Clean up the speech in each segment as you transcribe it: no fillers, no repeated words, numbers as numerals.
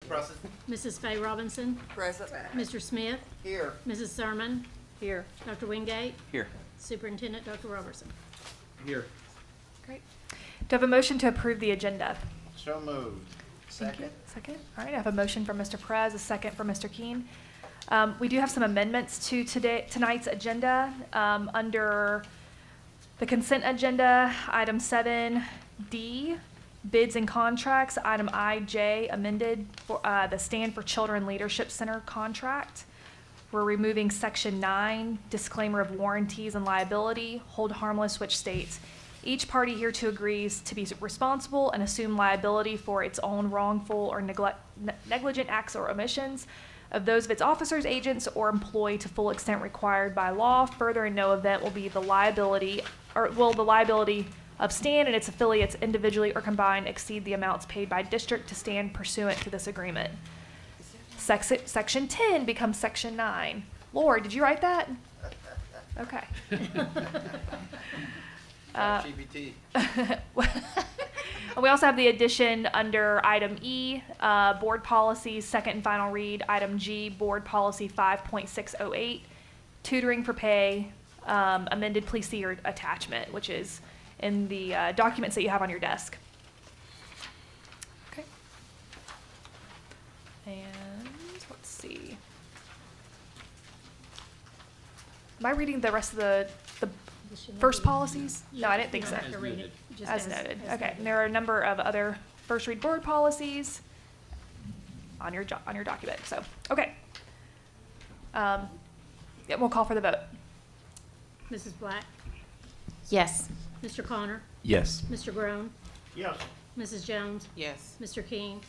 Present. Mrs. Faye Robinson, Present. Mr. Smith, Here. Mrs. Sermon, Here. Dr. Wingate, Here. Superintendent Dr. Robertson. Here. Great. Do I have a motion to approve the agenda? So moved. Second. Second. All right, I have a motion from Mr. Perez, a second from Mr. Keene. We do have some amendments to tonight's agenda. Under the consent agenda, item 7D, bids and contracts, item IJ amended for the Stand for Children Leadership Center contract. We're removing section 9, disclaimer of warranties and liability, hold harmless, which states, each party hereto agrees to be responsible and assume liability for its own wrongful or negligent acts or omissions of those of its officers, agents, or employee to full extent required by law. Further, in no event will the liability of Stand and its affiliates individually or combined exceed the amounts paid by district to Stand pursuant to this agreement. Section 10 becomes section 9. Lord, did you write that? Okay. GPT. We also have the addition under item E, board policies, second and final read. Item G, board policy 5.608, tutoring for pay, amended. Please see your attachment, which is in the documents that you have on your desk. Okay. And let's see. Am I reading the rest of the first policies? No, I didn't think You so. don't have to read it, just As noted. Okay, noted. and there are a number of other first read board policies on your document. So, okay. Yeah, we'll call for the vote. Mrs. Black, Yes. Mr. Connor, Yes. Mr. Groan, Yes. Mrs. Jones, Yes. Mr. King,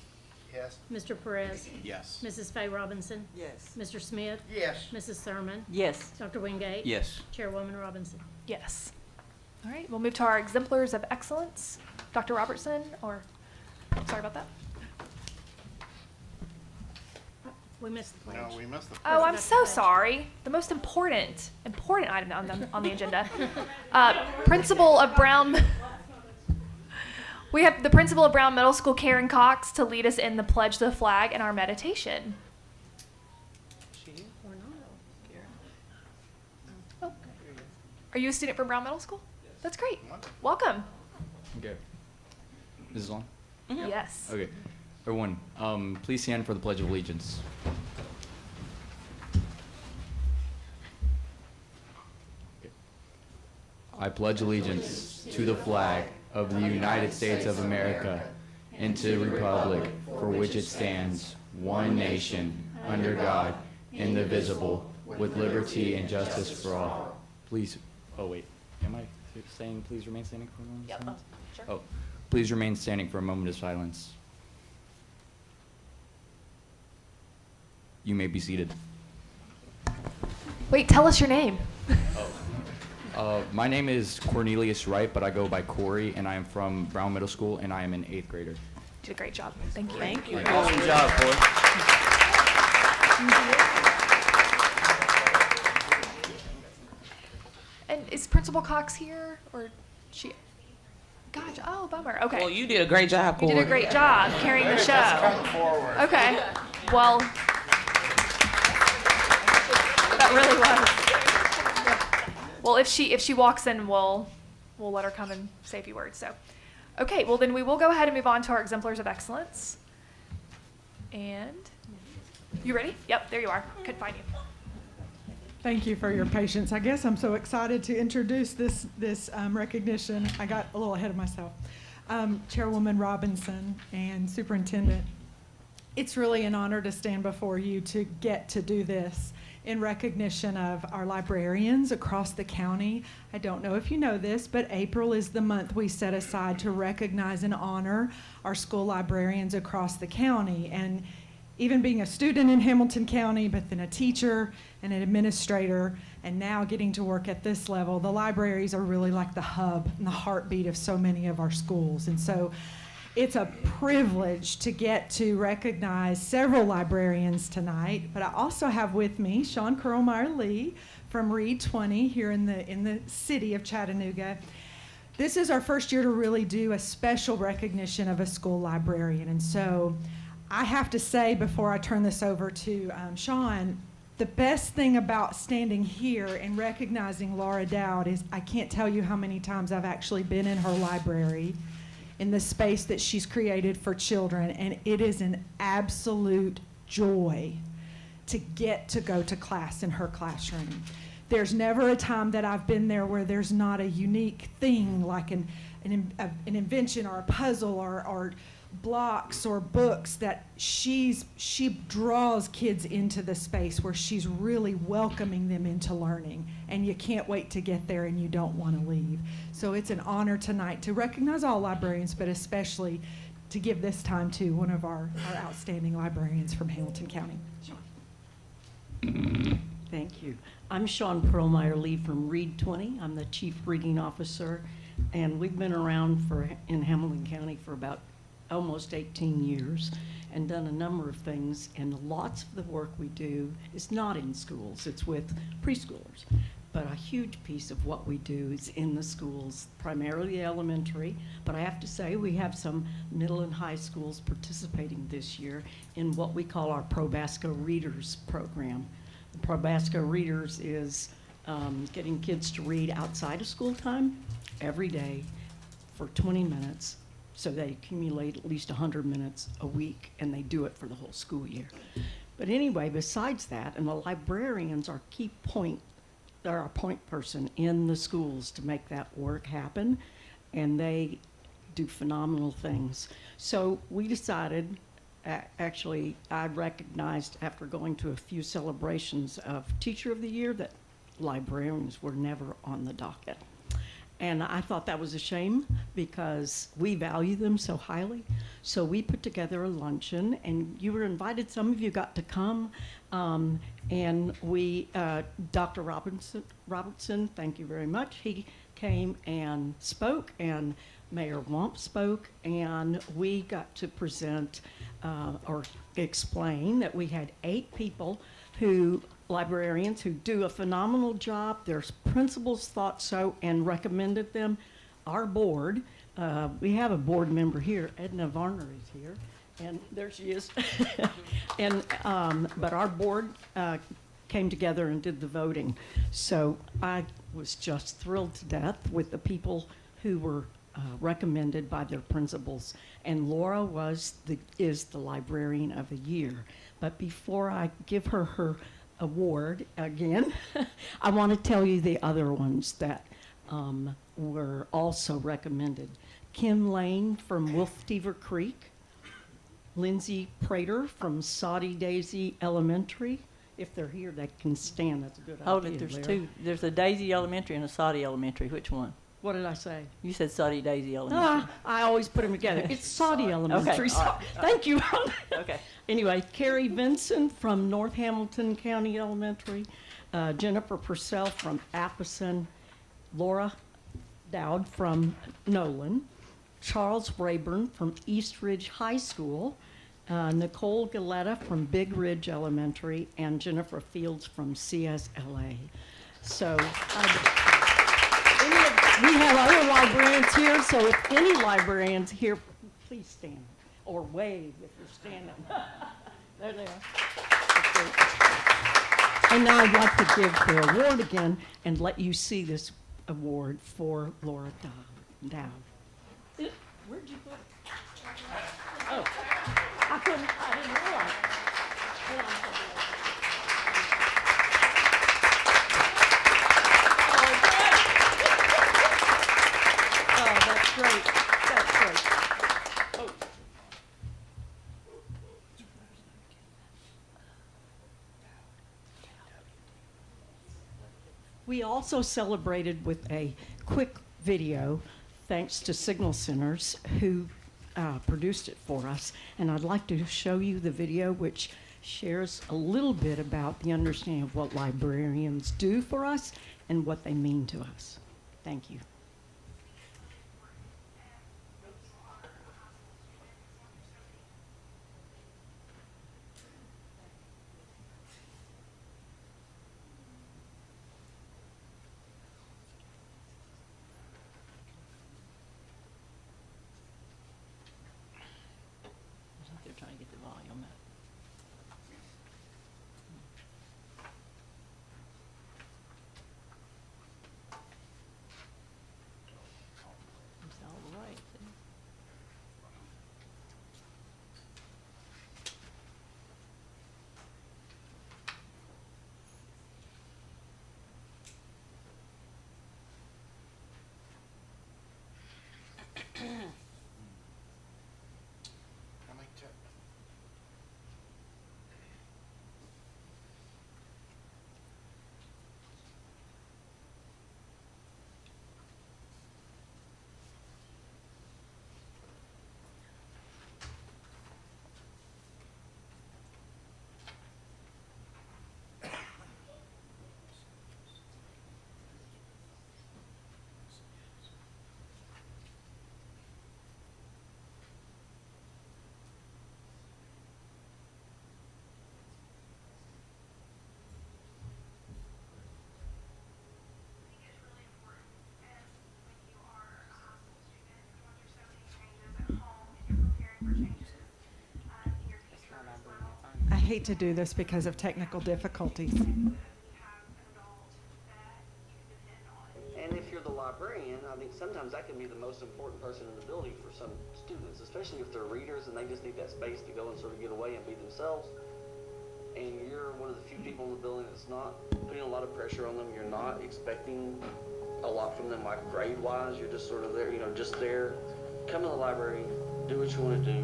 Yes. Mr. Perez, Yes. Mrs. Faye Robinson, Yes. Mr. Smith, Yes. Mrs. Sermon, Yes. Dr. Wingate, Yes. Chairwoman Robinson. Yes. All right, we'll move to our exemplars of excellence. Dr. Robertson, or, sorry about that. We missed the pledge. No, we missed the. Oh, I'm Dr. so Pledge. sorry. The most important item on the agenda. Principal of Brown. We have the principal of Brown Middle School, Karen Cox, to lead us in the pledge to the flag and our meditation. Or not. Oh. Are you a student from Brown Middle School? That's great. Welcome. Okay. This is on? Yes. Okay. Everyone, please stand for the Pledge of Allegiance. Okay. I pledge allegiance to the flag of the United States of America and to the republic for which it stands, one nation, under God, indivisible, with liberty and justice for all. Please, oh wait, am I saying please remain standing for a moment of Yep. silence? Sure. Oh, please remain standing for a moment of silence. You may be seated. Wait, tell us your name. My name is Cornelius Wright, but I go by Corey, and I am from Brown Middle School, and I am an 8th grader. Did a great job. Thank you. Thank you. Awesome job, Corey. And is Principal Cox here, or she? Gotcha. Oh, bummer. Okay. Well, you did a great job, You Corey. did a great job carrying the show. Come forward. Okay. Well, that really was. Well, if she walks in, we'll let her come and say a few words. So, okay. Well, then we will go ahead and move on to our exemplars of excellence. And you ready? Yep. There you are. Couldn't find you. Thank you for your patience. I guess I'm so excited to introduce this recognition. I got a little ahead of myself. Chairwoman Robinson and Superintendent, it's really an honor to stand before you to get to do this in recognition of our librarians across the county. I don't know if you know this, but April is the month we set aside to recognize and honor our school librarians across the county. And even being a student in Hamilton County, but then a teacher and an administrator, and now getting to work at this level, the libraries are really like the hub and the heartbeat of so many of our schools. And so it's a privilege to get to recognize several librarians tonight, but I also have with me Sean Curlmeyer Lee from Read 20 here in the city of Chattanooga. This is our first year to really do a special recognition of a school librarian, and so I have to say before I turn this over to Sean, the best thing about standing here and recognizing Laura Dowd is I can't tell you how many times I've actually been in her library in the space that she's created for children, and it is an absolute joy to get to go to class in her classroom. There's never a time that I've been there where there's not a unique thing like an invention or a puzzle or blocks or books that she draws kids into the space where she's really welcoming them into learning, and you can't wait to get there and you don't want to leave. So it's an honor tonight to recognize all librarians, but especially to give this time to one of our outstanding librarians from Hamilton County. Thank you. I'm Sean Perlmeyer Lee from Read 20. I'm the Chief Reading Officer, and we've been around in Hamilton County for about almost 18 years and done a number of things, and lots of the work we do is not in schools, it's with preschoolers. But a huge piece of what we do is in the schools, primarily elementary, but I have to say we have some middle and high schools participating this year in what we call our Probasco Readers program. The Probasco Readers is getting kids to read outside of school time every day for 20 minutes, so they accumulate at least 100 minutes a week, and they do it for the whole school year. But anyway, besides that, and the librarians are they're our point person in the schools to make that work happen, and they do phenomenal things. So we decided, actually, I recognized after going to a few celebrations of Teacher of the Year that librarians were never on the docket. And I thought that was a shame because we value them so highly. So we put together a luncheon, and you were invited. Some of you got to come. And we, Dr. Robertson, thank you very much. He came and spoke, and Mayor Womp spoke, and we got to present or explain that we had 8 people librarians who do a phenomenal job. Their principals thought so and recommended them. Our board, we have a board member here, Edna Varner is here, and there she is. But our board came together and did the voting. So I was just thrilled to death with the people who were recommended by their principals. And Laura is the Librarian of the Year. But before I give her award again, I want to tell you the other ones that were also recommended. Kim Lane from Wolf Deaver Creek, Lindsay Prater from Soddy Daisy Elementary. If they're here, they can stand. That's a good idea. Hold it, there's Larry. 2. There's a Daisy Elementary and a Soddy Elementary. Which one? What did I say? You said Soddy Daisy Elementary. I always put them together. It's Soddy Elementary. Okay, all right. Thank you. Okay. Anyway, Carrie Vinson from North Hamilton County Elementary, Jennifer Purcell from Appleton, Laura Dowd from Nolan, Charles Rayburn from East Ridge High School, Nicole Galetta from Big Ridge Elementary, and Jennifer Fields from CSLA. So we have other librarians here, so if any librarians here, please stand or wave if you're standing. There they are. And now I'd like to give the award again and let you see this award for Laura Dowd. Where'd you put it? Oh, I didn't realize. Oh, that's great. That's great. Oh. We also celebrated with a quick video, thanks to Signal Centers, who produced it for us. And I'd like to show you the video, which shares a little bit about the understanding of what librarians do for us and what they mean to us. Thank you. They're trying to get the volume. hate to do this because of technical difficulties. And if you're the librarian, I think sometimes that can be the most important person in the building for some students, especially if they're readers and they just need that space to go and sort of get away and be themselves. And you're one of the few people in the building that's not putting a lot of pressure on them. You're not expecting a lot from them, like grade-wise. You're just sort of there, just there. Come to the library, do what you want to do,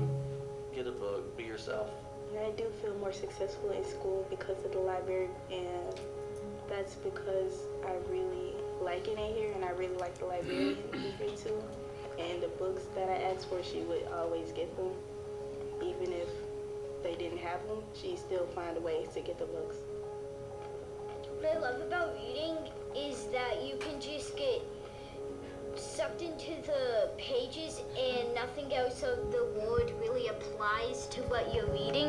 get a book, be yourself. I do feel more successful in school because of the library, and that's because I really like it in here, and I really like the librarian in here too. And the books that I asked for, she would always get them. Even if they didn't have them, she'd still find a way to get the books. What I love about reading is that you can just get sucked into the pages and nothing else of the world really applies to what you're reading,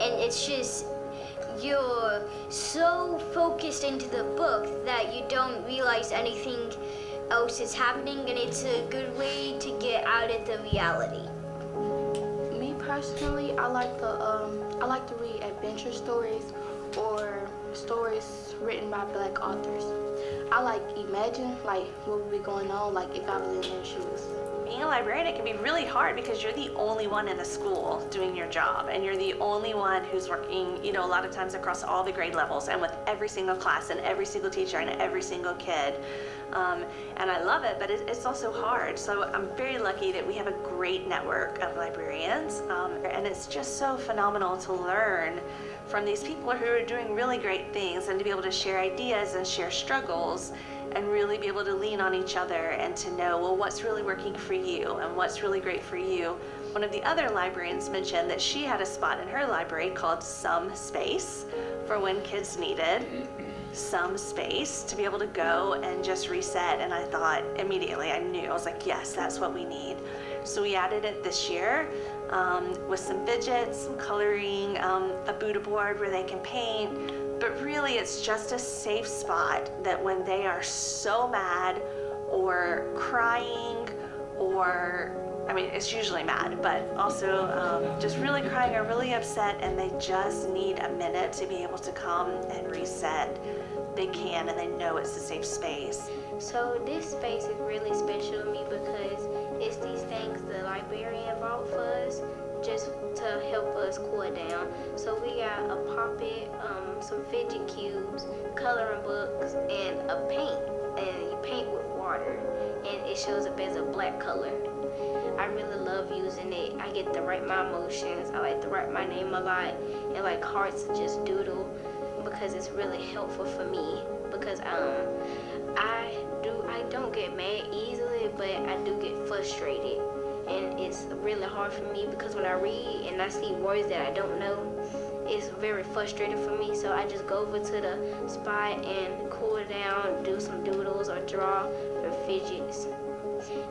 and it's just you're so focused into the book that you don't realize anything else is happening, and it's a good way to get out of the reality. Me personally, I like to read adventure stories or stories written by Black authors. I imagine what would be going on if I was in their shoes. Being a librarian, it can be really hard because you're the only one in the school doing your job, and you're the only one who's working, a lot of times across all the grade levels and with every single class and every single teacher and every single kid. And I love it, but it's also hard. So I'm very lucky that we have a great network of librarians, and it's just so phenomenal to learn from these people who are doing really great things, and to be able to share ideas and share struggles and really be able to lean on each other and to know, well, what's really working for you and what's really great for you. One of the other librarians mentioned that she had a spot in her library called Some Space for when kids needed some space to be able to go and just reset. And I thought immediately, I was like, yes, that's what we need. So we added it this year with some fidgets, some coloring, a Buddha board where they can paint. But really, it's just a safe spot that when they are so mad or crying or, it's usually mad, but also just really crying or really upset, and they just need a minute to be able to come and reset, they can, and they know it's a safe space. So this space is really special to me because it's these things the librarian brought for us just to help us cool down. So we got a poppet, some fidget cubes, coloring books, and a paint. And you paint with water, and it shows up as a black color. I really love using it. I get to write my emotions. I like to write my name a lot, and like hearts to just doodle, because it's really helpful for me. Because I don't get mad easily, but I do get frustrated. And it's really hard for me because when I read and I see words that I don't know, it's very frustrating for me. So I just go over to the spot and cool down, do some doodles or draw or fidgets.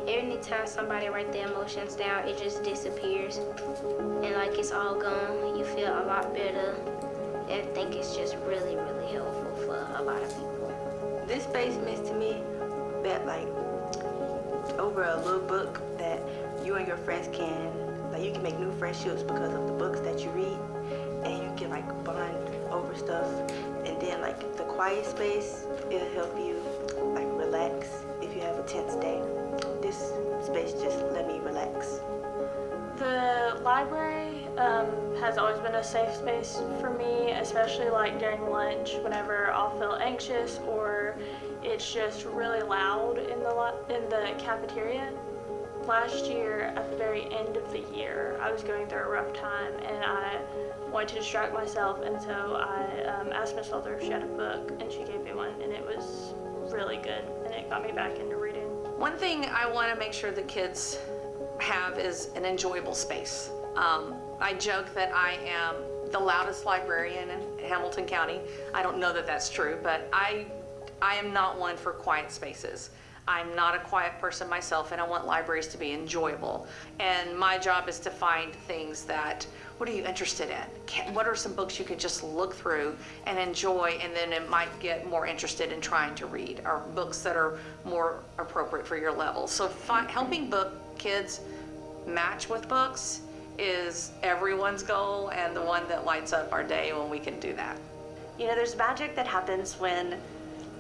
Anytime somebody write their emotions down, it just disappears. And it's all gone. You feel a lot better. I think it's just really, really helpful for a lot of people. This space means to me that over a little book that you and your friends can, you can make new friendships because of the books that you read, and you can bond over stuff. And then the quiet space, it'll help you relax if you have a tense day. This space just let me relax. The library has always been a safe space for me, especially during lunch whenever I'll feel anxious or it's just really loud in the cafeteria. Last year, at the very end of the year, I was going through a rough time and I wanted to distract myself, and so I asked Miss Salter if she had a book, and she gave me one, and it was really good, and it got me back into reading. One thing I want to make sure the kids have is an enjoyable space. I joke that I am the loudest librarian in Hamilton County. I don't know that that's true, but I am not one for quiet spaces. I'm not a quiet person myself, and I want libraries to be enjoyable. And my job is to find things that, what are you interested in? What are some books you could just look through and enjoy, and then it might get more interested in trying to read, or books that are more appropriate for your level. So helping kids match with books is everyone's goal and the one that lights up our day when we can do that. You know, there's magic that happens when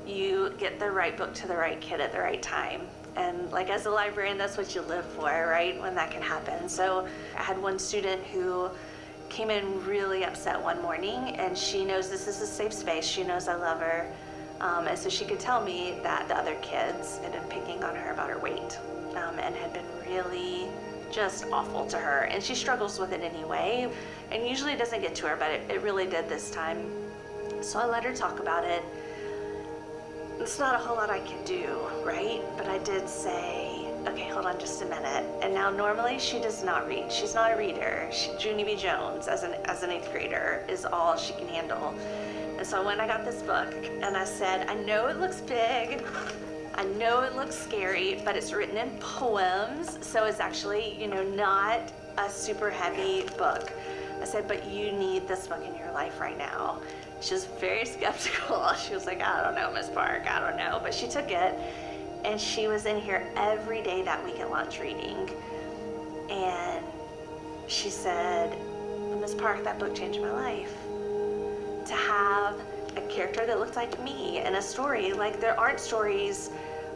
you get the right book to the right kid at the right time. And like as a librarian, that's what you live for, right? When that can happen. So I had one student who came in really upset one morning, and she knows this is a safe space. She knows I love her. And so she could tell me that the other kids had been picking on her about her weight and had been really just awful to her. And she struggles with it anyway. And usually it doesn't get to her, but it really did this time. So I let her talk about it. It's not a whole lot I can do, right? But I did say, okay, hold on just a minute. And now normally she does not read. She's not a reader. Junie B. Jones as an 8th grader is all she can handle. And so when I got this book and I said, I know it looks big, I know it looks scary, but it's written in poems. So it's actually, you know, not a super heavy book. I said, but you need this book in your life right now. She was very skeptical. She was like, I don't know, Miss Park, I don't know. But she took it, and she was in here every day that week at lunch reading. And she said, Miss Park, that book changed my life. To have a character that looked like me in a story, like there aren't stories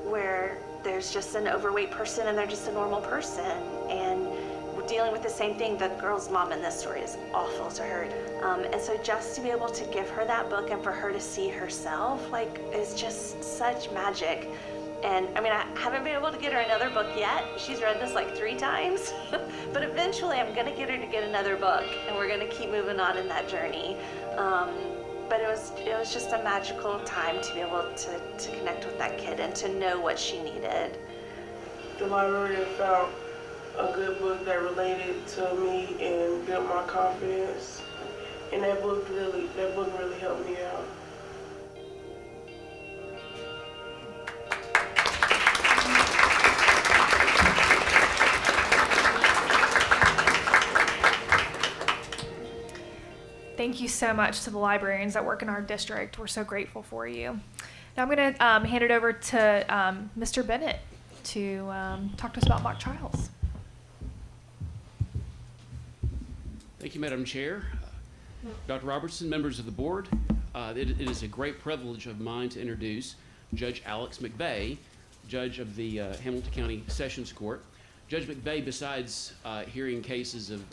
where there's just an overweight person and they're just a normal person. And we're dealing with the same thing. The girl's mom in this story is awful to her. And so just to be able to give her that book and for her to see herself, like, is just such magic. And I mean, I haven't been able to get her another book yet. She's read this like 3 times, but eventually I'm gonna get her to get another book, and we're gonna keep moving on in that journey. But it was just a magical time to be able to connect with that kid and to know what she needed. The librarian found a good book that related to me and built my confidence. And that book really helped me out. Thank you so much to the librarians that work in our district. We're so grateful for you. Now I'm going to hand it over to Mr. Bennett to talk to us about mock trials. Thank you, Madam Chair. Dr. Robertson, members of the board, it is a great privilege of mine to introduce Judge Alex McVeigh, Judge of the Hamilton County Sessions Court. Judge McVeigh, besides hearing cases of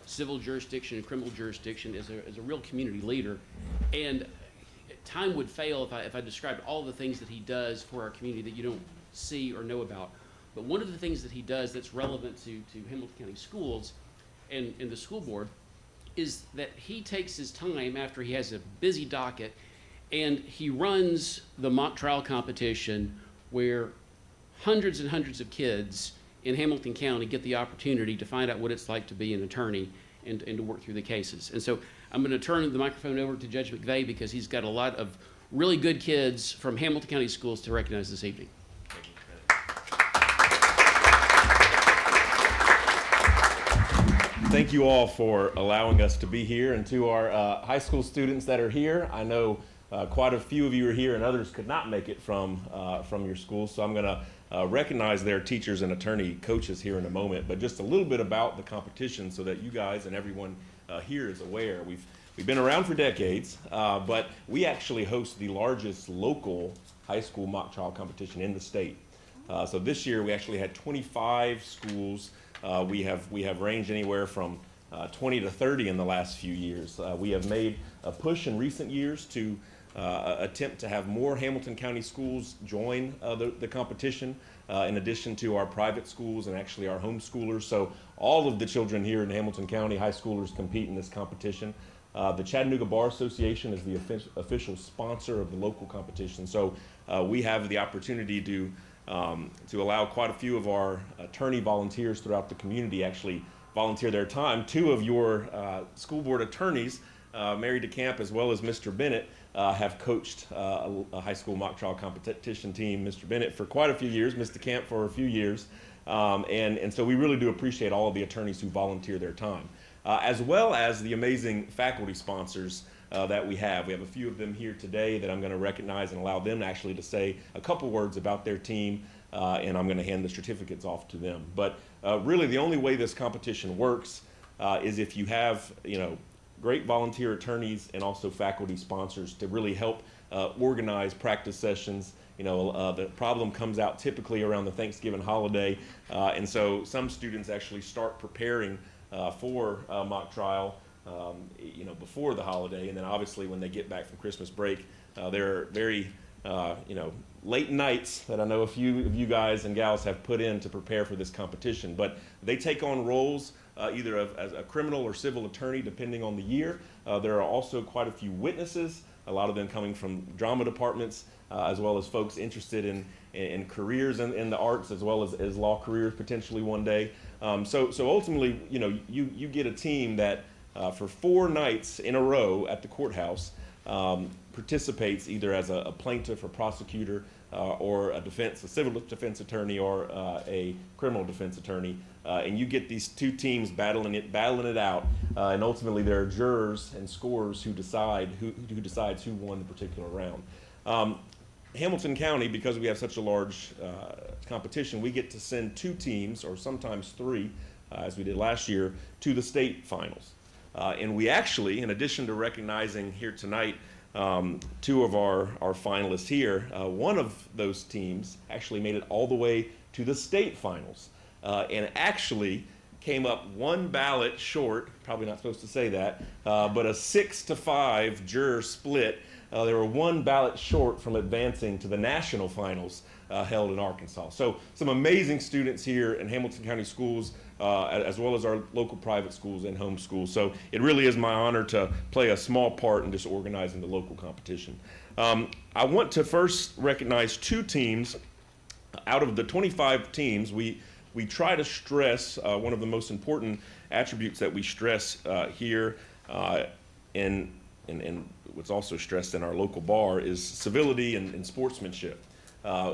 civil jurisdiction and criminal jurisdiction, is a real community leader. And time would fail if I described all the things that he does for our community that you don't see or know about. But one of the things that he does that's relevant to Hamilton County schools and the school board is that he takes his time after he has a busy docket and he runs the mock trial competition where hundreds and hundreds of kids in Hamilton County get the opportunity to find out what it's like to be an attorney and to work through the cases. And so I'm going to turn the microphone over to Judge McVeigh because he's got a lot of really good kids from Hamilton County schools to recognize this evening. Thank you all for allowing us to be here, and to our high school students that are here. I know quite a few of you are here and others could not make it from your schools, so I'm going to recognize their teachers and attorney coaches here in a moment, but just a little bit about the competition so that you guys and everyone here is aware. We've been around for decades, but we actually host the largest local high school mock trial competition in the state. So this year we actually had 25 schools. We have ranged anywhere from 20 to 30 in the last few years. We have made a push in recent years to attempt to have more Hamilton County schools join the competition, in addition to our private schools and actually our homeschoolers. So all of the children here in Hamilton County, high schoolers, compete in this competition. The Chattanooga Bar Association is the official sponsor of the local competition. So we have the opportunity to allow quite a few of our attorney volunteers throughout the community actually volunteer their time. 2 of your school board attorneys, Mary DeCamp as well as Mr. Bennett, have coached a high school mock trial competition team. Mr. Bennett for quite a few years, Ms. DeCamp for a few years. And so we really do appreciate all of the attorneys who volunteer their time, as well as the amazing faculty sponsors that we have. We have a few of them here today that I'm going to recognize and allow them actually to say a couple words about their team, and I'm going to hand the certificates off to them. But really the only way this competition works is if you have, great volunteer attorneys and also faculty sponsors to really help organize practice sessions. The problem comes out typically around the Thanksgiving holiday, and so some students actually start preparing for mock trial, before the holiday, and then obviously when they get back from Christmas break, there are very, late nights that I know a few of you guys and gals have put in to prepare for this competition. But they take on roles either as a criminal or civil attorney, depending on the year. There are also quite a few witnesses, a lot of them coming from drama departments, as well as folks interested in careers in the arts, as well as law careers potentially one day. So ultimately, you get a team that for 4 nights in a row at the courthouse participates either as a plaintiff or prosecutor or a civil defense attorney or a criminal defense attorney, and you get these 2 teams battling it out, and ultimately there are jurors and scorers who decides who won the particular round. Hamilton County, because we have such a large competition, we get to send 2 teams, or sometimes 3, as we did last year, to the state finals. And we actually, in addition to recognizing here tonight 2 of our finalists here, one of those teams actually made it all the way to the state finals, and actually came up 1 ballot short, probably not supposed to say that, but a 6-5 juror split. They were 1 ballot short from advancing to the national finals held in Arkansas. So some amazing students here in Hamilton County Schools, as well as our local private schools and home schools. So it really is my honor to play a small part in just organizing the local competition. I want to first recognize 2 teams. Out of the 25 teams, we try to stress one of the most important attributes that we stress here, and what's also stressed in our local bar is civility and sportsmanship.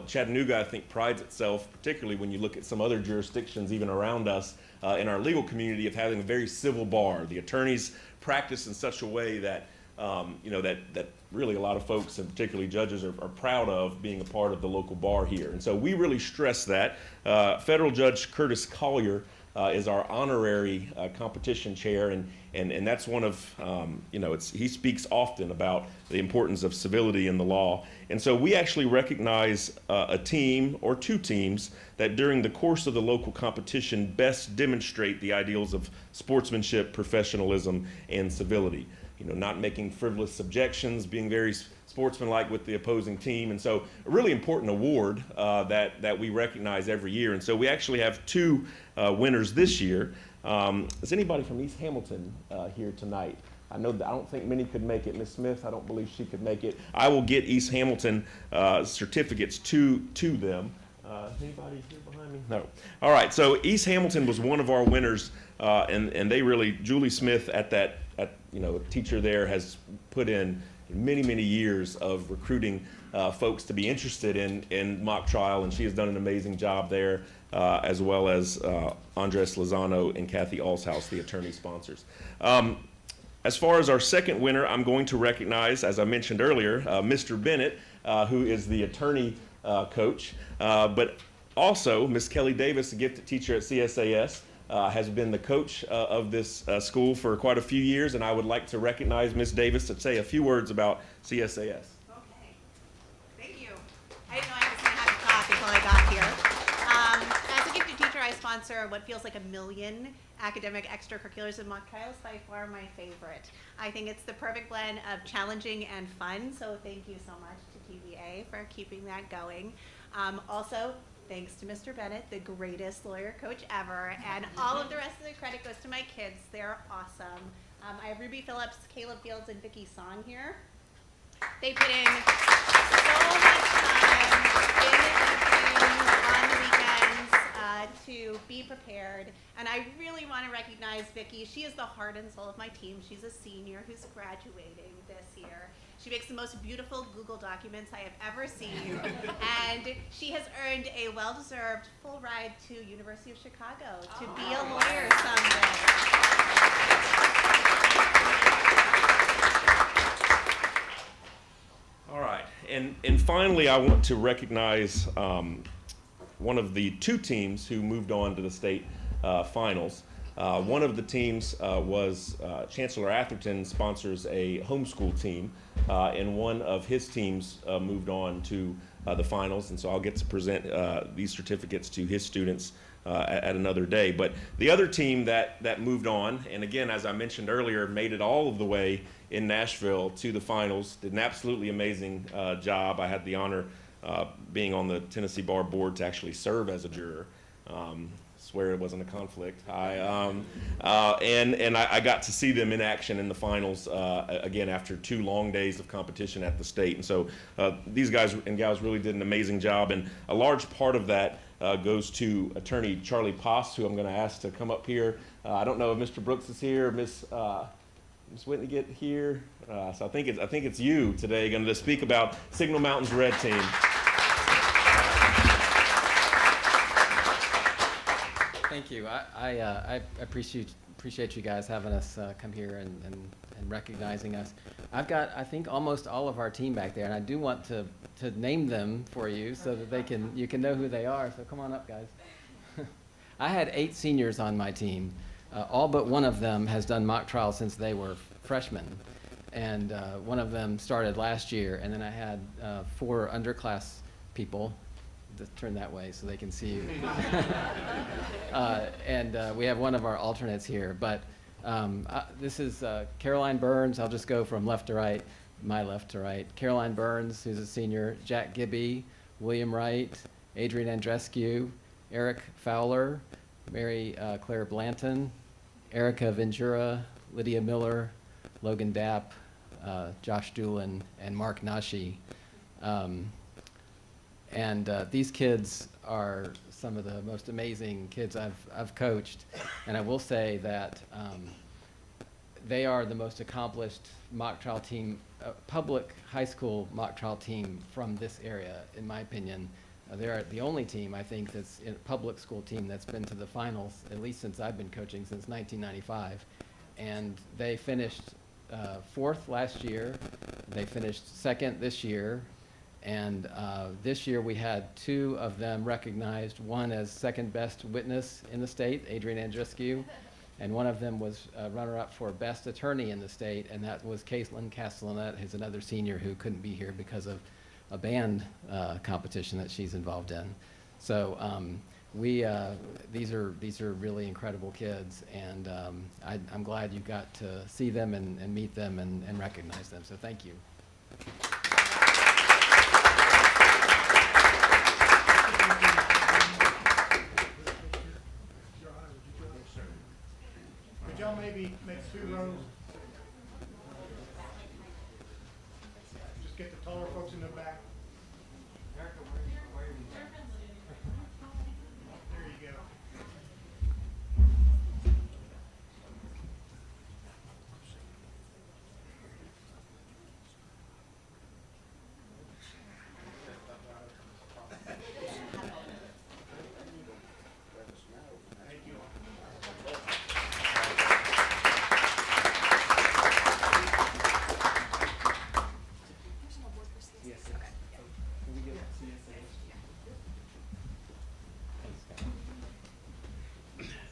Chattanooga, I think, prides itself, particularly when you look at some other jurisdictions even around us in our legal community, of having a very civil bar. The attorneys practice in such a way that that really a lot of folks, and particularly judges, are proud of being a part of the local bar here. And so we really stress that. Federal Judge Curtis Collier is our honorary competition chair, and that's one of, he speaks often about the importance of civility in the law. And so we actually recognize a team or 2 teams that during the course of the local competition best demonstrate the ideals of sportsmanship, professionalism, and civility. Not making frivolous objections, being very sportsmanlike with the opposing team. And so a really important award that we recognize every year. And so we actually have 2 winners this year. Is anybody from East Hamilton here tonight? I don't think many could make it. Ms. Smith, I don't believe she could make it. I will get East Hamilton certificates to them. Anybody here behind me? No. All right, so East Hamilton was one of our winners, and they really, Julie Smith a teacher there, has put in many years of recruiting folks to be interested in mock trial, and she has done an amazing job there, as well as Andres Lozano and Kathy Alshouse, the attorney sponsors. As far as our second winner, I'm going to recognize, as I mentioned earlier, Mr. Bennett, who is the attorney coach, but also Ms. Kelly Davis, a gifted teacher at CSAS, has been the coach of this school for quite a few years, and I would like to recognize Ms. Davis to say a few words about CSAS. Okay. Thank you. I didn't know I was going to have to talk until I got here. As a gifted teacher, I sponsor what feels like 1 million academic extracurriculars, and mock trial is by far my favorite. I think it's the perfect blend of challenging and fun, so thank you so much to TVA for keeping that going. Also, thanks to Mr. Bennett, the greatest lawyer coach ever, and all of the rest of the credit goes to my kids. They're awesome. I have Ruby Phillips, Caleb Fields, and Vicky Song here. They put in so much time in the evenings, on the weekends, to be prepared. And I really want to recognize Vicky. She is the heart and soul of my team. She's a senior who's graduating this year. She makes the most beautiful Google documents I have ever seen, and she has earned a well-deserved full ride to University of Chicago to be a lawyer someday. All right, and finally, I want to recognize one of the 2 teams who moved on to the state finals. One of the teams was Chancellor Atherton sponsors a homeschool team, and one of his teams moved on to the finals, and so I'll get to present these certificates to his students at another day. But the other team that moved on, and again, as I mentioned earlier, made it all of the way in Nashville to the finals, did an absolutely amazing job. I had the honor being on the Tennessee Bar Board to actually serve as a juror. Swear it wasn't a conflict. And I got to see them in action in the finals again after 2 long days of competition at the state. And so these guys and gals really did an amazing job, and a large part of that goes to Attorney Charlie Poss, who I'm going to ask to come up here. I don't know if Mr. Brooks is here, Miss Whitney get here. So I think it's you today going to speak about Signal Mountain's Red Team. Thank you. I appreciate you guys having us come here and recognizing us. I've got, I think, almost all of our team back there, and I do want to name them for you so that you can know who they are. So come on up, guys. I had 8 seniors on my team. All but one of them has done mock trials since they were freshmen, and one of them started last year. And then I had 4 underclass people. Just turn that way so they can see you. And we have one of our alternates here, but this is Caroline Burns. I'll just go from left to right, my left to right. Caroline Burns, who's a senior, Jack Gibby, William Wright, Adrian Andrescu, Eric Fowler, Mary Claire Blanton, Erica Ventura, Lydia Miller, Logan Dapp, Josh Doolin, and Mark Nashi. And these kids are some of the most amazing kids I've coached. And I will say that they are the most accomplished mock trial team, public high school mock trial team from this area, in my opinion. They're the only team, I think, that's a public school team that's been to the finals, at least since I've been coaching, since 1995. And they finished 4th last year. They finished 2nd this year. And this year we had 2 of them recognized, one as second best witness in the state, Adrian Andrescu, and one of them was runner-up for best attorney in the state, and that was Caitlin Castellanette, who's another senior who couldn't be here because of a band competition that she's involved in. So these are really incredible kids, and I'm glad you got to see them and meet them and recognize them. So thank you. Could y'all maybe make 2 rows? Just get the taller folks in the back. There you go.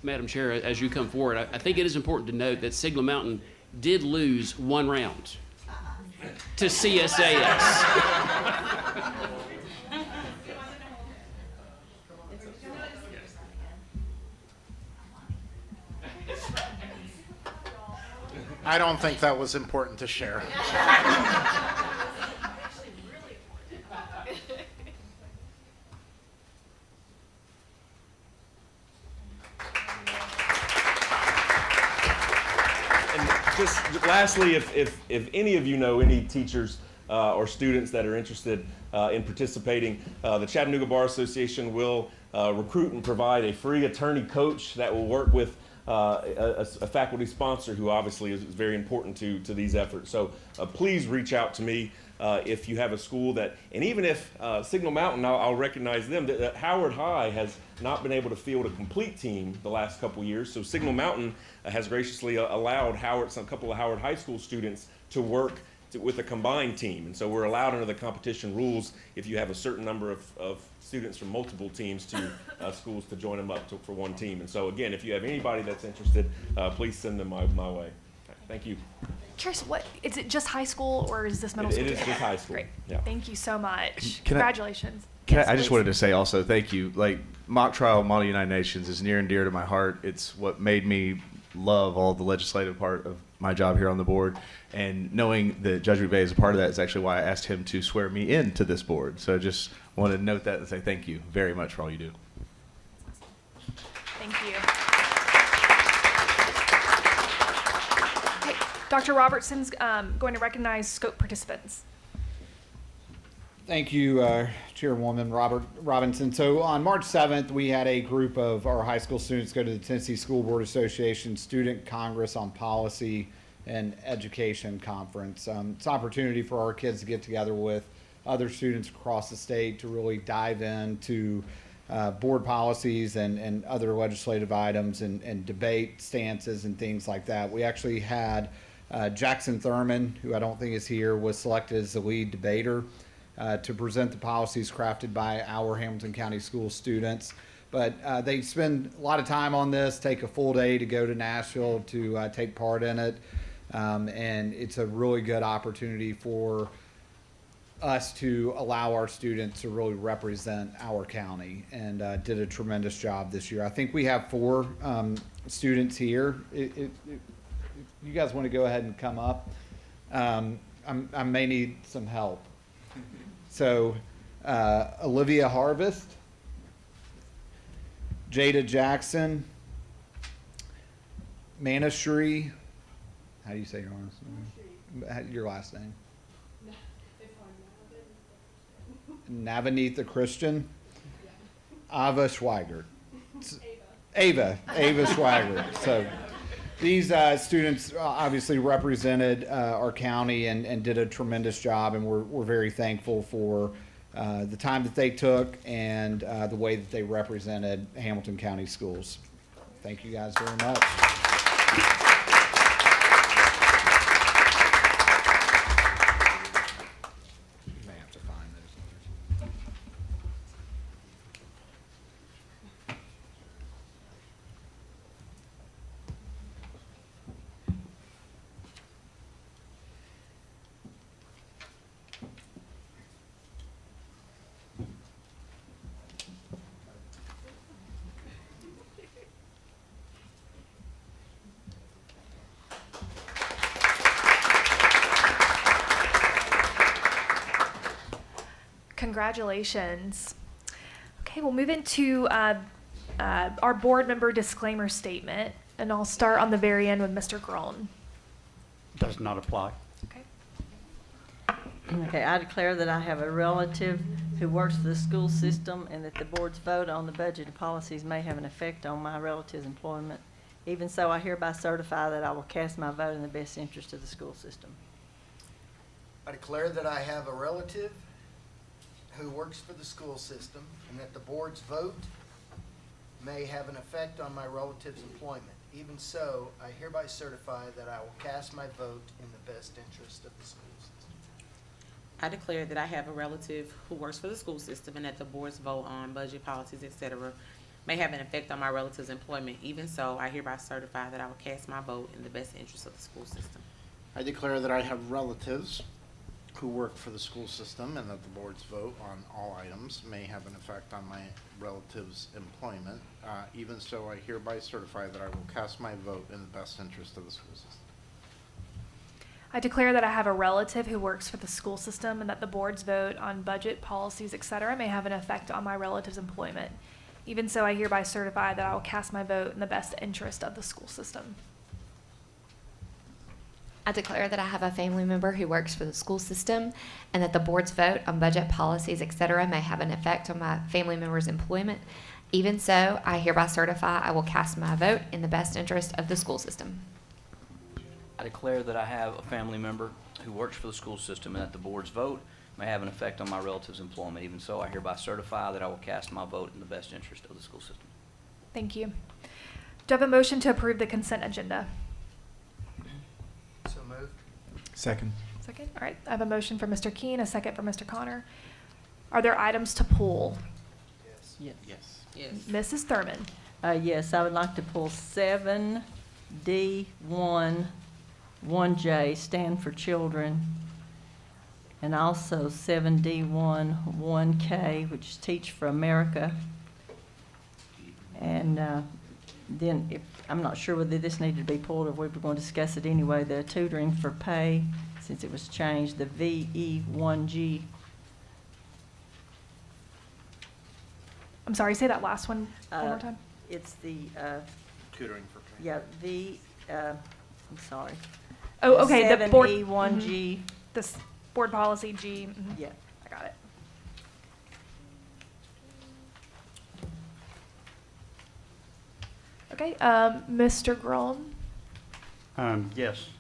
Madam Chair, as you come forward, I think it is important to note that Signal Mountain did lose 1 round to CSAS. I don't think that was important to share. Just lastly, if any of you know any teachers or students that are interested in participating, the Chattanooga Bar Association will recruit and provide a free attorney coach that will work with a faculty sponsor who obviously is very important to these efforts. So please reach out to me if you have a school that, and even if Signal Mountain, I'll recognize them, that Howard High has not been able to field a complete team the last couple years. So Signal Mountain has graciously allowed a couple of Howard High School students to work with a combined team. And so we're allowed under the competition rules, if you have a certain number of students from multiple teams to schools, to join them up for one team. And so again, if you have anybody that's interested, please send them my way. Thank you. Curious, what is it? Just high school, or is this middle school? It is just high school. Great. Yeah. Thank you so much. Can I- Congratulations. I just wanted to say also thank you. Like, mock trial Model United Nations is near and dear to my heart. It's what made me love all the legislative part of my job here on the board. And knowing that Judge McVeigh is a part of that is actually why I asked him to swear me into this board. So I just wanted to note that and say thank you very much for all you do. Thank you. Okay, Dr. Robertson's going to recognize scope participants. Thank you, Chairwoman Robinson. So on March 7th, we had a group of our high school students go to the Tennessee School Board Association Student Congress on Policy and Education Conference. It's an opportunity for our kids to get together with other students across the state to really dive into board policies and other legislative items and debate stances and things like that. We actually had Jackson Thurman, who I don't think is here, was selected as the lead debater to present the policies crafted by our Hamilton County School students. But they spend a lot of time on this, take a full day to go to Nashville to take part in it. And it's a really good opportunity for us to allow our students to really represent our county, and did a tremendous job this year. I think we have 4 students here. If you guys want to go ahead and come up, I may need some help. So, Olivia Harvest, Jada Jackson, Manashri, how do you say your last name? Your last name? Navanitha Christian, Ava Schweigert. Ava Schweigert. So these students obviously represented our county and did a tremendous job, and we're very thankful for the time that they took and the way that they represented Hamilton County schools. Thank you guys very much. You may have to find those. Congratulations. Okay, we'll move into our board member disclaimer statement, and I'll start on the very end with Mr. Groen. Does not apply. Okay, I declare that I have a relative who works for the school system and that the board's vote on the budget and policies may have an effect on my relative's employment. Even so, I hereby certify that I will cast my vote in the best interest of the school system. I declare that I have a relative who works for the school system and that the board's vote may have an effect on my relative's employment. Even so, I hereby certify that I will cast my vote in the best interest of the school system. I declare that I have a relative who works for the school system and that the board's vote on budget policies, etc., may have an effect on my relative's employment. Even so, I hereby certify that I will cast my vote in the best interest of the school system. I declare that I have relatives who work for the school system and that the board's vote on all items may have an effect on my relative's employment. Even so, I hereby certify that I will cast my vote in the best interest of the school system. I declare that I have a relative who works for the school system and that the board's vote on budget, policies, etc. may have an effect on my relative's employment. Even so, I hereby certify that I will cast my vote in the best interest of the school system. I declare that I have a family member who works for the school system and that the board's vote on budget, policies, etc. may have an effect on my family member's employment. Even so, I hereby certify I will cast my vote in the best interest of the school system. I declare that I have a family member who works for the school system and that the board's vote may have an effect on my relative's employment. Even so, I hereby certify that I will cast my vote in the best interest of the school system. Thank you. Do I have a motion to approve the consent agenda? So moved. Second. Second. All right. I have a motion for Mr. Keen, a second for Mr. Connor. Are there items to pull? Yes. Yes. Mrs. Thurman. Yes, I would like to pull 7D1, 1J, Stand for Children, and also 7D1, 1K, which is Teach for America. And then, if I'm not sure whether this needed to be pulled or if we were going to discuss it anyway, the Tutoring for Pay, since it was changed, the VE1G. I'm sorry, say that last one one more time. It's the, Tutoring for pay. yeah, I'm sorry. Oh, okay, the board. 7E1G. This board policy G. Mhm. Yeah. I got it. Okay, Mr. Groen, Yes.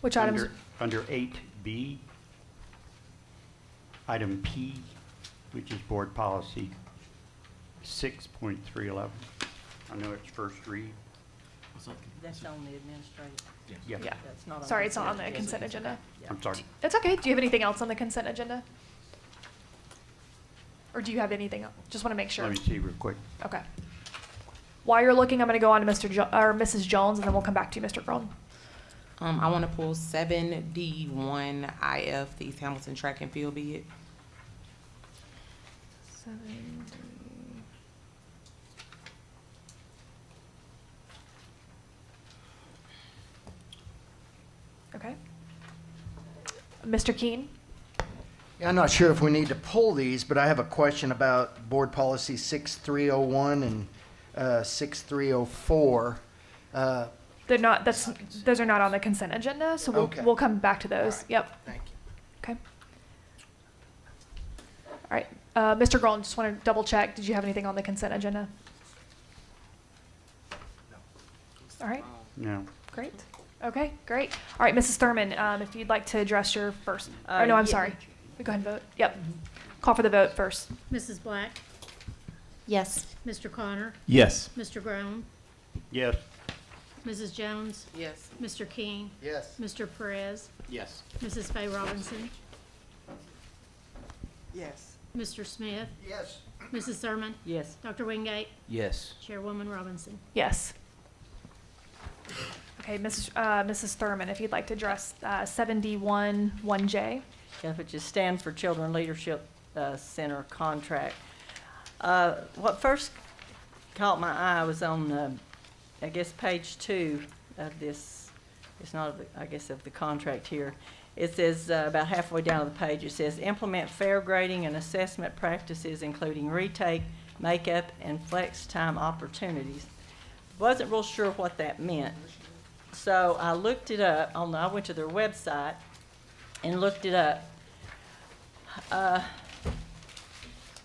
which items? Under 8B, item P, which is board policy 6.311. I know it's first read. That's on the administrative. Yeah. Yeah. That's not on Sorry, the it's not on the consent consent agenda. I'm sorry. It's okay. Do you have anything else on the consent agenda? Or do you have anything else? Just want to make sure. Let me see real quick. Okay. While you're looking, I'm going to go on to or Mrs. Jones, and then we'll come back to you, Mr. Groen. I want to pull 7D1IF, the East Hamilton Track and Field bid. 7D. Okay. Mr. Keen? Yeah, I'm not sure if we need to pull these, but I have a question about board policy 6301 and 6304. They're not. Those are not on the consent agenda, so Okay. we'll come back to those. All right. Yep. Thank you. Okay. All right, Mr. Groen, just want to double check. Did you have anything on the consent agenda? All right. No. Great. Okay, great. All right, Mrs. Thurman, if you'd like to address your first. Or no, I'm yeah. sorry. We go ahead and vote. Yep. Call for the vote first. Mrs. Black, Yes. Mr. Connor, Yes. Mr. Groen, Yes. Mrs. Jones, Yes. Mr. King, Yes. Mr. Perez, Yes. Mrs. Faye Robinson, Yes. Mr. Smith, Yes. Mrs. Thurman, Yes. Dr. Wingate, Yes. Chairwoman Robinson. Yes. Okay, Mrs. Thurman, if you'd like to address 7D1 1J. Yeah, which is Stand for Children Leadership Center contract. What first caught my eye was on, I guess, page 2 of this. It's not, I guess, of the contract here. It says about halfway down the page, it says, implement fair grading and assessment practices, including retake, makeup, and flex time opportunities. Wasn't real sure what that meant. So I looked it up. I went to their website and looked it up.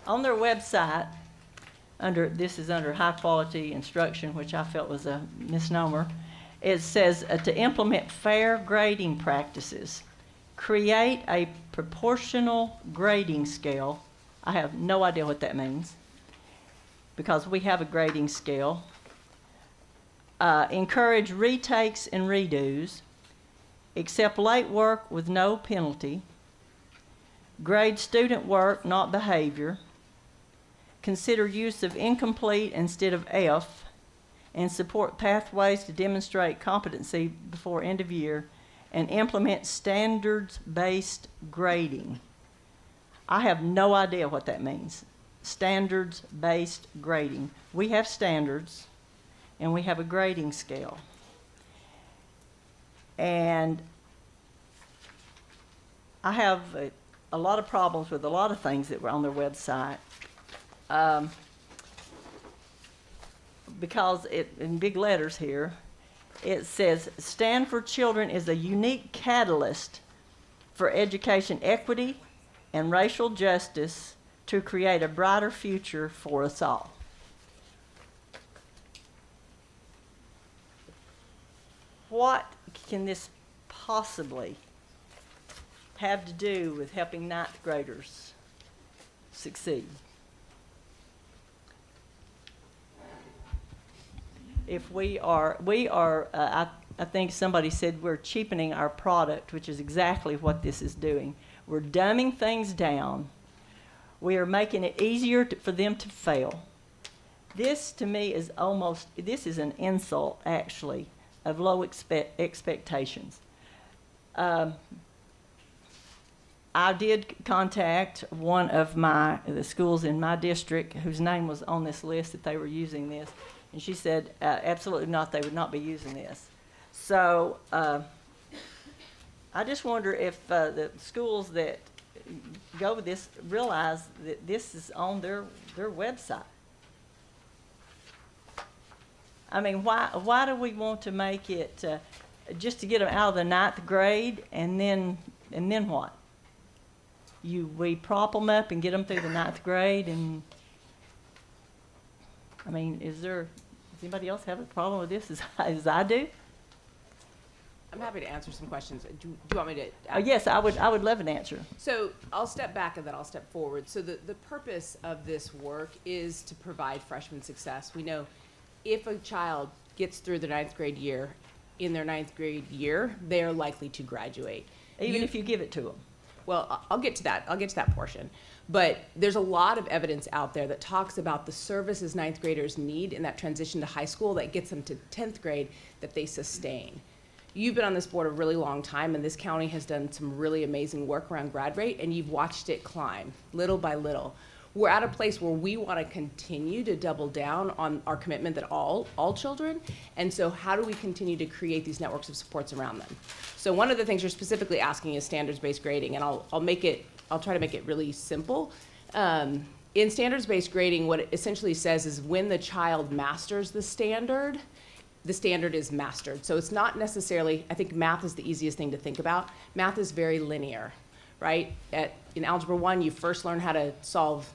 On their website, this is under high quality instruction, which I felt was a misnomer. It says to implement fair grading practices, create a proportional grading scale. I have no idea what that means because we have a grading scale. Encourage retakes and redos, accept late work with no penalty, grade student work, not behavior, consider use of incomplete instead of F, and support pathways to demonstrate competency before end of year, and implement standards-based grading. I have no idea what that means, standards-based grading. We have standards, and we have a grading scale. And I have a lot of problems with a lot of things that were on their website. Because in big letters here, it says, Stand for Children is a unique catalyst for education equity and racial justice to create a brighter future for us all. What can this possibly have to do with helping ninth graders succeed? If we are, I think somebody said we're cheapening our product, which is exactly what this is doing. We're dumbing things down. We are making it easier for them to fail. This, to me, is this is an insult, actually, of low expectations. I did contact one of the schools in my district whose name was on this list that they were using this, and she said, absolutely not, they would not be using this. So I just wonder if the schools that go with this realize that this is on their website. I mean, why do we want to make it just to get them out of the 9th grade, and then what? We prop them up and get them through the 9th grade, and I mean, does anybody else have a problem with this as I do? I'm happy to answer some questions. Do you want me to? Yes, I would love an answer. So I'll step back and then I'll step forward. So the purpose of this work is to provide freshman success. We know if a child gets through the 9th grade year, in their 9th grade year, they are likely to graduate. Even if you give it to them. Well, I'll get to that. I'll get to that portion. But there's a lot of evidence out there that talks about the services 9th graders need in that transition to high school that gets them to 10th grade that they sustain. You've been on this board a really long time, and this county has done some really amazing work around grad rate, and you've watched it climb little by little. We're at a place where we want to continue to double down on our commitment that all children, and so how do we continue to create these networks of supports around them? So one of the things you're specifically asking is standards-based grading, and I'll try to make it really simple. In standards-based grading, what it essentially says is when the child masters the standard is mastered. So it's not necessarily, I think math is the easiest thing to think about. Math is very linear, right? In Algebra 1, you first learn how to solve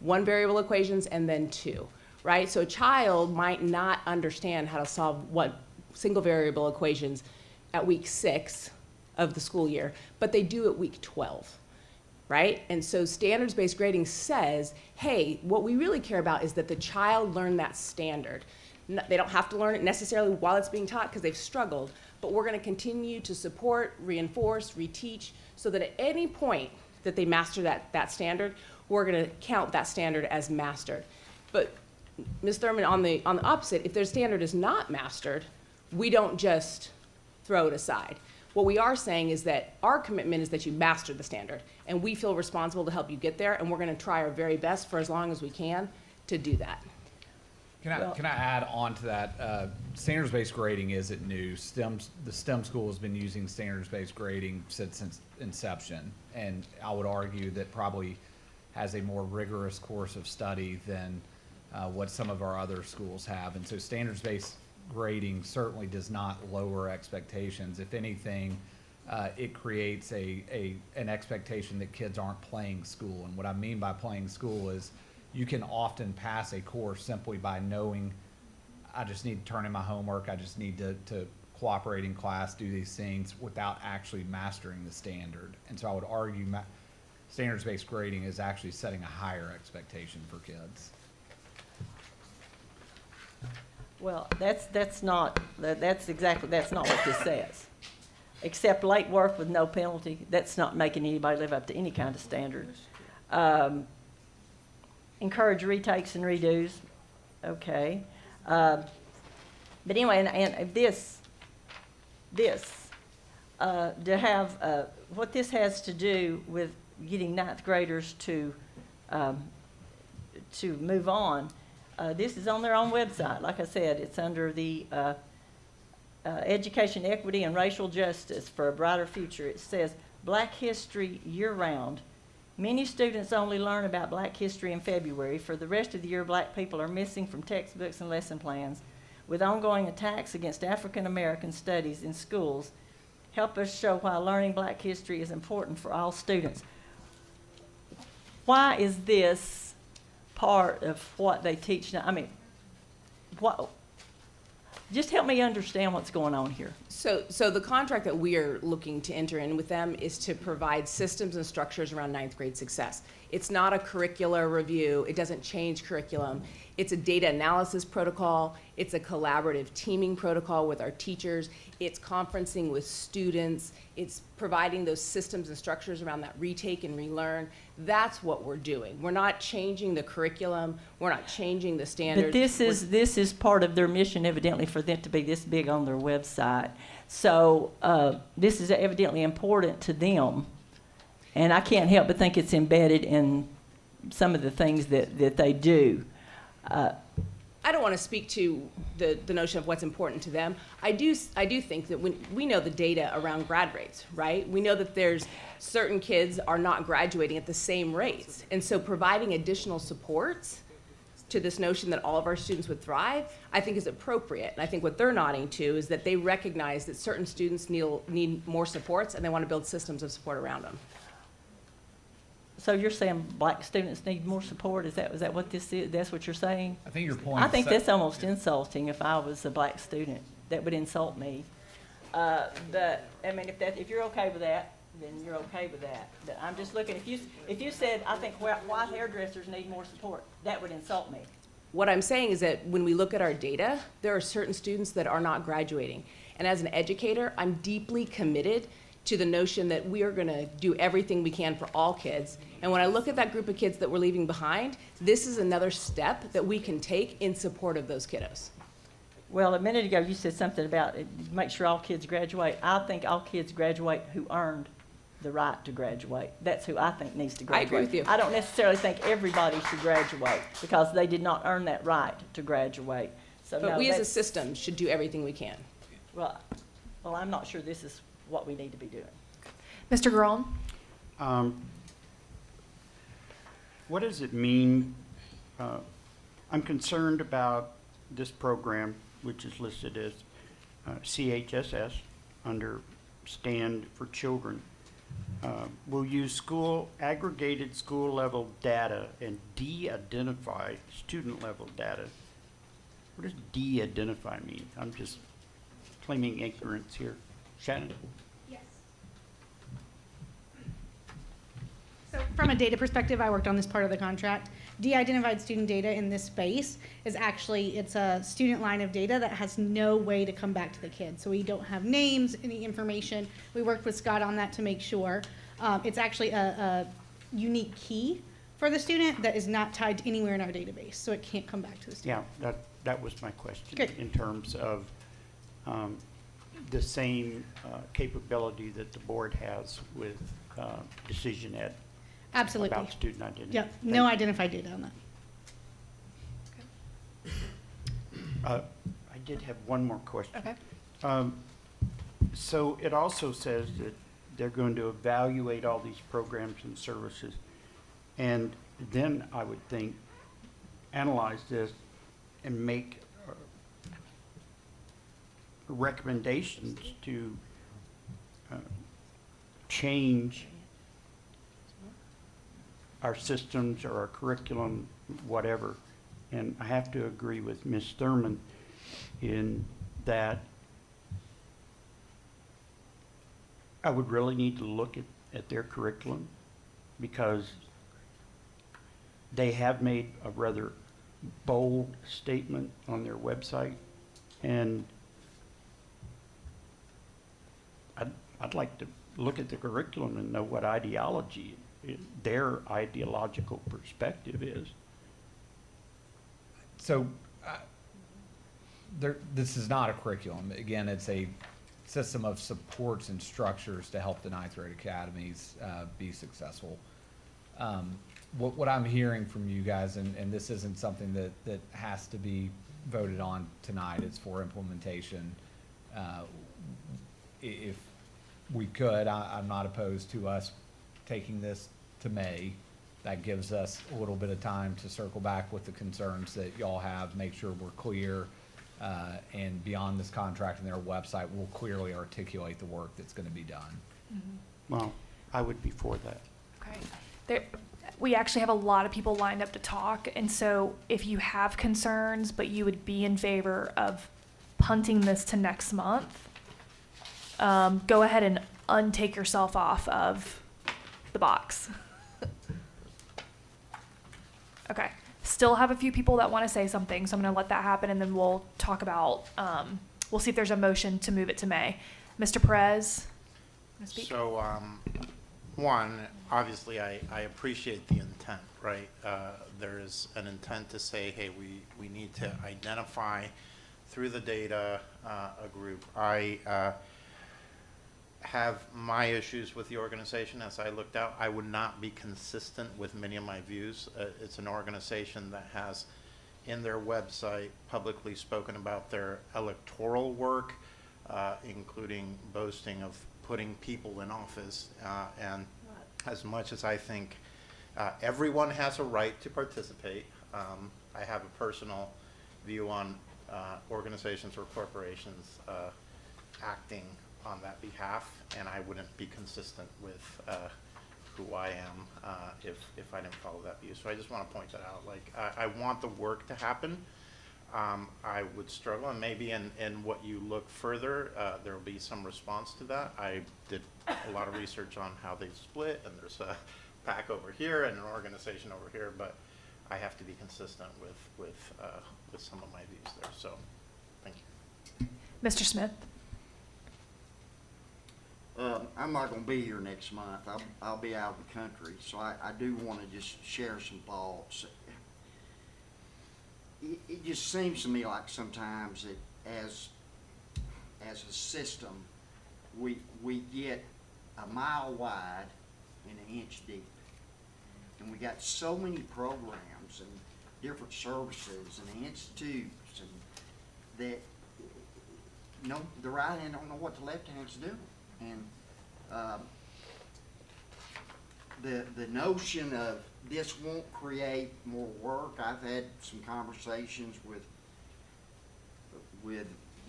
one variable equations and then two, right? So a child might not understand how to solve single variable equations at week 6 of the school year, but they do at week 12, right? And so standards-based grading says, hey, what we really care about is that the child learn that standard. They don't have to learn it necessarily while it's being taught because they've struggled, but we're going to continue to support, reinforce, reteach, so that at any point that they master that standard, we're going to count that standard as mastered. But Ms. Thurman, on the opposite, if their standard is not mastered, we don't just throw it aside. What we are saying is that our commitment is that you master the standard, and we feel responsible to help you get there, and we're going to try our very best for as long as we can to do that. Can I add on to that? Standards-based grading isn't new. The STEM school has been using standards-based grading since inception, and I would argue that probably has a more rigorous course of study than what some of our other schools have. And so standards-based grading certainly does not lower expectations. If anything, it creates an expectation that kids aren't playing school. And what I mean by playing school is you can often pass a course simply by knowing, I just need to turn in my homework, I just need to cooperate in class, do these things without actually mastering the standard. And so I would argue standards-based grading is actually setting a higher expectation for kids. Well, that's not what this says. Except late work with no penalty, that's not making anybody live up to any kind of standard. Encourage retakes and redos, okay. But anyway, and to have, what this has to do with getting 9th graders to move on, this is on their own website. Like I said, it's under the Education, Equity, and Racial Justice for a Brighter Future. It says, Black History year-round. Many students only learn about Black history in February. For the rest of the year, Black people are missing from textbooks and lesson plans. With ongoing attacks against African American studies in schools, help us show why learning Black history is important for all students. Why is this part of what they teach now? I mean, just help me understand what's going on here. So the contract that we are looking to enter in with them is to provide systems and structures around ninth grade success. It's not a curricular review. It doesn't change curriculum. It's a data analysis protocol. It's a collaborative teaming protocol with our teachers. It's conferencing with students. It's providing those systems and structures around that retake and relearn. That's what we're doing. We're not changing the curriculum. We're not changing the standards. But this is part of their mission, evidently, for them to be this big on their website. So this is evidently important to them. And I can't help but think it's embedded in some of the things that they do. I don't want to speak to the notion of what's important to them. I do think that when we know the data around grad rates, right? We know that there's certain kids are not graduating at the same rates. And so providing additional supports to this notion that all of our students would thrive, I think is appropriate. And I think what they're nodding to is that they recognize that certain students need more supports, and they want to build systems of support around them. So you're saying black students need more support? Is that what this is? That's what you're saying? I think your point. I think that's almost insulting. If I was a black student, that would insult me. But I mean, if you're okay with that, then you're okay with that. But I'm just looking. If you said I think white hairdressers need more support, that would insult me. What I'm saying is that when we look at our data, there are certain students that are not graduating. And as an educator, I'm deeply committed to the notion that we are going to do everything we can for all kids. And when I look at that group of kids that we're leaving behind, this is another step that we can take in support of those kiddos. Well, a minute ago you said something about make sure all kids graduate. I think all kids graduate who earned the right to graduate. That's who I think needs to graduate. I agree with you. I don't necessarily think everybody should graduate because they did not earn that right to graduate. So But no, we as a that's- system should do everything we can. Well, I'm not sure this is what we need to be doing. Mr. Garone? What does it mean? I'm concerned about this program, which is listed as CHSS under Stand for Children. Will use aggregated school level data and de-identify student level data. What does de-identify mean? I'm just claiming ignorance here. Shannon? Yes. So from a data perspective, I worked on this part of the contract. De-identified student data in this space is actually, it's a student line of data that has no way to come back to the kid. So we don't have names, any information. We worked with Scott on that to make sure. It's actually a unique key for the student that is not tied to anywhere in our database. So it can't come back to the student. Yeah, that was my question. Good. In terms of the same capability that the board has with Decision Ed. Absolutely. About student identity. Yep, no identified data on that. I did have one more question. Okay. So it also says that they're going to evaluate all these programs and services, and then I would think analyze this and make recommendations to change our systems or our curriculum, whatever. And I have to agree with Ms. Thurman in that I would really need to look at their curriculum, because they have made a rather bold statement on their website, and I'd like to look at the curriculum and know what ideology, their ideological perspective is. So, this is not a curriculum. Again, it's a system of supports and structures to help the ninth grade academies be successful. What I'm hearing from you guys, and this isn't something that has to be voted on tonight, it's for implementation. If we could, I'm not opposed to us taking this to May. That gives us a little bit of time to circle back with the concerns that y'all have, make sure we're clear, and beyond this contract and their website, we'll clearly articulate the work that's going to be done. Mm-hmm. Well, I would be for that. Okay. We actually have a lot of people lined up to talk, and so if you have concerns, but you would be in favor of punting this to next month, go ahead and untake yourself off of the box. Okay. Still have a few people that want to say something, so I'm going to let that happen, and then we'll talk about, we'll see if there's a motion to move it to May. Mr. Perez, want to speak? So, one, obviously, I appreciate the intent, right? There is an intent to say, hey, we need to identify through the data a group. I have my issues with the organization as I looked out. I would not be consistent with many of my views. It's an organization that has in their website publicly spoken about their electoral work, including boasting of putting people in office. And as much as I think everyone has a right to participate, I have a personal view on organizations or corporations acting on that behalf, and I wouldn't be consistent with who I am if I didn't follow that view. So I just want to point that out. Like, I want the work to happen. I would struggle, and maybe in what you look further, there will be some response to that. I did a lot of research on how they split, and there's a PAC over here and an organization over here, but I have to be consistent with some of my views there. So, thank you. Mr. Smith? I'm not going to be here next month. I'll be out of the country, so I do want to just share some thoughts. It just seems to me like sometimes that as a system, we get a mile wide and an inch deep, and we got so many programs and different services and institutes, and that the right hand don't know what the left hand's doing. And the notion of this won't create more work. I've had some conversations with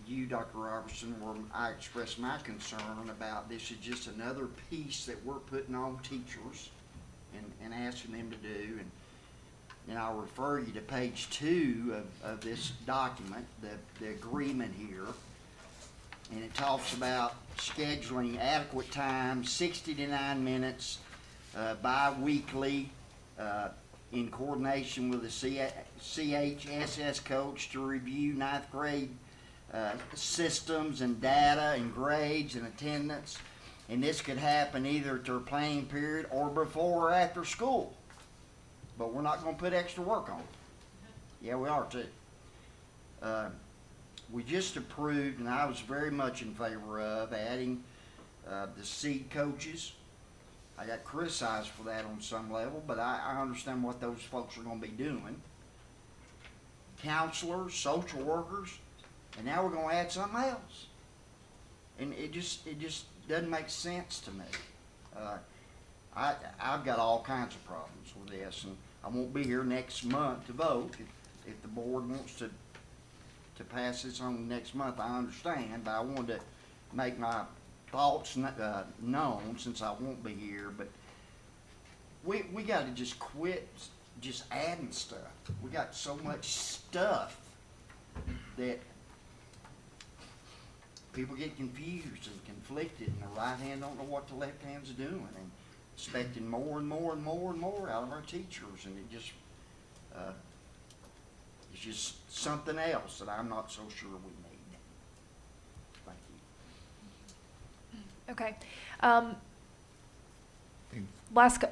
you, Dr. Robertson, where I expressed my concern about this is just another piece that we're putting on teachers and asking them to do. And I'll refer you to page 2 of this document, the agreement here. And it talks about scheduling adequate time, 60 to 9 minutes, bi-weekly, in coordination with the CHSS coach to review 9th grade systems and data and grades and attendance. And this could happen either at their planning period or before or after school. But we're not going to put extra work on it. Yeah, we are too. We just approved, and I was very much in favor of, adding the seed coaches. I got criticized for that on some level, but I understand what those folks are going to be doing. Counselors, social workers, and now we're going to add something else. And it just doesn't make sense to me. I've got all kinds of problems with this, and I won't be here next month to vote. If the board wants to pass this on next month, I understand, but I wanted to make my thoughts known since I won't be here. But we got to just quit just adding stuff. We got so much stuff that people get confused and conflicted, and the right hand don't know what the left hand's doing, and expecting more and more and more and more out of our teachers, and it just it's just something else that I'm not so sure we need. Thank you. Okay.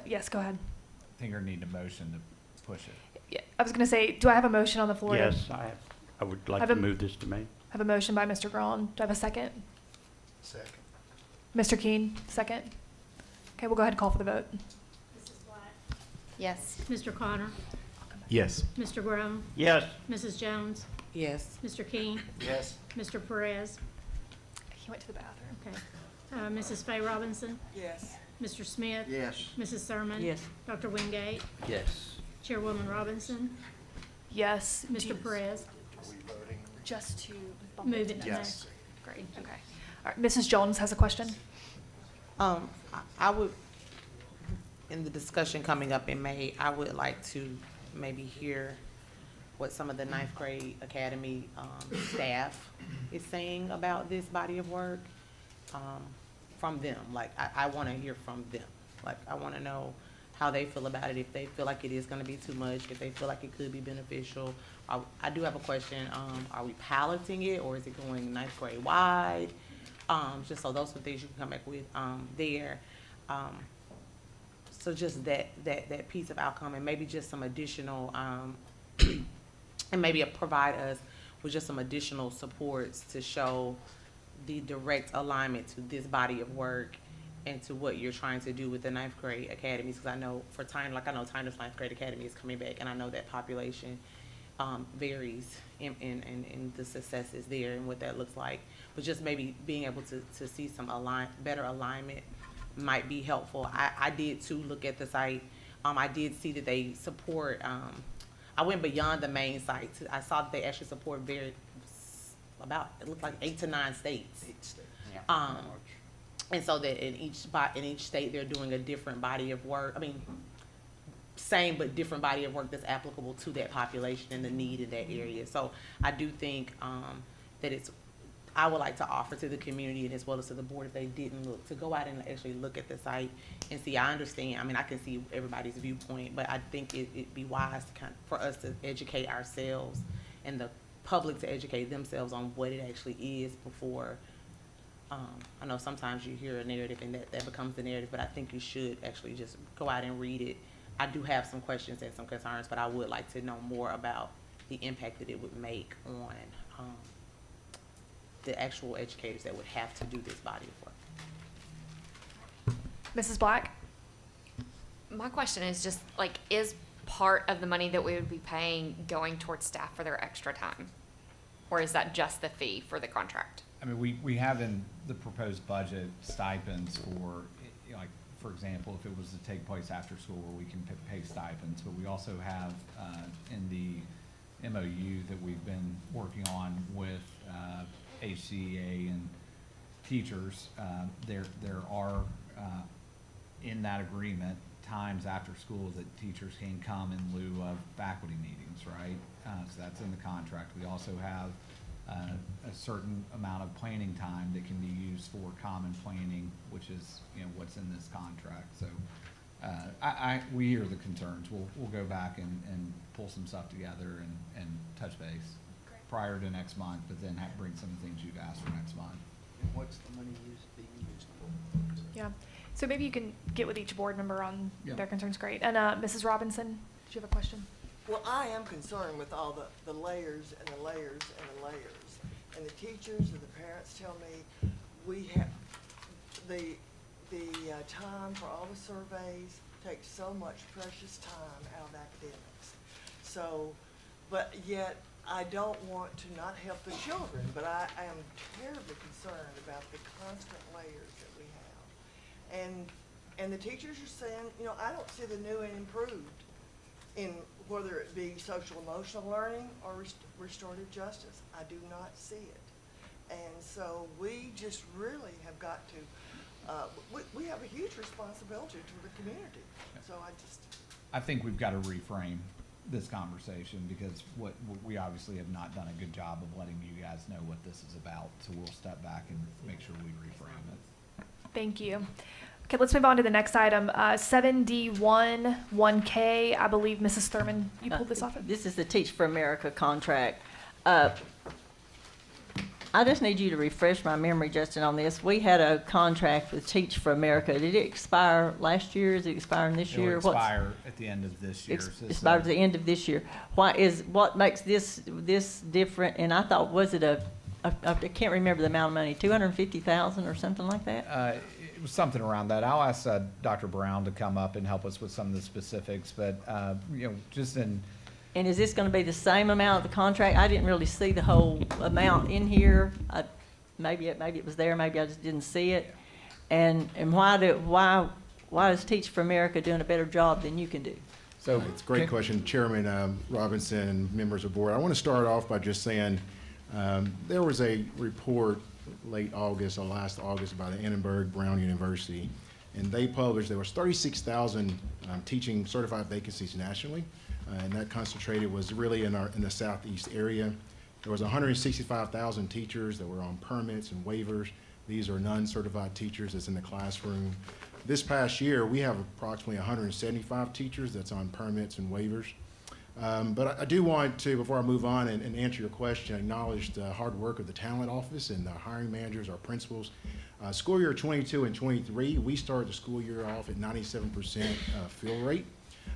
Yes, go ahead. I think I need a motion to push it. Yeah, I was going to say, do I have a motion on the floor? Yes, I would like to move this to May. I have a motion by Mr. Braun. Do I have a second? Second. Mr. Keene, second. Okay, we'll go ahead and call for the vote. Mrs. Black? Yes. Mr. Connor? Yes. Mr. Grown? Yes. Mrs. Jones? Yes. Mr. King? Yes. Mr. Perez? He went to the bathroom. Okay. Mrs. Faye Robinson? Yes. Mr. Smith? Yes. Mrs. Sermon? Yes. Dr. Wingate? Yes. Chairwoman Robinson? Yes. Mr. Perez? Are we voting? Just to bump Move it to May. Yes. Great. Okay. All right. Mrs. Jones has a question. I would, in the discussion coming up in May, I would like to maybe hear what some of the 9th grade academy staff is saying about this body of work. from them. Like, I want to hear from them. Like, I want to know how they feel about it, if they feel like it is going to be too much, if they feel like it could be beneficial. I do have a question. Are we piloting it, or is it going ninth grade wide? Just so those are things you can come back with there. So just that piece of outcome, and maybe just some additional, and maybe provide us with just some additional supports to show the direct alignment to this body of work and to what you're trying to do with the ninth grade academies. Because I know for Tyner, like I know Tyner's ninth grade academy is coming back, and I know that population varies in the successes there and what that looks like. But just maybe being able to see some better alignment might be helpful. I did too look at the site. I did see that they support, I went beyond the main site. I saw that they actually support it looked like 8 to 9 states. 8 states. And so that in each state they're doing a different body of work. I mean, same but different body of work that's applicable to that population and the need in that area. So I do think that I would like to offer to the community and as well as to the board, if they didn't look, to go out and actually look at the site and see. I understand, I mean, I can see everybody's viewpoint, but I think it'd be wise for us to educate ourselves and the public to educate themselves on what it actually is before. I know sometimes you hear a narrative and that becomes the narrative, but I think you should actually just go out and read it. I do have some questions and some concerns, but I would like to know more about the impact that it would make on the actual educators that would have to do this body of work. Mrs. Black? My question is just like, is part of the money that we would be paying going towards staff for their extra time? Or is that just the fee for the contract? I mean, we have in the proposed budget stipends for, like, for example, if it was to take place after school where we can pay stipends, but we also have in the MOU that we've been working on with HCA and teachers, there are in that agreement times after school that teachers can come in lieu of faculty meetings, right? So that's in the contract. We also have a certain amount of planning time that can be used for common planning, which is, what's in this contract. So we hear the concerns. We'll go back and pull some stuff together and touch base prior to next month, but then bring some of the things you've asked for next month. And what's the money being used for? Yeah. So maybe you can get with each board member on Yeah. their concerns. Great. And Mrs. Robinson, did you have a question? Well, I am concerned with all the layers and the layers and the layers. And the teachers and the parents tell me we have the time for all the surveys takes so much precious time out of academics. So, but yet I don't want to not help the children, but I am terribly concerned about the constant layers that we have. And the teachers are saying, I don't see the new and improved in whether it be social emotional learning or restorative justice. I do not see it. And so we just really have got to, we have a huge responsibility to the community. So I think we've got to reframe this conversation because we obviously have not done a good job of letting you guys know what this is about. So we'll step back and make sure we reframe it. Thank you. Okay, let's move on to the next item. 7D1, 1K. I believe Mrs. Thurman, you pulled this off. This is the Teach for America contract. I just need you to refresh my memory, Justin, on this. We had a contract with Teach for America. Did it expire last year? Is it expiring this year? It'll expire at the end of this year. Expire at the end of this year. What makes this different? And I thought, was it I can't remember the amount of money, 250,000 or something like that? It was something around that. I'll ask Dr. Brown to come up and help us with some of the specifics, but just in. And is this going to be the same amount of the contract? I didn't really see the whole amount in here. Maybe it was there. Maybe I just didn't see it. And why is Teach for America doing a better job than you can do? So it's a great question, Chairman Robinson and members of the board. I want to start off by just saying there was a report late August or last August by the Annenberg Brown University, and they published there was 36,000 teaching certified vacancies nationally. And that concentrated was really in the southeast area. There was 165,000 teachers that were on permits and waivers, These are non-certified teachers that's in the classroom. This past year, we have approximately 175 teachers that's on permits and waivers. But I do want to, before I move on and answer your question, acknowledge the hard work of the talent office and the hiring managers, our principals. School year 22 and 23, we started the school year off at 97% fill rate.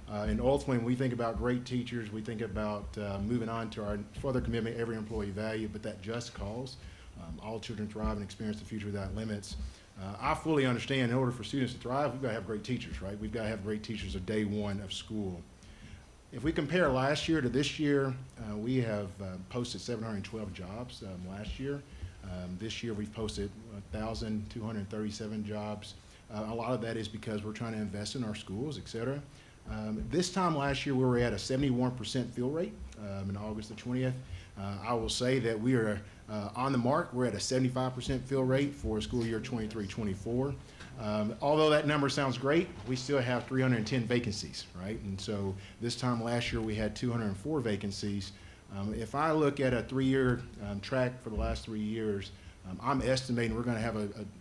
And ultimately, when we think about great teachers, we think about moving on to our further commitment, every employee value, but that just cause. All children thrive and experience the future without limits. I fully understand in order for students to thrive, we've got to have great teachers, right? We've got to have great teachers of day one of school. If we compare last year to this year, we have posted 712 jobs last year. This year we've posted 1,237 jobs. A lot of that is because we're trying to invest in our schools, et cetera. This time last year we were at a 71% fill rate in August the 20th. I will say that we are on the mark. We're at a 75% fill rate for school year 23-24. Although that number sounds great, we still have 310 vacancies, right? And so this time last year we had 204 vacancies. If I look at a 3-year track for the last 3 years, I'm estimating we're going to have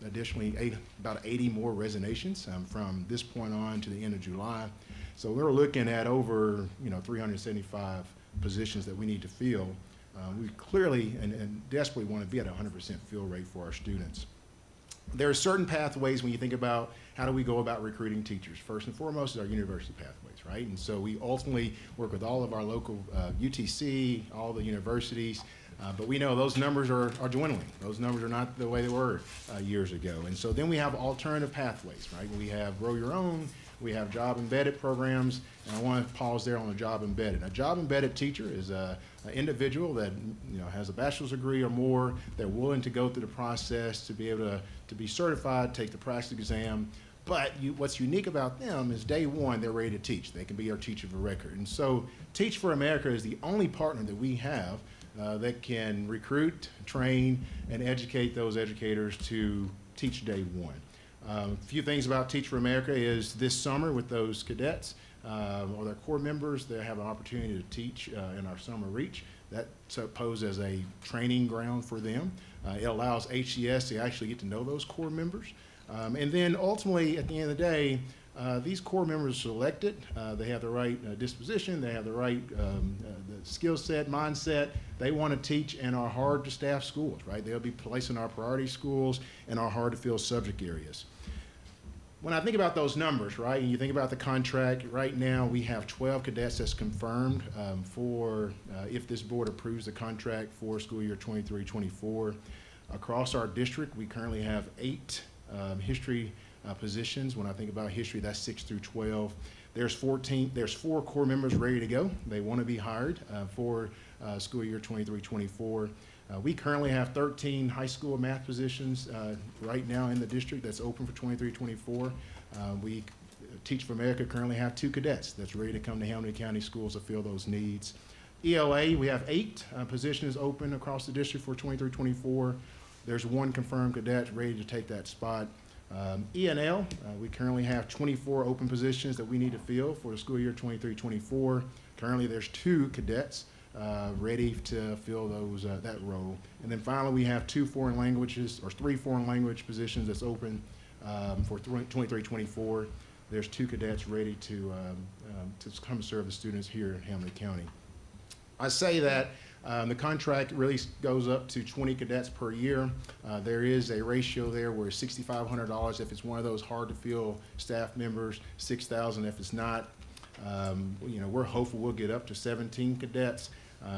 additionally about 80 more resignations from this point on to the end of July. So we're looking at over 375 positions that we need to fill. We clearly and desperately want to be at a 100% fill rate for our students. There are certain pathways when you think about how do we go about recruiting teachers. First and foremost is our university pathways, right? And so we ultimately work with all of our local UTC, all the universities, but we know those numbers are dwindling. Those numbers are not the way they were years ago. And so then we have alternative pathways, right? We have Grow Your Own, we have job embedded programs, and I want to pause there on the job embedded. A job embedded teacher is an individual that has a bachelor's degree or more. They're willing to go through the process to be able to be certified, take the practice exam. But what's unique about them is day one, they're ready to teach. They can be our teacher of record. And so Teach for America is the only partner that we have that can recruit, train, and educate those educators to teach day one. A few things about Teach for America is this summer with those cadets or their core members, they have an opportunity to teach in our summer reach. That poses as a training ground for them. It allows HCS to actually get to know those core members. And then ultimately, at the end of the day, these core members are selected. They have the right disposition. They have the right the skill set, mindset. They want to teach in our hard-to-staff schools, right? They'll be placed in our priority schools and our hard-to-fill subject areas. When I think about those numbers, right, and you think about the contract, right now we have 12 cadets that's confirmed for if this board approves the contract for school year 23-24. Across our district, we currently have 8 history positions. When I think about history, that's 6 through 12. There's 4 core members ready to go. They want to be hired for school year 23-24. We currently have 13 high school math positions right now in the district that's open for 23-24. We Teach for America currently have 2 cadets that's ready to come to Hamilton County Schools to fill those needs. ELA, we have 8 positions open across the district for 23-24. There's 1 confirmed cadet ready to take that spot. ENL, we currently have 24 open positions that we need to fill for the school year 23-24. Currently, there's 2 cadets ready to fill those that role. And then finally, we have 2 foreign languages or 3 foreign language positions that's open for 23-24. There's 2 cadets ready to come serve the students here in Hamilton County. I say that the contract really goes up to 20 cadets per year. There is a ratio there where it's $6,500 if it's one of those hard-to-fill staff members, $6,000 if it's not. We're hopeful we'll get up to 17 cadets,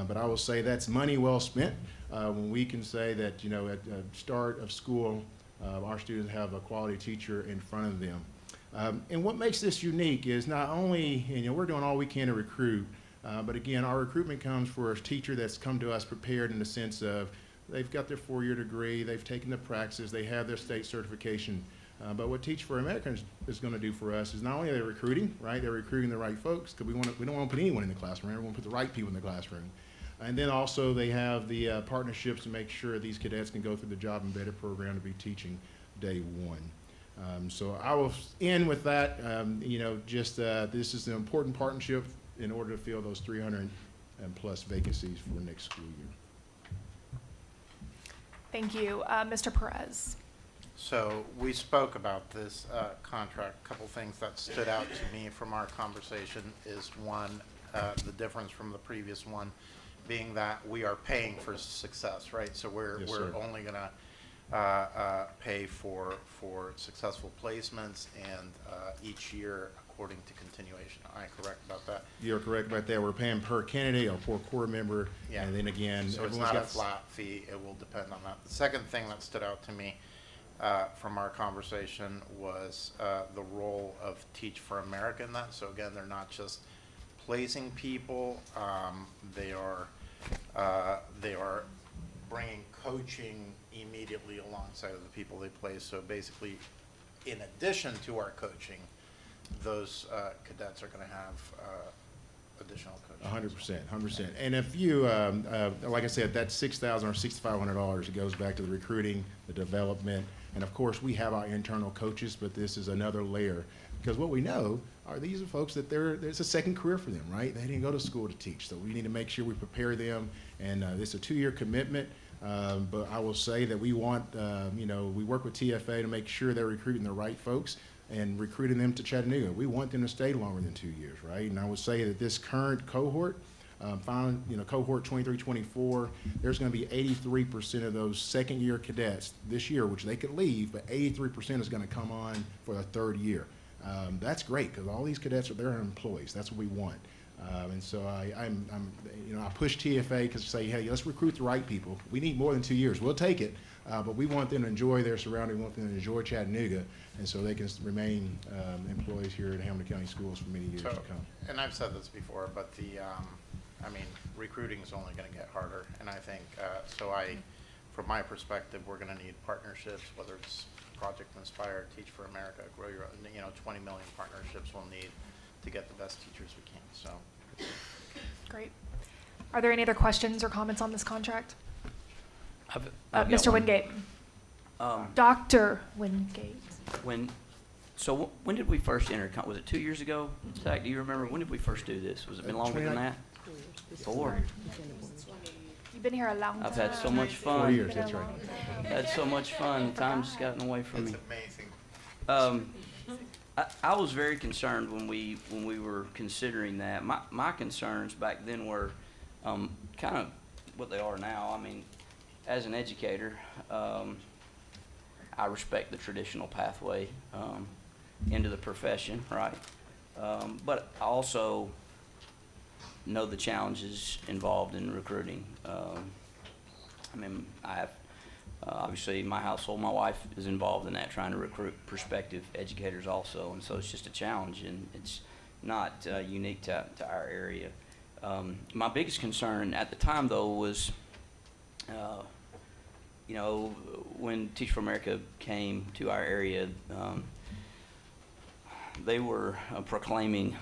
but I will say that's money well spent when we can say that, at the start of school, our students have a quality teacher in front of them. And what makes this unique is not only, we're doing all we can to recruit, but again, our recruitment comes for a teacher that's come to us prepared in the sense of they've got their 4-year degree, they've taken the practices, they have their state certification. But what Teach for America is going to do for us is not only are they recruiting, right? They're recruiting the right folks because we don't want to put anyone in the classroom. We want to put the right people in the classroom. And then also they have the partnerships to make sure these cadets can go through the job embedded program to be teaching day one. So I will end with that. This is an important partnership in order to fill those 300 and plus vacancies for next school year. Thank you. Mr. Perez. So we spoke about this contract. A couple things that stood out to me from our conversation is one, the difference from the previous one being that we are paying for success, right? So we're Yes, sir. only gonna pay for successful placements and each year according to continuation. Am I correct about that? You're correct about that. We're paying per candidate or per core member. Yeah. And then again, So it's everyone's not a got flat fee, it will depend on that. The second thing that stood out to me from our conversation was the role of Teach for America in that. So again, they're not just placing people, they are bringing coaching immediately alongside of the people they place. So basically, in addition to our coaching, those cadets are going to have additional coaching. 100%. And if you, like I said, that $6,000 or $6,500, it goes back to the recruiting, the development, and of course, we have our internal coaches, but this is another layer. Because what we know are these are folks that there's a second career for them, right? They didn't go to school to teach, so we need to make sure we prepare them. And it's a 2-year commitment, but I will say that we want, we work with TFA to make sure they're recruiting the right folks and recruiting them to Chattanooga. We want them to stay longer than 2 years, right? And I would say that this current cohort, cohort 23-24, there's going to be 83% of those second-year cadets this year, which they could leave, but 83% is going to come on for the 3rd year. That's great because all these cadets are their employees. That's what we want. And so I push TFA because say, hey, let's recruit the right people. We need more than 2 years. We'll take it, but we want them to enjoy their surrounding. We want them to enjoy Chattanooga, and so they can remain employees here at Hamilton County Schools for many years to come. And I've said this before, but recruiting is only going to get harder. And I think, from my perspective, we're going to need partnerships, whether it's Project Inspire, Teach for America, Grow Your Own, 20 million partnerships we'll need to get the best teachers we can, so. Great. Are there any other questions or comments on this contract? I've got Mr. one. Wingate. Dr. Wingate. When did we first enter? Was it 2 years ago? Zach, do you remember? When did we first do this? Was it been longer than that? 4. You've been here a long time. I've had so much fun. 4 years, that's right. Had so much fun. Time's gotten away from me. It's amazing. I was very concerned when we were considering that. My concerns back then were kind of what they are now. I mean, as an educator, I respect the traditional pathway into the profession, right? But I also know the challenges involved in recruiting. I have, obviously, in my household, my wife is involved in that, trying to recruit prospective educators also, and so it's just a challenge, and it's not unique to our area. My biggest concern at the time, though, was, when Teach for America came to our area, they were proclaiming,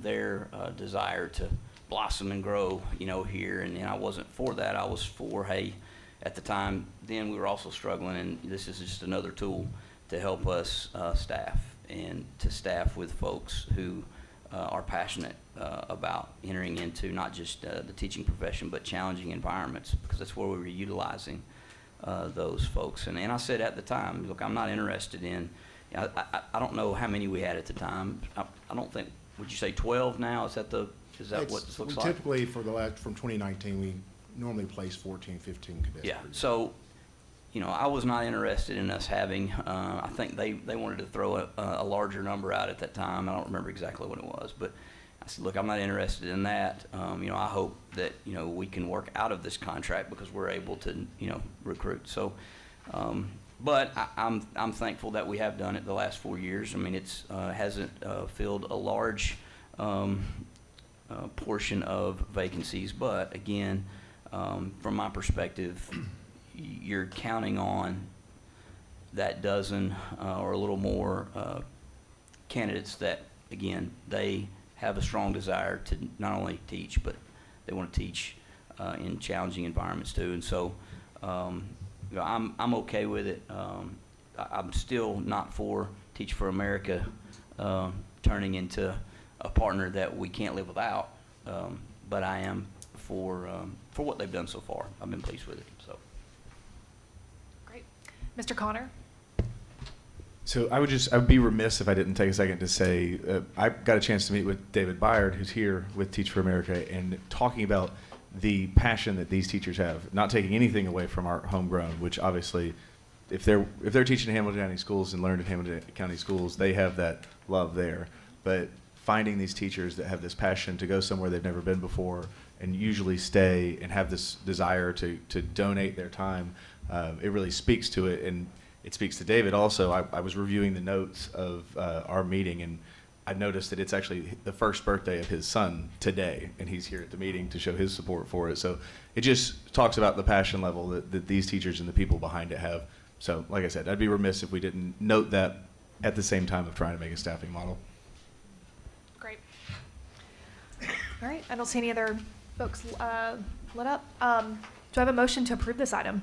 their desire to blossom and grow, here, and I wasn't for that. I was for, hey, at the time, then we were also struggling, and this is just another tool to help us staff, and to staff with folks who are passionate about entering into not just the teaching profession, but challenging environments, because that's where we were utilizing those folks. And I said at the time, look, I'm not interested in, I don't know how many we had at the time. I don't think, would you say 12 now? Is that what this looks like? Typically, from 2019, we normally place 14, 15 cadets. Yeah, per year. so, I was not interested in us having, I think they wanted to throw a larger number out at that time. I don't remember exactly what it was, but I said, look, I'm not interested in that. I hope that, we can work out of this contract because we're able to, recruit. So, but I'm thankful that we have done it the last 4 years. I mean, it's hasn't filled a large portion of vacancies, but again, from my perspective, you're counting on that dozen or a little more candidates that, again, they have a strong desire to not only teach, but they want to teach in challenging environments too. And so I'm okay with it. I'm still not for Teach for America turning into a partner that we can't live without, but I am for what they've done so far. I've been pleased with it. So. Great. Mr. Connor? So I'd be remiss if I didn't take a second to say, I got a chance to meet with David Byard, who's here with Teach for America, and talking about the passion that these teachers have, not taking anything away from our homegrown, which obviously, if they're teaching in Hamilton County schools and learned in Hamilton County schools, they have that love there. But finding these teachers that have this passion to go somewhere they've never been before and usually stay and have this desire to donate their time, it really speaks to it. And it speaks to David also. I was reviewing the notes of our meeting, and I noticed that it's actually the first birthday of his son today, and he's here at the meeting to show his support for it. So it just talks about the passion level that these teachers and the people behind it have. So like I said, I'd be remiss if we didn't note that at the same time of trying to make a staffing model. Great. All right, I don't see any other folks lit up. Do I have a motion to approve this item?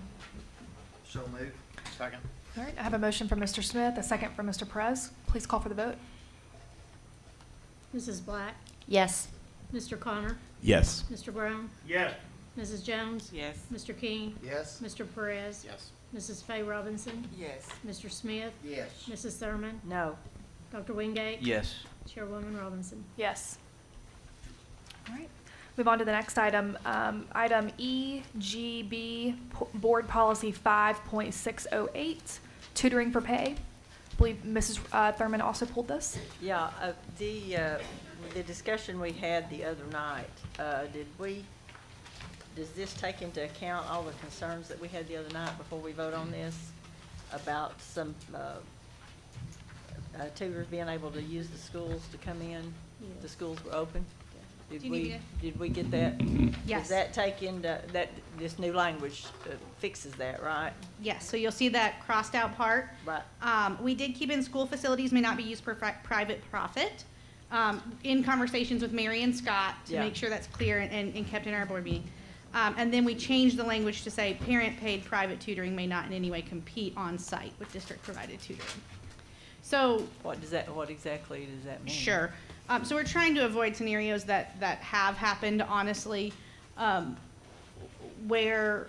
So moved. Second. All right, I have a motion from Mr. Smith, a second from Mr. Perez. Please call for the vote. Mrs. Black? Yes. Mr. Connor? Yes. Mr. Brown? Yes. Mrs. Jones? Yes. Mr. King? Yes. Mr. Perez? Yes. Mrs. Faye Robinson? Yes. Mr. Smith? Yes. Mrs. Thurman? No. Dr. Wingate? Yes. Chairwoman Robinson? Yes. All right. Move on to the next item. Item EGB, Board Policy 5.608, tutoring for pay. I believe Mrs. Thurman also pulled this. Yeah, the discussion we had the other night, does this take into account all the concerns that we had the other night before we vote on this? About some, tutors being able to use the schools to come in? The schools were open? Did Do you need did we get that? Yes. Does that take into, this new language fixes that, right? Yes, so you'll see that crossed out part. Right. We did keep in school facilities may not be used for private profit. In conversations with Mary and Scott to Yeah. make sure that's clear and kept in our board meeting. And then we changed the language to say parent-paid private tutoring may not in any way compete on-site with district-provided tutoring. So. What exactly does that mean? Sure. So we're trying to avoid scenarios that have happened, honestly, where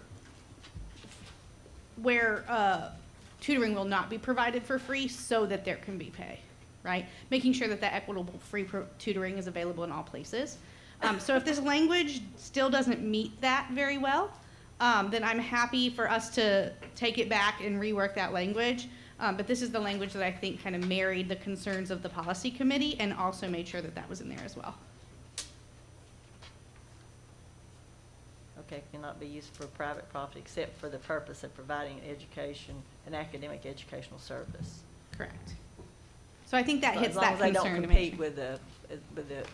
tutoring will not be provided for free so that there can be pay, right? Making sure that equitable free tutoring is available in all places. So if this language still doesn't meet that very well, then I'm happy for us to take it back and rework that language. But this is the language that I think kind of married the concerns of the policy committee and also made sure that that was in there as well. Okay, cannot be used for private profit except for the purpose of providing education, an academic educational service. Correct. So I think that So hits that as long as they concern. don't to compete make sure. with the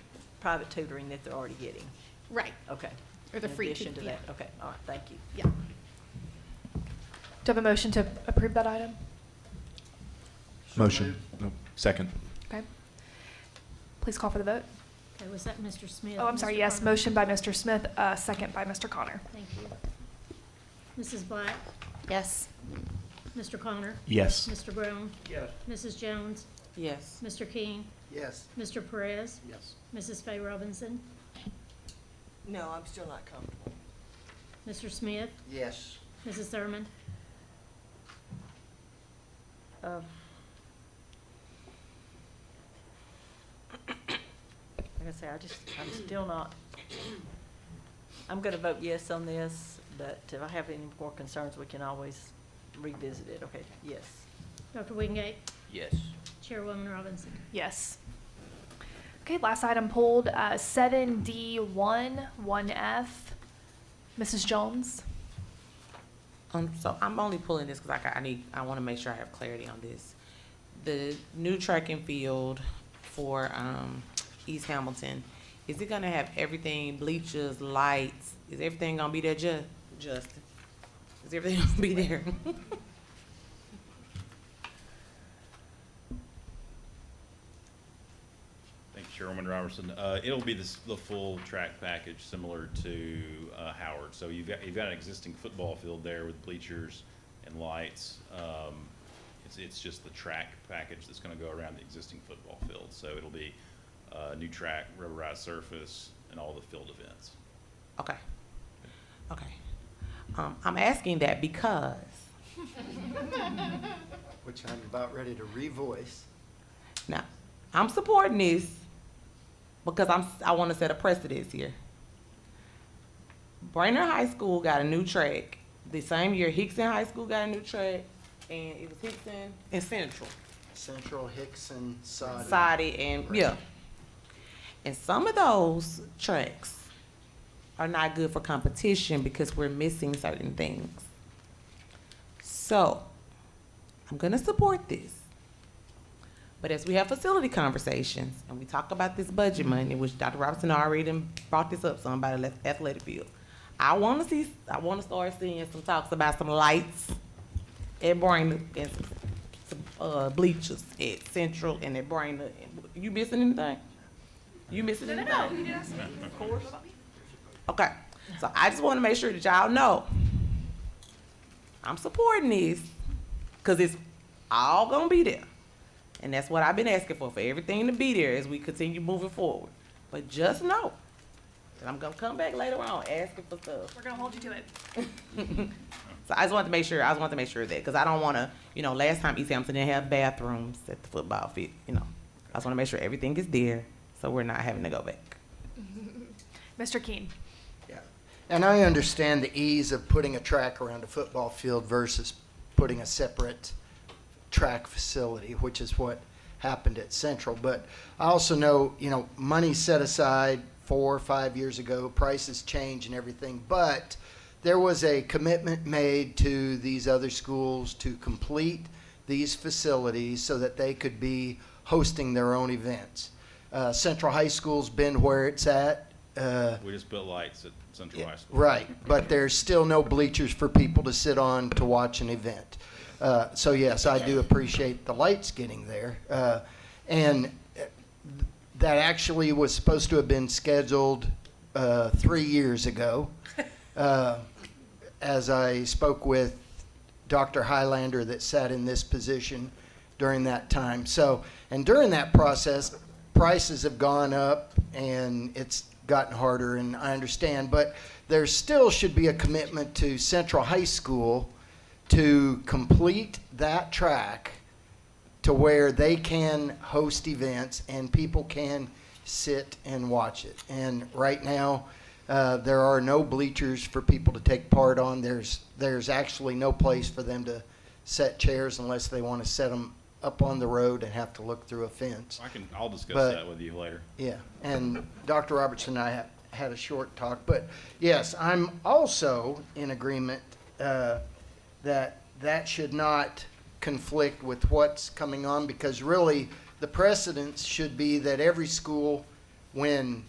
private tutoring that they're already getting. Right. Okay. Or the In free addition to tutoring, that. Okay, all right, thank you. Yeah. Do I have a motion to approve that item? Motion. No, second. Okay. Please call for the vote. Okay, was that Mr. Smith? Oh, I'm sorry, Mr. yes, Connor? motion by Mr. Smith, second by Mr. Connor. Thank you. Mrs. Black? Yes. Mr. Connor? Yes. Mr. Brown? Yes. Mrs. Jones? Yes. Mr. King? Yes. Mr. Perez? Yes. Mrs. Faye Robinson? No, I'm still not comfortable. Mr. Smith? Yes. Mrs. Thurman? Like I say, I'm still not, I'm gonna vote yes on this, but if I have any more concerns, we can always revisit it. Okay, yes. Dr. Wingate? Yes. Chairwoman Robinson? Yes. Okay, last item pulled, 7D1, 1F. Mrs. Jones? So I'm only pulling this because I want to make sure I have clarity on this. The new track and field for East Hamilton, is it gonna have everything, bleachers, lights? Is everything gonna be there, Justin? Is everything gonna be there? Thank you, Chairwoman Robertson. It'll be the full track package similar to Howard. So you've got an existing football field there with bleachers and lights. It's just the track package that's going to go around the existing football field. So it'll be new track, rubberized surface, and all the field events. Okay. Okay. I'm asking that because which I'm about ready to revoice. Now, I'm supporting this because I want to set a precedence here. Brainerd High School got a new track. The same year Hickson High School got a new track, and it was Hickson and Central. Central, Hickson, Soddy. Soddy and, yeah. And some of those tracks are not good for competition because we're missing certain things. So, I'm gonna support this. But as we have facility conversations and we talk about this budget money, which Dr. Robertson already done brought this up some about the athletic field, I wanna start seeing some talks about some lights at Brainerd and some bleachers at Central and at Brainerd. You missing anything? You missing anything? No, you didn't ask me. Of course. Okay, so I just want to make sure that y'all know I'm supporting this because it's all gonna be there, and that's what I've been asking for everything to be there as we continue moving forward. But just know that I'm gonna come back later on asking for stuff. We're gonna hold you to it. So I just want to make sure. I just want to make sure of that because I don't want to. Last time East Hampton didn't have bathrooms at the football field. I just want to make sure everything is there so we're not having to go back. Mr. Keen. Yeah. And I understand the ease of putting a track around a football field versus putting a separate track facility, which is what happened at Central. But I also know, money set aside 4 or 5 years ago, prices change and everything, but there was a commitment made to these other schools to complete these facilities so that they could be hosting their own events. Central High School's been where it's at. We just built lights at Central High School. Right, but there's still no bleachers for people to sit on to watch an event. So yes, I do appreciate the lights getting there. And that actually was supposed to have been scheduled 3 years ago. As I spoke with Dr. Highlander that sat in this position during that time. And during that process, prices have gone up and it's gotten harder, and I understand, but there still should be a commitment to Central High School to complete that track to where they can host events and people can sit and watch it. And right now, there are no bleachers for people to take part on. There's actually no place for them to set chairs unless they want to set them up on the road and have to look through a fence. I'll discuss that with you later. Yeah, and Dr. Robertson and I had a short talk, but yes, I'm also in agreement that should not conflict with what's coming on, because really the precedence should be that every school, when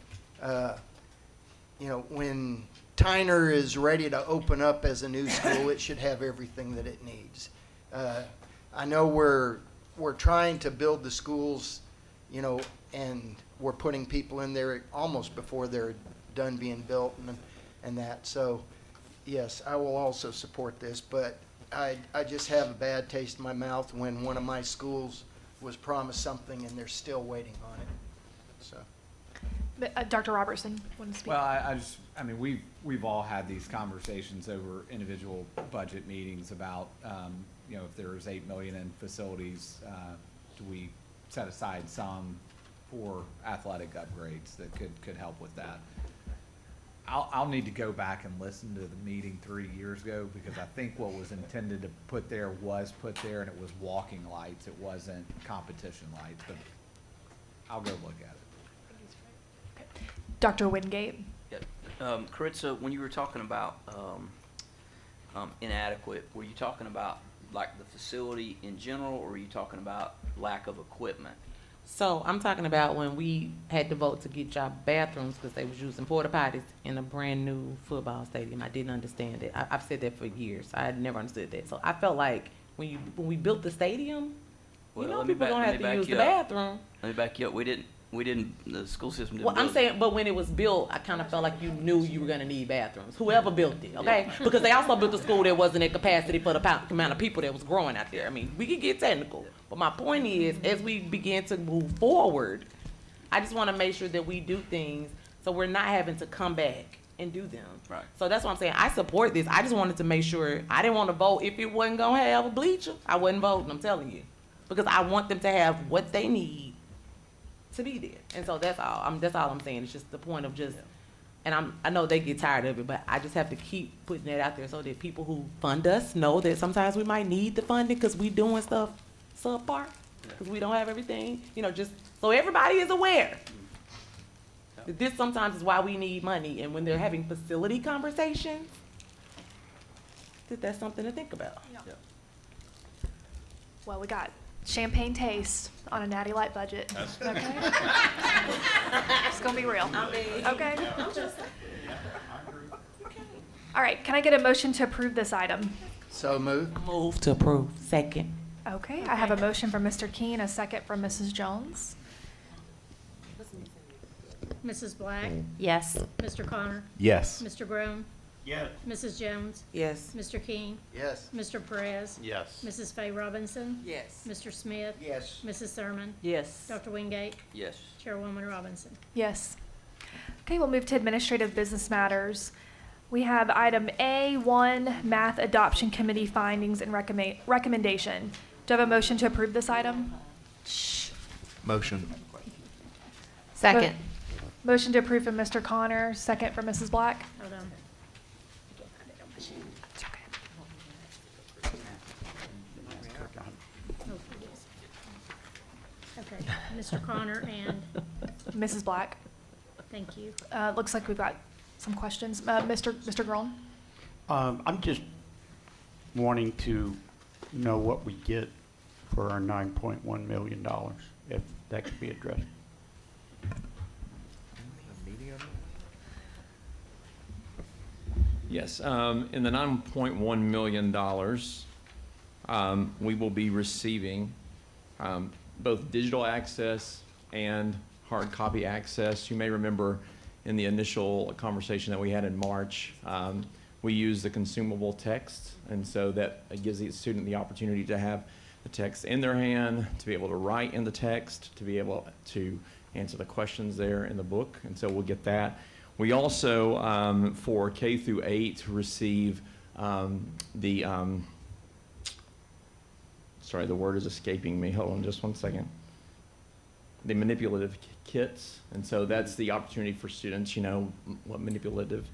Tyner is ready to open up as a new school, it should have everything that it needs. I know we're trying to build the schools, and we're putting people in there almost before they're done being built and that. So, yes, I will also support this, but I just have a bad taste in my mouth when one of my schools was promised something and they're still waiting on it. So. Dr. Robertson, want to speak? Well, we've all had these conversations over individual budget meetings about, if there is $8 million in facilities, do we set aside some for athletic upgrades that could help with that? I'll need to go back and listen to the meeting 3 years ago, because I think what was intended to put there was put there, and it was walking lights. It wasn't competition lights, but I'll go look at it. Dr. Wingate. Caritza, when you were talking about inadequate, were you talking about like the facility in general, or were you talking about lack of equipment? So I'm talking about when we had to vote to get y'all bathrooms because they was using porta potties in a brand new football stadium. I didn't understand it. I've said that for years. I had never understood that. So I felt like when we built the stadium, people don't have to use the bathroom. Let me back you up. We didn't, the school system didn't Well, I'm build it. saying, but when it was built, I kind of felt like you knew you were going to need bathrooms. Whoever built it, okay? Because they also built a school that wasn't at capacity for the amount of people that was growing out there. I mean, we could get technical. But my point is, as we begin to move forward, I just want to make sure that we do things so we're not having to come back and do them. Right. So that's what I'm saying. I support this. I just wanted to make sure I didn't want to vote if it wasn't gonna have a bleacher. I wasn't voting. I'm telling you, because I want them to have what they need to be there. And so that's all. That's all I'm saying. It's just the point of just. And I know they get tired of it, but I just have to keep putting that out there so that people who fund us know that sometimes we might need the funding because we doing stuff subpar, because we don't have everything, just so everybody is aware. That this sometimes is why we need money, and when they're having facility conversations, that's something to think about. Well, we got champagne taste on a Natty Light budget. Okay? It's gonna be real. Okay? All right, can I get a motion to approve this item? So moved. Move to approve. Second. Okay, I have a motion from Mr. Keene, a second from Mrs. Jones. Mrs. Black? Yes. Mr. Connor? Yes. Mr. Groan? Yes. Mrs. Jones? Yes. Mr. King? Yes. Mr. Perez? Yes. Mrs. Faye Robinson? Yes. Mr. Smith? Yes. Mrs. Thurman? Yes. Dr. Wingate? Yes. Chairwoman Robinson? Yes. Okay, we'll move to administrative business matters. We have item A1, Math Adoption Committee findings and recommendation. Do I have a motion to approve this item? Motion. Second. Motion to approve from Mr. Connor, second from Mrs. Black. Hold on. It's okay. Oh, yes. Okay, Mr. Connor and, Mrs. Black. thank you. Looks like we've got some questions. Mr. Groen? I'm just wanting to know what we get for our $9.1 million, if that could be addressed. Yes, in the $9.1 million, we will be receiving both digital access and hard copy access. You may remember in the initial conversation that we had in March, we use the consumable text, and so that gives the student the opportunity to have the text in their hand, to be able to write in the text, to be able to answer the questions there in the book, and so we'll get that. We also, for K through 8, receive the word is escaping me. Hold on just one second. The manipulative kits, and so that's the opportunity for students, what manipulative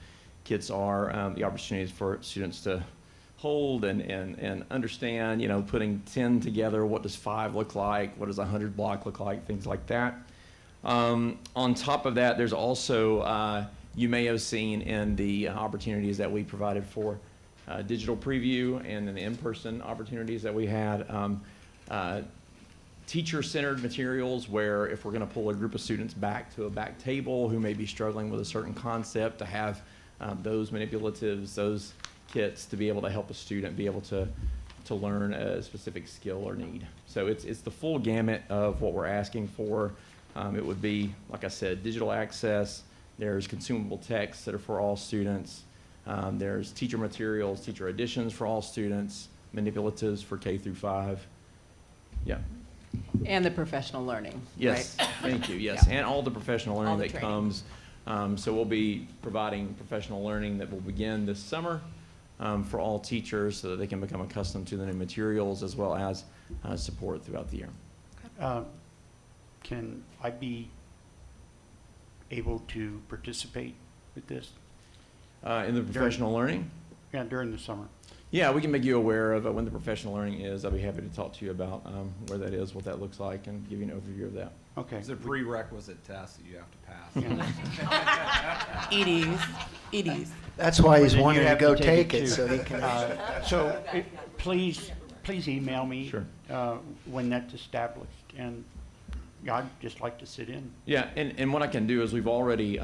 kits are, the opportunities for students to hold and understand, putting 10 together, what does 5 look like, what does 100 block look like, things like that. On top of that, there's also, you may have seen in the opportunities that we provided for digital preview and in the in-person opportunities that we had, teacher-centered materials where if we're going to pull a group of students back to a back table who may be struggling with a certain concept, to have those manipulatives, those kits to be able to help a student be able to learn a specific skill or need. So it's the full gamut of what we're asking for. It would be, like I said, digital access. There's consumable texts that are for all students. There's teacher materials, teacher editions for all students, manipulatives for K through 5. Yeah. And the professional learning, Yes, right? thank you, yes. Yeah. And all the professional All learning the that training. comes. So we'll be providing professional learning that will begin this summer for all teachers so that they can become accustomed to the new materials as well as support throughout the year. Can I be able to participate with this? In the professional learning? Yeah, during the summer. Yeah, we can make you aware of when the professional learning is. I'll be happy to talk to you about where that is, what that looks like, and give you an overview of that. Okay. It's a prerequisite test that you have to pass. It is. It is. That's why he's Then you wanting to have go take take it it, too. so he can. Please email me. Sure. When that's established, and I'd just like to sit in. Yeah, and what I can do is we've already,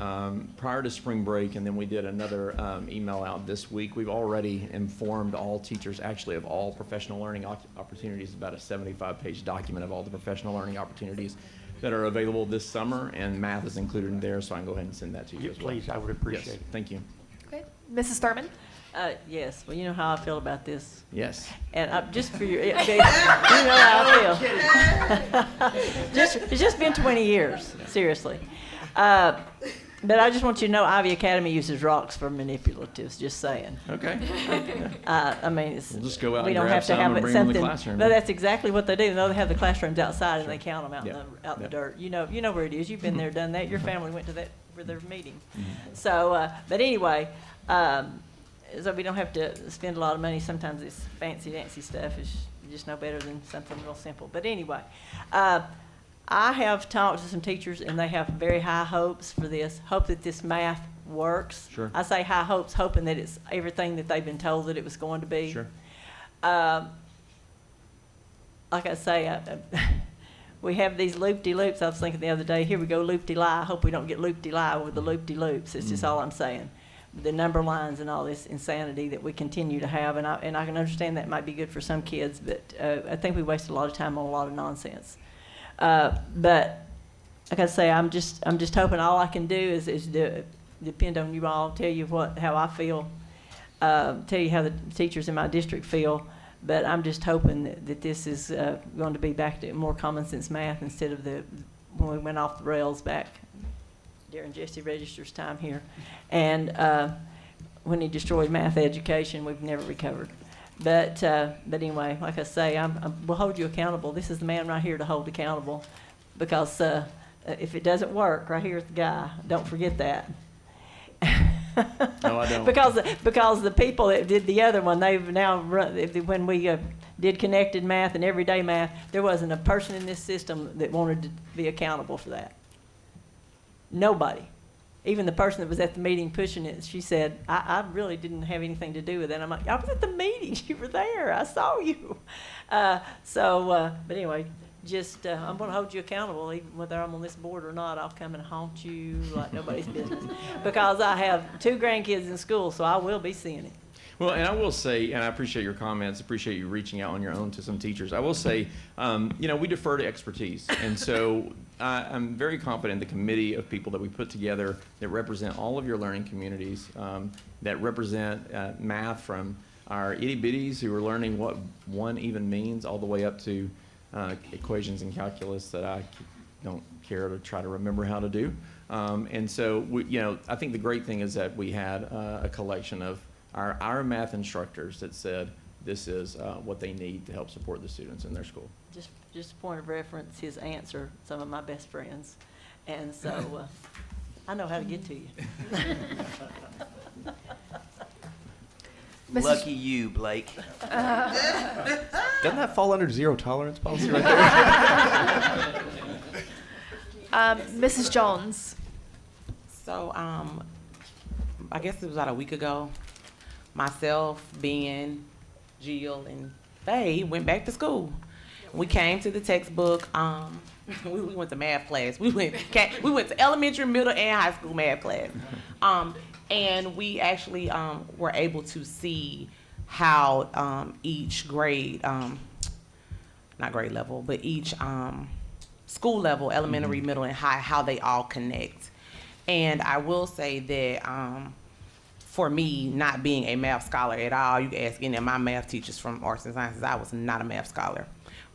prior to spring break, and then we did another email out this week, we've already informed all teachers actually of all professional learning opportunities, about a 75-page document of all the professional learning opportunities that are available this summer, and math is included in there, so I can go ahead and send that to you as well. Please, I would appreciate Yes, it. thank you. Okay. Mrs. Thurman? Yes, well, you know how I feel about this. Yes. And just for your, you know how I feel. It's just been 20 years, seriously. But I just want you to know Ivy Academy uses rocks for manipulatives, just saying. Okay. I mean, it's, We'll just go out we and don't grab have to some have and it bring them in the something. classroom. But that's exactly what they do. They have the classrooms outside and they count them out Yeah. in the Yeah. dirt. You know where it is. You've been there, done that. Your family went to that for their meeting. Mm-hmm. So, but anyway, so we don't have to spend a lot of money. Sometimes it's fancy dancy stuff. It's just no better than something real simple. But anyway, I have talked to some teachers and they have very high hopes for this. Hope that this math works. Sure. I say high hopes, hoping that it's everything that they've been told that it was going to be. Sure. Like I say, we have these loop-de-loops. I was thinking the other day, here we go, loop-de-lie. I hope we don't get loop-de-lie with the loop-de-loops. It's just all I'm saying. The number lines and all this insanity that we continue to have, and I can understand that might be good for some kids, but I think we waste a lot of time on a lot of nonsense. But like I say, I'm just hoping all I can do is depend on you all, tell you how I feel, tell you how the teachers in my district feel. But I'm just hoping that this is going to be back to more common sense math instead of when we went off the rails back during Jesse Register's time here. And when he destroyed math education, we've never recovered. But anyway, like I say, we'll hold you accountable. This is the man right here to hold accountable, because if it doesn't work, right here's the guy. Don't forget that. No, I don't. because the people that did the other one, they've now when we did connected math and everyday math, there wasn't a person in this system that wanted to be accountable for that. Nobody. Even the person that was at the meeting pushing it, she said, I really didn't have anything to do with it. I'm like, I was at the meeting. You were there. I saw you. But anyway, just I'm going to hold you accountable, even whether I'm on this board or not. I'll come and haunt you like nobody's business, because I have 2 grandkids in school, so I will be seeing it. Well, and I will say, and I appreciate your comments, appreciate you reaching out on your own to some teachers. I will say, we defer to expertise. And so I'm very confident in the committee of people that we put together that represent all of your learning communities, that represent math from our itty-bitties who are learning what 1 even means all the way up to equations and calculus that I don't care to try to remember how to do. And so, I think the great thing is that we had a collection of our math instructors that said this is what they need to help support the students in their school. Just a point of reference, his aunts are some of my best friends. And so I know how to get to you. Lucky you, Blake. Doesn't that fall under zero tolerance policy right there? Mrs. Jones. So, I guess it was about a week ago. Myself, Ben, Jill, and Faye went back to school. We came to the textbook. We went to math class. We went to elementary, middle, and high school math class. And we actually were able to see how each grade, not grade level, but each school level, elementary, middle, and high, how they all connect. And I will say that for me, not being a math scholar at all, you can ask any of my math teachers from arts and sciences, I was not a math scholar.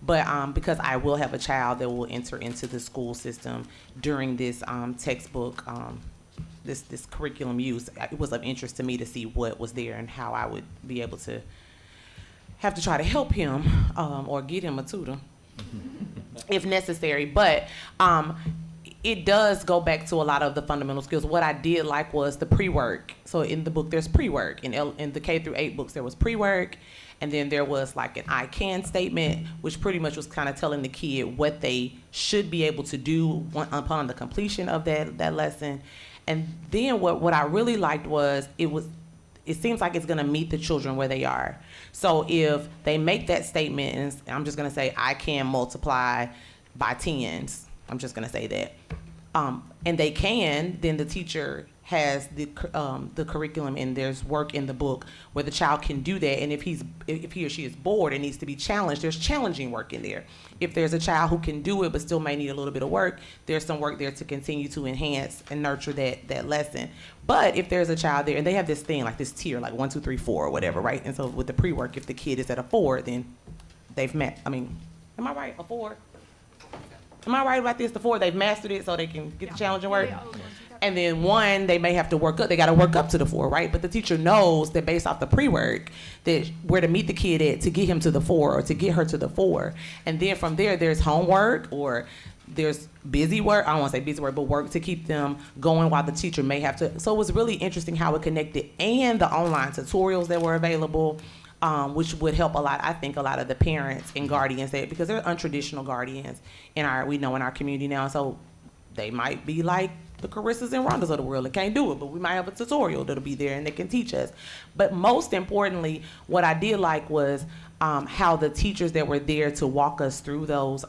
But because I will have a child that will enter into the school system during this textbook, this curriculum use, it was of interest to me to see what was there and how I would be able to have to try to help him or get him a tutor if necessary. But it does go back to a lot of the fundamental skills. What I did like was the pre-work. So in the book, there's pre-work. In the K through 8 books, there was pre-work. And then there was like an I can statement, which pretty much was kind of telling the kid what they should be able to do upon the completion of that lesson. And then what I really liked was it seems like it's gonna meet the children where they are. So if they make that statement, and I'm just gonna say, I can multiply by 10s, I'm just gonna say that. And they can, then the teacher has the curriculum and there's work in the book where the child can do that. And if he or she is bored and needs to be challenged, there's challenging work in there. If there's a child who can do it but still may need a little bit of work, there's some work there to continue to enhance and nurture that lesson. But if there's a child there and they have this thing like this tier, like 1, 2, 3, 4 or whatever, right? And so with the pre-work, if the kid is at a 4, then they've met. I mean, am I right? A 4? Am I right about this? The 4, they've mastered it so they can get the challenging work? and then 1, they may have to work up, they gotta work up to the 4, right? But the teacher knows that based off the pre-work, that where to meet the kid at to get him to the 4 or to get her to the 4. And then from there, there's homework or there's busy work, I don't wanna say busy work, but work to keep them going while the teacher may have to. So it was really interesting how it connected, and the online tutorials that were available, which would help a lot, I think, a lot of the parents and guardians that, because they're untraditional guardians in our community now. So they might be like the Carissas and Rhondas of the world that can't do it, but we might have a tutorial that'll be there and they can teach us. But most importantly, what I did like was how the teachers that were there to walk us through those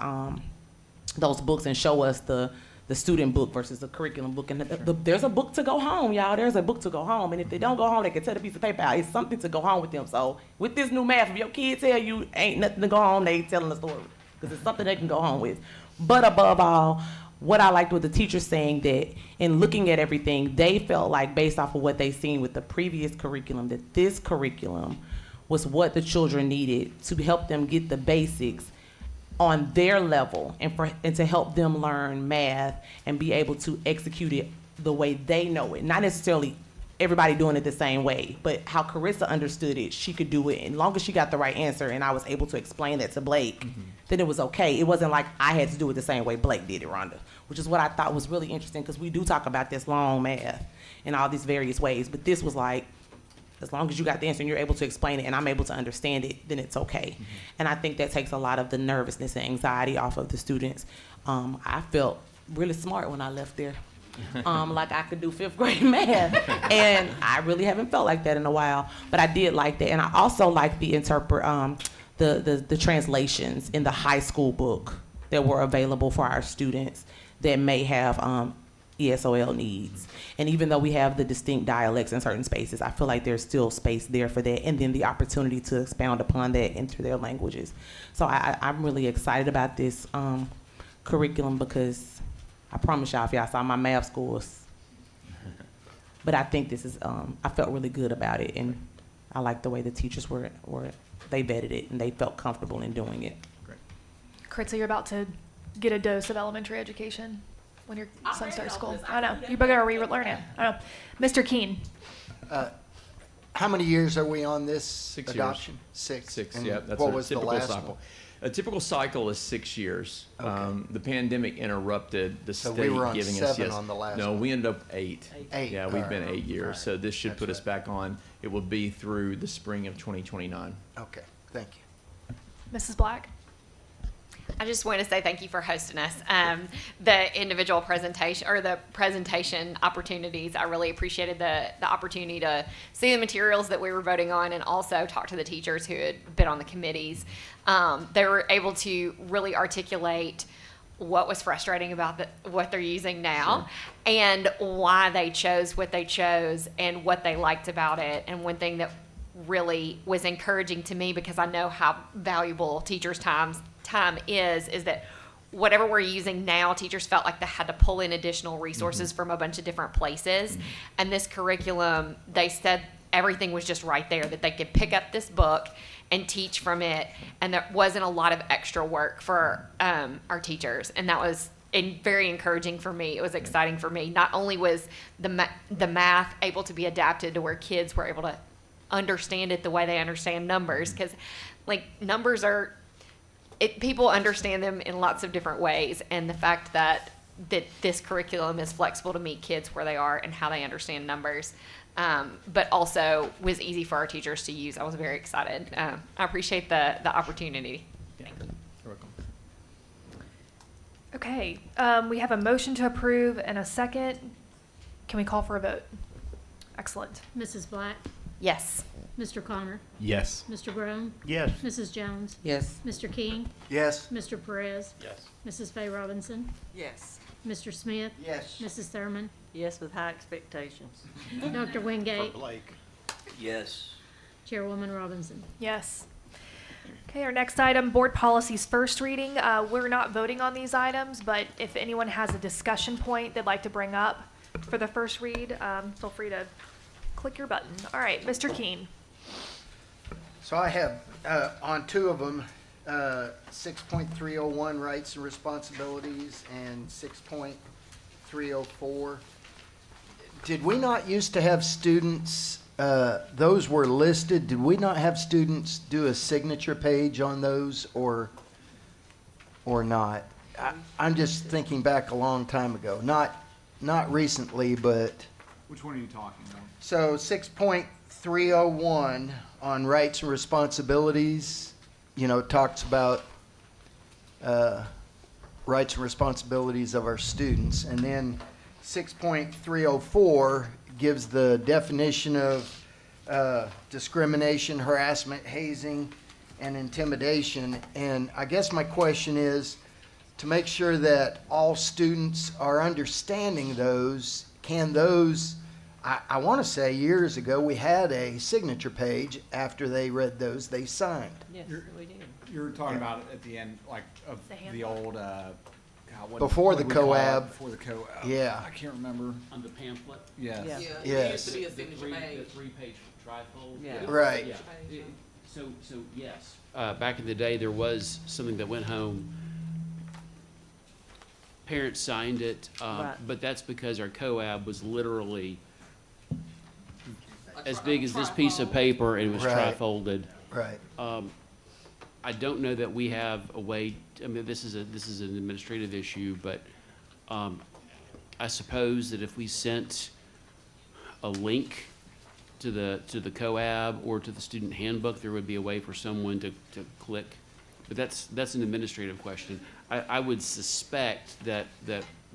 books and show us the student book versus the curriculum book. And there's a book to go home, y'all. There's a book to go home. And if they don't go home, they can tear the piece of paper out. It's something to go home with them. So with this new math, if your kids tell you ain't nothing to go home, they telling the story, because it's something they can go home with. But above all, what I liked was the teachers saying that in looking at everything, they felt like, based off of what they seen with the previous curriculum, that this curriculum was what the children needed to help them get the basics on their level, and to help them learn math and be able to execute it the way they know it. Not necessarily everybody doing it the same way, but how Carissa understood it, she could do it. And as long as she got the right answer and I was able to explain that to Blake, then it was okay. It wasn't like I had to do it the same way Blake did it, Rhonda, which is what I thought was really interesting, because we do talk about this long math in all these various ways, but this was like, as long as you got the answer and you're able to explain it and I'm able to understand it, then it's okay. And I think that takes a lot of the nervousness and anxiety off of the students. I felt really smart when I left there. Like I could do 5th grade math. And I really haven't felt like that in a while. But I did like that. And I also like the the translations in the high school book that were available for our students that may have ESOL needs. And even though we have the distinct dialects in certain spaces, I feel like there's still space there for that, and then the opportunity to expound upon that into their languages. So I'm really excited about this curriculum, because I promise y'all, if y'all saw my math scores, but I think this is, I felt really good about it, and I like the way the teachers they vetted it and they felt comfortable in doing it. Great. Kritza, you're about to get a dose of elementary education when your son starts school. I know. You're going to relearn it. I know. Mr. Keene. How many years are we on this 6 years. adoption? 6. And Yeah, that's what a was the typical last cycle. one? A typical cycle is 6 years. Okay. The pandemic interrupted the So state we were on giving 7 us, on the last no, one. we ended up 8. 8. Yeah, All we've been right. 8 years. All right. So this should That's put us right. back on. It will be through the spring of 2029. Okay, thank you. Mrs. Black. I just want to say thank you for hosting us. The individual presentation, or the presentation opportunities, I really appreciated the opportunity to see the materials that we were voting on, and also talk to the teachers who had been on the committees. They were able to really articulate what was frustrating about what they're using now, and why they chose what they chose, and what they liked about it. And one thing that really was encouraging to me, because I know how valuable teachers' time is that whatever we're using now, teachers felt like they had to pull in additional resources from a bunch of different places. And this curriculum, they said everything was just right there, that they could pick up this book and teach from it, and there wasn't a lot of extra work for our teachers. And that was very encouraging for me. It was exciting for me. Not only was the math able to be adapted to where kids were able to understand it the way they understand numbers, because like numbers are, people understand them in lots of different ways, and the fact that this curriculum is flexible to meet kids where they are and how they understand numbers, but also was easy for our teachers to use. I was very excited. I appreciate the opportunity. You're welcome. Okay. We have a motion to approve and a second. Can we call for a vote? Excellent. Mrs. Black? Yes. Mr. Connor? Yes. Mr. Brown? Yes. Mrs. Jones? Yes. Mr. King? Yes. Mr. Perez? Yes. Mrs. Faye Robinson? Yes. Mr. Smith? Yes. Mrs. Thurman? Yes, with high expectations. Dr. Wingate? Blake. Yes. Chairwoman Robinson? Yes. Okay, our next item, board policies first reading. We're not voting on these items, but if anyone has a discussion point they'd like to bring up for the first read, feel free to click your button. All right, Mr. Keene. So I have, on 2 of them, 6.301 rights and responsibilities, and 6.304 Did we not used to have students, those were listed, did we not have students do a signature page on those or not? I'm just thinking back a long time ago, not recently, but, Which one are you talking about? so 6.301 on rights and responsibilities, talks about rights and responsibilities of our students. And then 6.304 gives the definition of discrimination, harassment, hazing, and intimidation. And I guess my question is, to make sure that all students are understanding those, can those, I want to say years ago, we had a signature page. After they read those, they signed. Yes, we did. You're talking about at the end, like, of The the handbook? old, God, what? Before what the do we call it? COAB. Before the COAB. Yeah. I can't remember. On the pamphlet? Yes. Yeah. Yes. It used to be a The signature the page. three-page trifold? Yeah. Right. Yeah. So yes, back in the day, there was something that went home. Parents signed it, Right. but that's because our COAB was literally as big as this piece of paper and it was Right. trifolded. Right. I don't know that we have a way, I mean, this is an administrative issue, but I suppose that if we sent a link to the COAB or to the student handbook, there would be a way for someone to click. But that's an administrative question. I would suspect that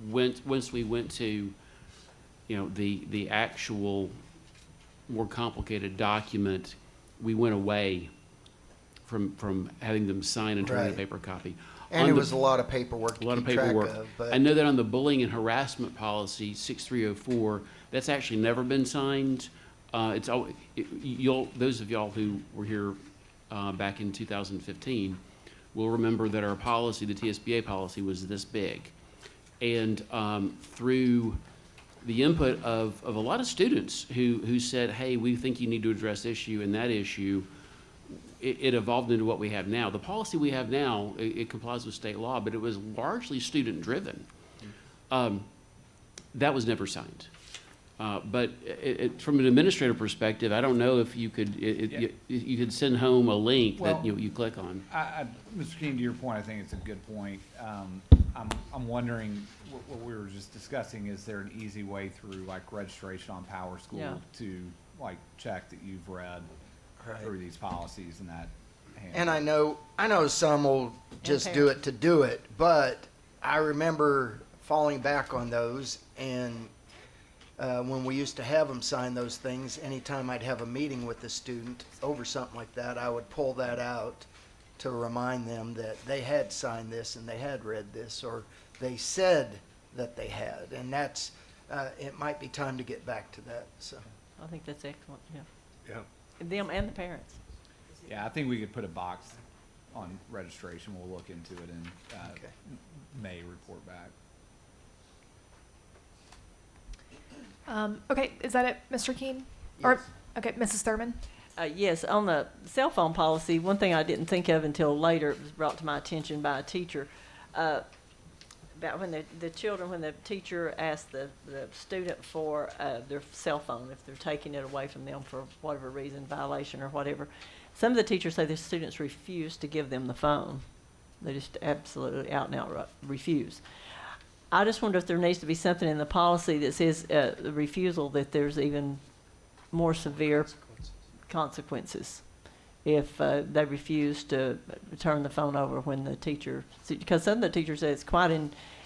once we went to, the actual more complicated document, we went away from having them sign and turn in a Right. paper copy. And On it the- was a lot of paperwork a lot to of keep track paperwork. of, but. I know that on the bullying and harassment policy, 6304, that's actually never been signed. It's those of y'all who were here back in 2015 will remember that our policy, the TSBA policy, was this big. And through the input of a lot of students who said, hey, we think you need to address this issue and that issue, it evolved into what we have now. The policy we have now, it complies with state law, but it was largely student-driven. That was never signed. But from an administrative perspective, I don't know if you could, you could send home a link that Well, you click on. Mr. King, to your point, I think it's a good point. I'm wondering, what we were just discussing, is there an easy way through, like, registration on Power School Yeah. to, like, check that you've read Right. through these policies and that? And I know some will just do it to do it, but I remember falling back on those, and when we used to have them sign those things, anytime I'd have a meeting with the student over something like that, I would pull that out to remind them that they had signed this and they had read this, or they said that they had, and that's, it might be time to get back to that, so. I think that's excellent, yeah. Yeah. Them and the parents. Yeah, I think we could put a box on registration. We'll look into it and Okay. may report back. Okay, is that it, Mr. Keen? Or, okay, Mrs. Thurman? Yes, on the cell phone policy, one thing I didn't think of until later, it was brought to my attention by a teacher, about when the children, when the teacher asked the student for their cell phone, if they're taking it away from them for whatever reason, violation or whatever. Some of the teachers say the students refuse to give them the phone. They just absolutely out and out refuse. I just wonder if there needs to be something in the policy that says the refusal, that there's even more severe consequences if they refuse to turn the phone over when the teacher, because some of the teachers say it's quite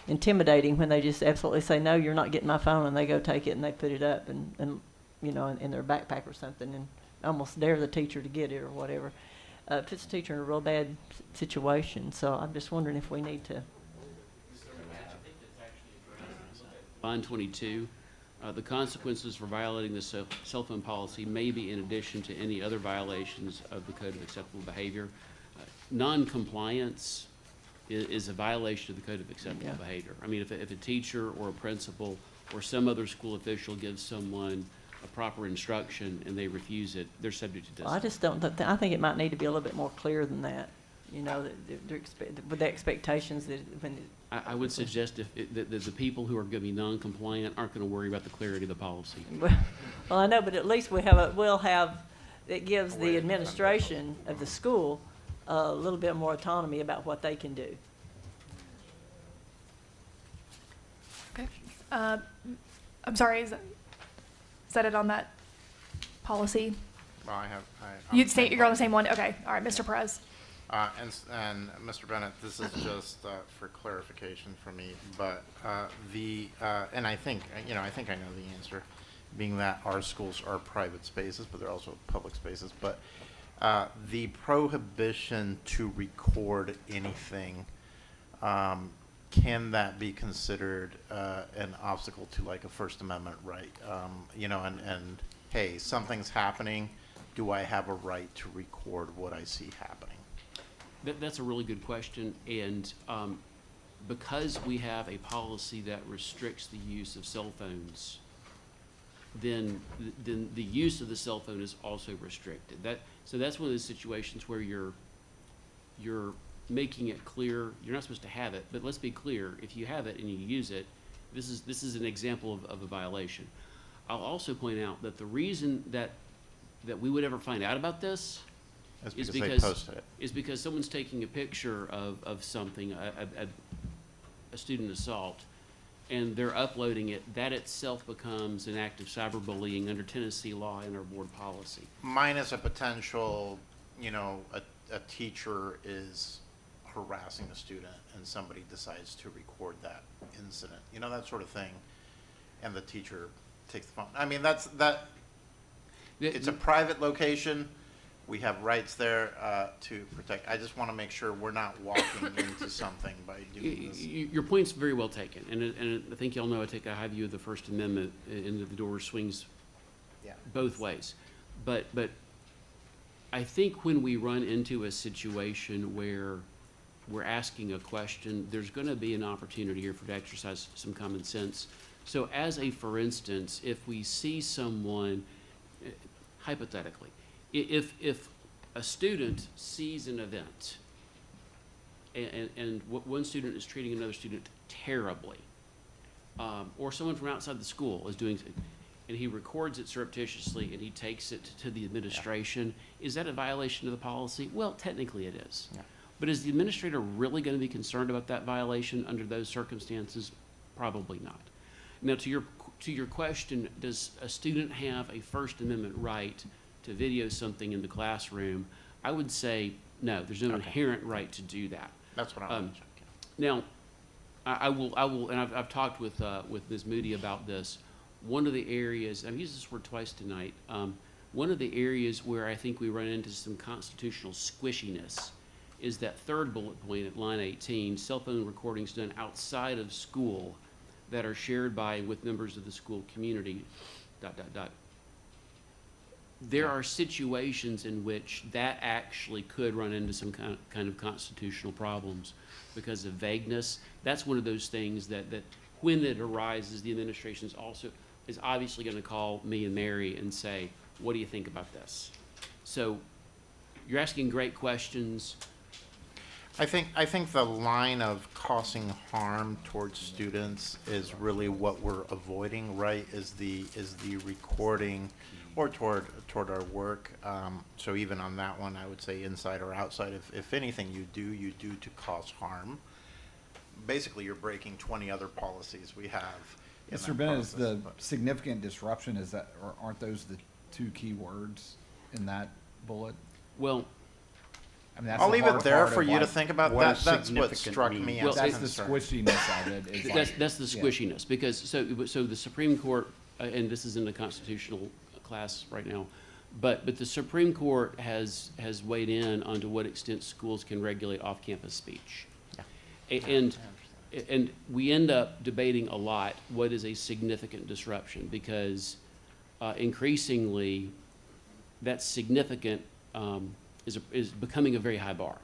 intimidating when they just absolutely say, no, you're not getting my phone, and they go take it and they put it up and in their backpack or something, and almost dare the teacher to get it or whatever. Puts the teacher in a real bad situation. So I'm just wondering if we need to. Line 22, the consequences for violating the cell phone policy may be in addition to any other violations of the Code of Acceptable Behavior. Non-compliance is a violation of the Code of Acceptable Behavior. I mean, if a teacher or a principal or some other school official gives someone a proper instruction and they refuse it, they're subject to discipline. I just don't. I think it might need to be a little bit more clear than that. you know, with the expectations that when. I would suggest that the people who are going to be non-compliant aren't going to worry about the clarity of the policy. Well, I know, but at least we'll have, it gives the administration of the school a little bit more autonomy about what they can do. Okay. I'm sorry, is that it on that policy? Well, You're on the same one? Okay, all right, Mr. Perez. And Mr. Bennett, this is just for clarification for me, but and I think I know the answer, being that our schools are private spaces, but they're also public spaces. But the prohibition to record anything, can that be considered an obstacle to like a First Amendment right? And hey, something's happening. Do I have a right to record what I see happening? That's a really good question, and because we have a policy that restricts the use of cell phones, then the use of the cell phone is also restricted. So that's one of those situations where you're making it clear you're not supposed to have it, but let's be clear, if you have it and you use it, this is an example of a violation. I'll also point out that the reason that we would ever find out about this is because someone's taking a picture of something, a student assault, and they're uploading it. That itself becomes an act of cyberbullying under Tennessee law and our board policy. Minus a potential, a teacher is harassing a student and somebody decides to record that incident, that sort of thing, and the teacher takes the phone. I mean, it's a private location. We have rights there to protect. I just want to make sure we're not walking into something by doing this. Your point's very well taken, and I think y'all know I take a high view of the First Amendment, and the door swings both ways. But I think when we run into a situation where we're asking a question, there's going to be an opportunity here to exercise some common sense. So for instance, if we see someone, hypothetically, if a student sees an event and one student is treating another student terribly, or someone from outside the school is doing something, and he records it surreptitiously and he takes it to the administration, is that a violation of the policy? Well, technically it is. Yeah. But is the administrator really going to be concerned about that violation under those circumstances? Probably not. Now, to your question, does a student have a First Amendment right to video something in the classroom? I would say no. There's no inherent right to do that. That's what I want to check. Now, I will, and I've talked with Ms. Moody about this. One of the areas, I've used this word twice tonight. One of the areas where I think we run into some constitutional squishiness is that third bullet point at line 18: cell phone recordings done outside of school that are shared with members of the school community. ... There are situations in which that actually could run into some kind of constitutional problems because of vagueness. That's one of those things that when it arises, the administration is obviously going to call me and Mary and say, what do you think about this? So you're asking great questions. I think the line of causing harm towards students is really what we're avoiding, right? Is the recording or toward our work. So even on that one, I would say inside or outside. If anything you do to cause harm. Basically, you're breaking 20 other policies we have. Mr. Bennett, is the significant disruption, or aren't those the two key words in that bullet? Well, I mean, that's I'll the leave it hard there part for of you to like, think about. That's what struck me as that's concern. the squishiness of it. That's the squishiness, because so the Supreme Court, and this is in the constitutional class right now, but the Supreme Court has weighed in on to what extent schools can regulate off-campus speech. Yeah. And we end up debating a lot what is a significant disruption, because increasingly that significant is becoming a very high bar.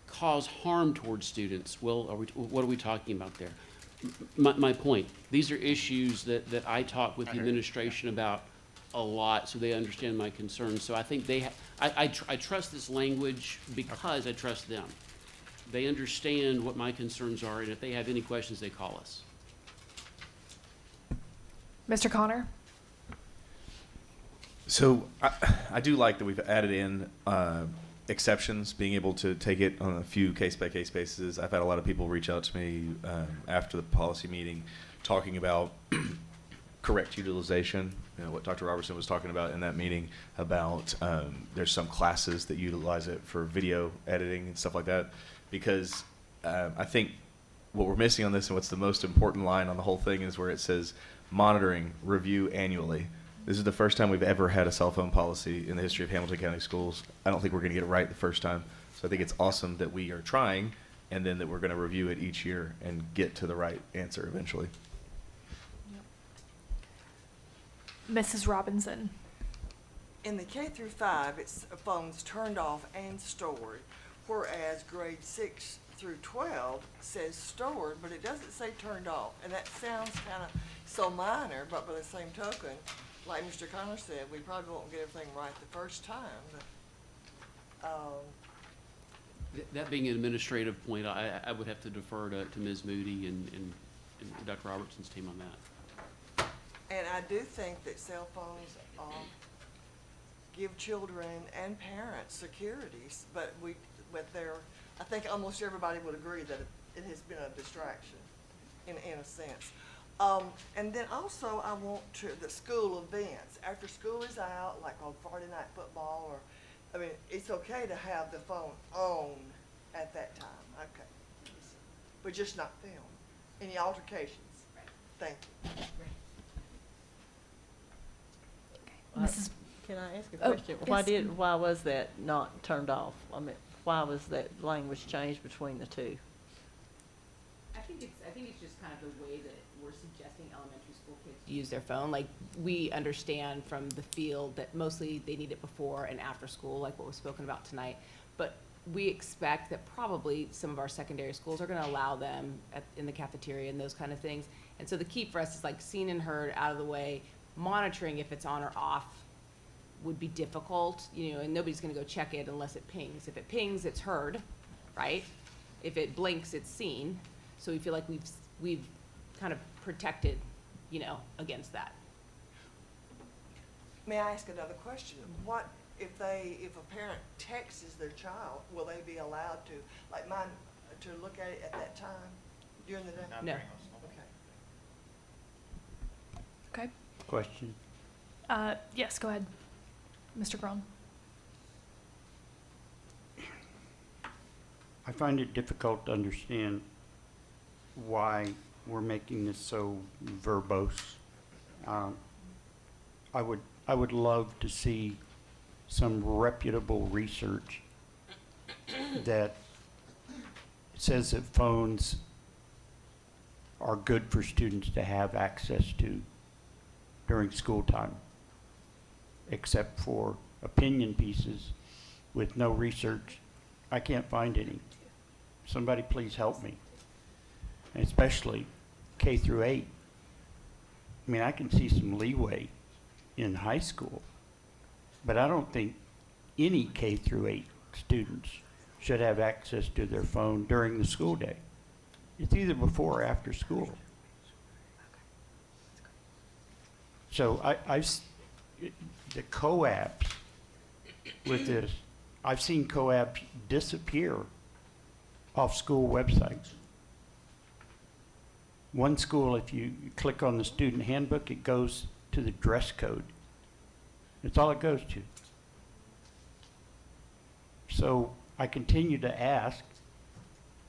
Cause harm towards students, well, what are we talking about there? My point, these are issues that I talk with the administration about a lot, so they understand my concerns. So I think I trust this language because I trust them. They understand what my concerns are, and if they have any questions, they call us. Mr. Connor? So I do like that we've added in exceptions, being able to take it on a few case-by-case basis. I've had a lot of people reach out to me after the policy meeting talking about correct utilization, you know, what Dr. Robertson was talking about in that meeting about there's some classes that utilize it for video editing and stuff like that, because I think what we're missing on this and what's the most important line on the whole thing is where it says monitoring, review annually. This is the first time we've ever had a cell phone policy in the history of Hamilton County Schools. I don't think we're going to get it right the first time. So I think it's awesome that we are trying and then that we're going to review it each year and get to the right answer eventually. Mrs. Robinson? In the K through 5, it's phones turned off and stored, whereas grade 6 through 12 says stored, but it doesn't say turned off. And that sounds kind of so minor, but by the same token, like Mr. Connor said, we probably won't get everything right the first time. But, That being an administrative point, I would have to defer to Ms. Moody and Dr. Robertson's team on that. and I do think that cell phones give children and parents securities, but I think almost everybody would agree that it has been a distraction in a sense. And then also I want the school events, after school is out, like on Friday night football it's okay to have the phone on at that time, okay. But just not film. Any altercations? Thank you. Mrs. Can I ask a Oh, question? yes. Why was that not turned off? I mean, why was that language changed between the two? I think it's just kind of the way that we're suggesting elementary school kids use their phone. Like, we understand from the field that mostly they need it before and after school, like what was spoken about tonight. But we expect that probably some of our secondary schools are going to allow them in the cafeteria and those kind of things. And so the key for us is like seen and heard, out of the way. Monitoring if it's on or off would be difficult, and nobody's going to go check it unless it pings. If it pings, it's heard, right? If it blinks, it's seen. So we feel like we've kind of protected, against that. May I ask another question? What if a parent texts their child, will they be allowed to, like mine, to look at it at that time during the day? No. Okay. Question? Yes, go ahead. Mr. Braun? I find it difficult to understand why we're making this so verbose. I would love to see some reputable research that says that phones are good for students to have access to during school time, except for opinion pieces with no research. I can't find any. Somebody please help me. And especially K through 8. I mean, I can see some leeway in high school, but I don't think any K through 8 students should have access to their phone during the school day. It's either before or after school. So the co-ops with this, I've seen co-ops disappear off school websites. One school, if you click on the student handbook, it goes to the dress code. That's all it goes to. So I continue to ask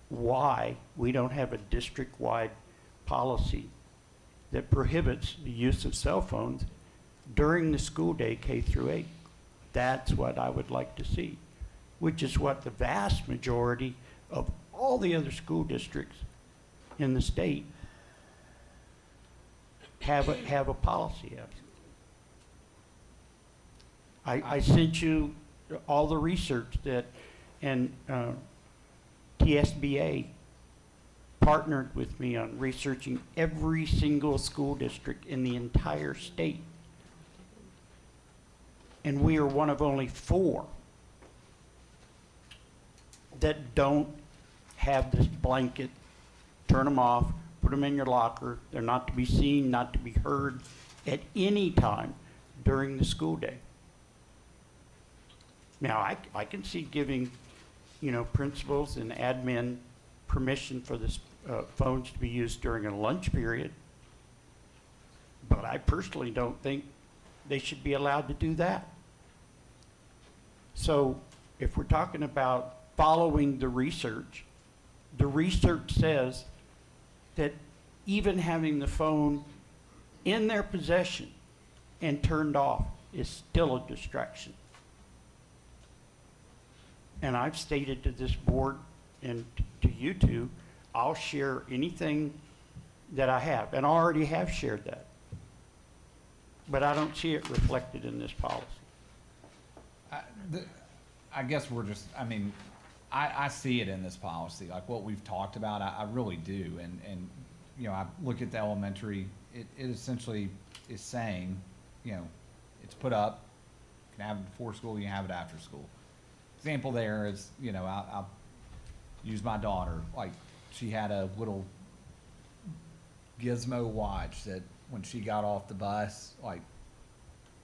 why we don't have a district-wide policy that prohibits the use of cell phones during the school day K through 8. That's what I would like to see, which is what the vast majority of all the other school districts in the state have a policy of. I sent you all the research that, and TSBA partnered with me on researching every single school district in the entire state. And we are one of only 4 that don't have this blanket, turn them off, put them in your locker. They're not to be seen, not to be heard at any time during the school day. Now, I can see giving, principals and admin permission for this phones to be used during a lunch period. But I personally don't think they should be allowed to do that. So if we're talking about following the research says that even having the phone in their possession and turned off is still a distraction. And I've stated to this board and to you two, I'll share anything that I have, and I already have shared that. But I don't see it reflected in this policy. I guess we're just, I see it in this policy, like what we've talked about, I really do. And I look at the elementary, it essentially is saying, it's put up, you can have it before school, you can have it after school. Example there is, I'll use my daughter, like she had a little gizmo watch that when she got off the bus, like,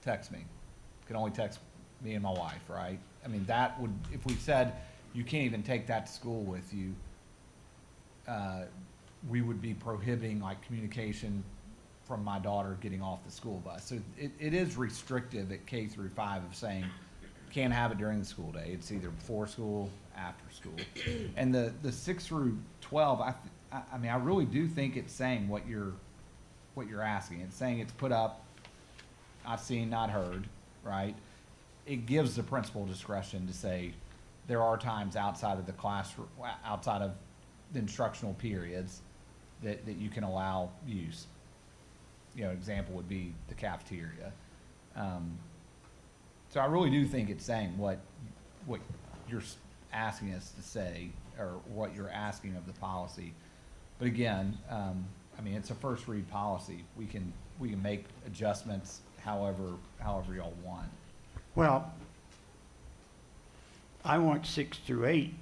text me. Could only text me and my wife, right? That would, if we said you can't even take that to school with you, we would be prohibiting like communication from my daughter getting off the school bus. So it is restrictive at K through 5 of saying can't have it during the school day. It's either before school, after school. And the 6 through 12, I really do think it's saying what you're asking. It's saying it's put up, I've seen, not heard, right? It gives the principal discretion to say there are times outside of the classroom, outside of the instructional periods that you can allow use. Example would be the cafeteria. So I really do think it's saying what you're asking us to say, or what you're asking of the policy. But again, it's a first read policy. We can make adjustments however y'all want. Well, I want 6 through 8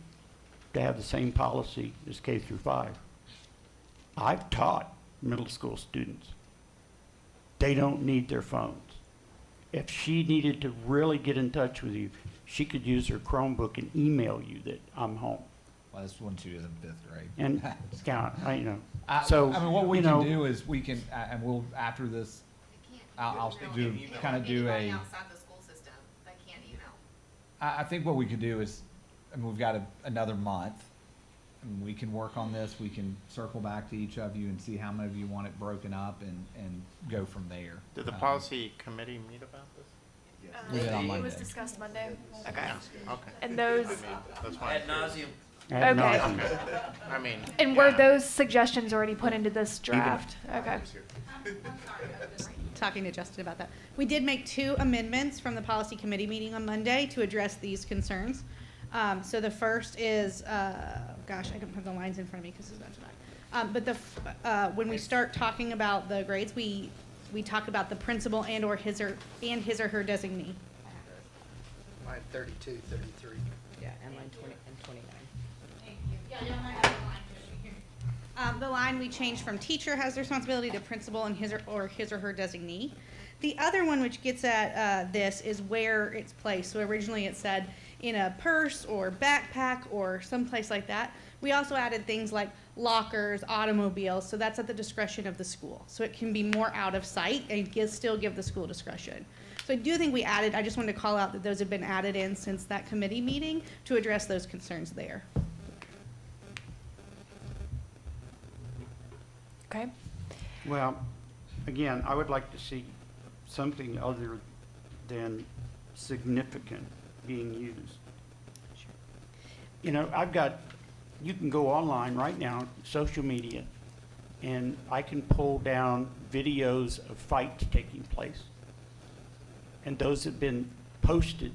to have the same policy as K through 5. I've taught middle school students. They don't need their phones. If she needed to really get in touch with you, she could use her Chromebook and email you that I'm home. Well, that's when she was in 5th grade. And, yeah, I know. So, what we can do is we can, and we'll, after this, I'll do a. Outside the school system, they can't email. I think what we could do is, we've got another month. We can work on this. We can circle back to each of you and see how many of you want it broken up and go from there. Did the policy committee meet about this? We did on It was Monday. discussed Monday. Okay. Okay. And those, That's fine. Ad nauseum. Ad Okay. nauseam. and were those suggestions already put into this draft? Okay. Talking to Justin about that. We did make 2 amendments from the policy committee meeting on Monday to address these concerns. So the first is, gosh, I don't have the lines in front of me because it's not tonight. But when we start talking about the grades, we talk about the principal and his or her designee. Line 32, 33. Yeah, and line 20 and 29. The line we changed from teacher has the responsibility to principal and his or her designee. The other one which gets at this is where it's placed. So originally it said in a purse or backpack or someplace like that. We also added things like lockers, automobiles, so that's at the discretion of the school. So it can be more out of sight and still give the school discretion. So I do think we added, I just wanted to call out that those have been added in since that committee meeting to address those concerns there. Okay. Well, again, I would like to see something other than significant being used. You can go online right now, social media, and I can pull down videos of fights taking place. And those have been posted,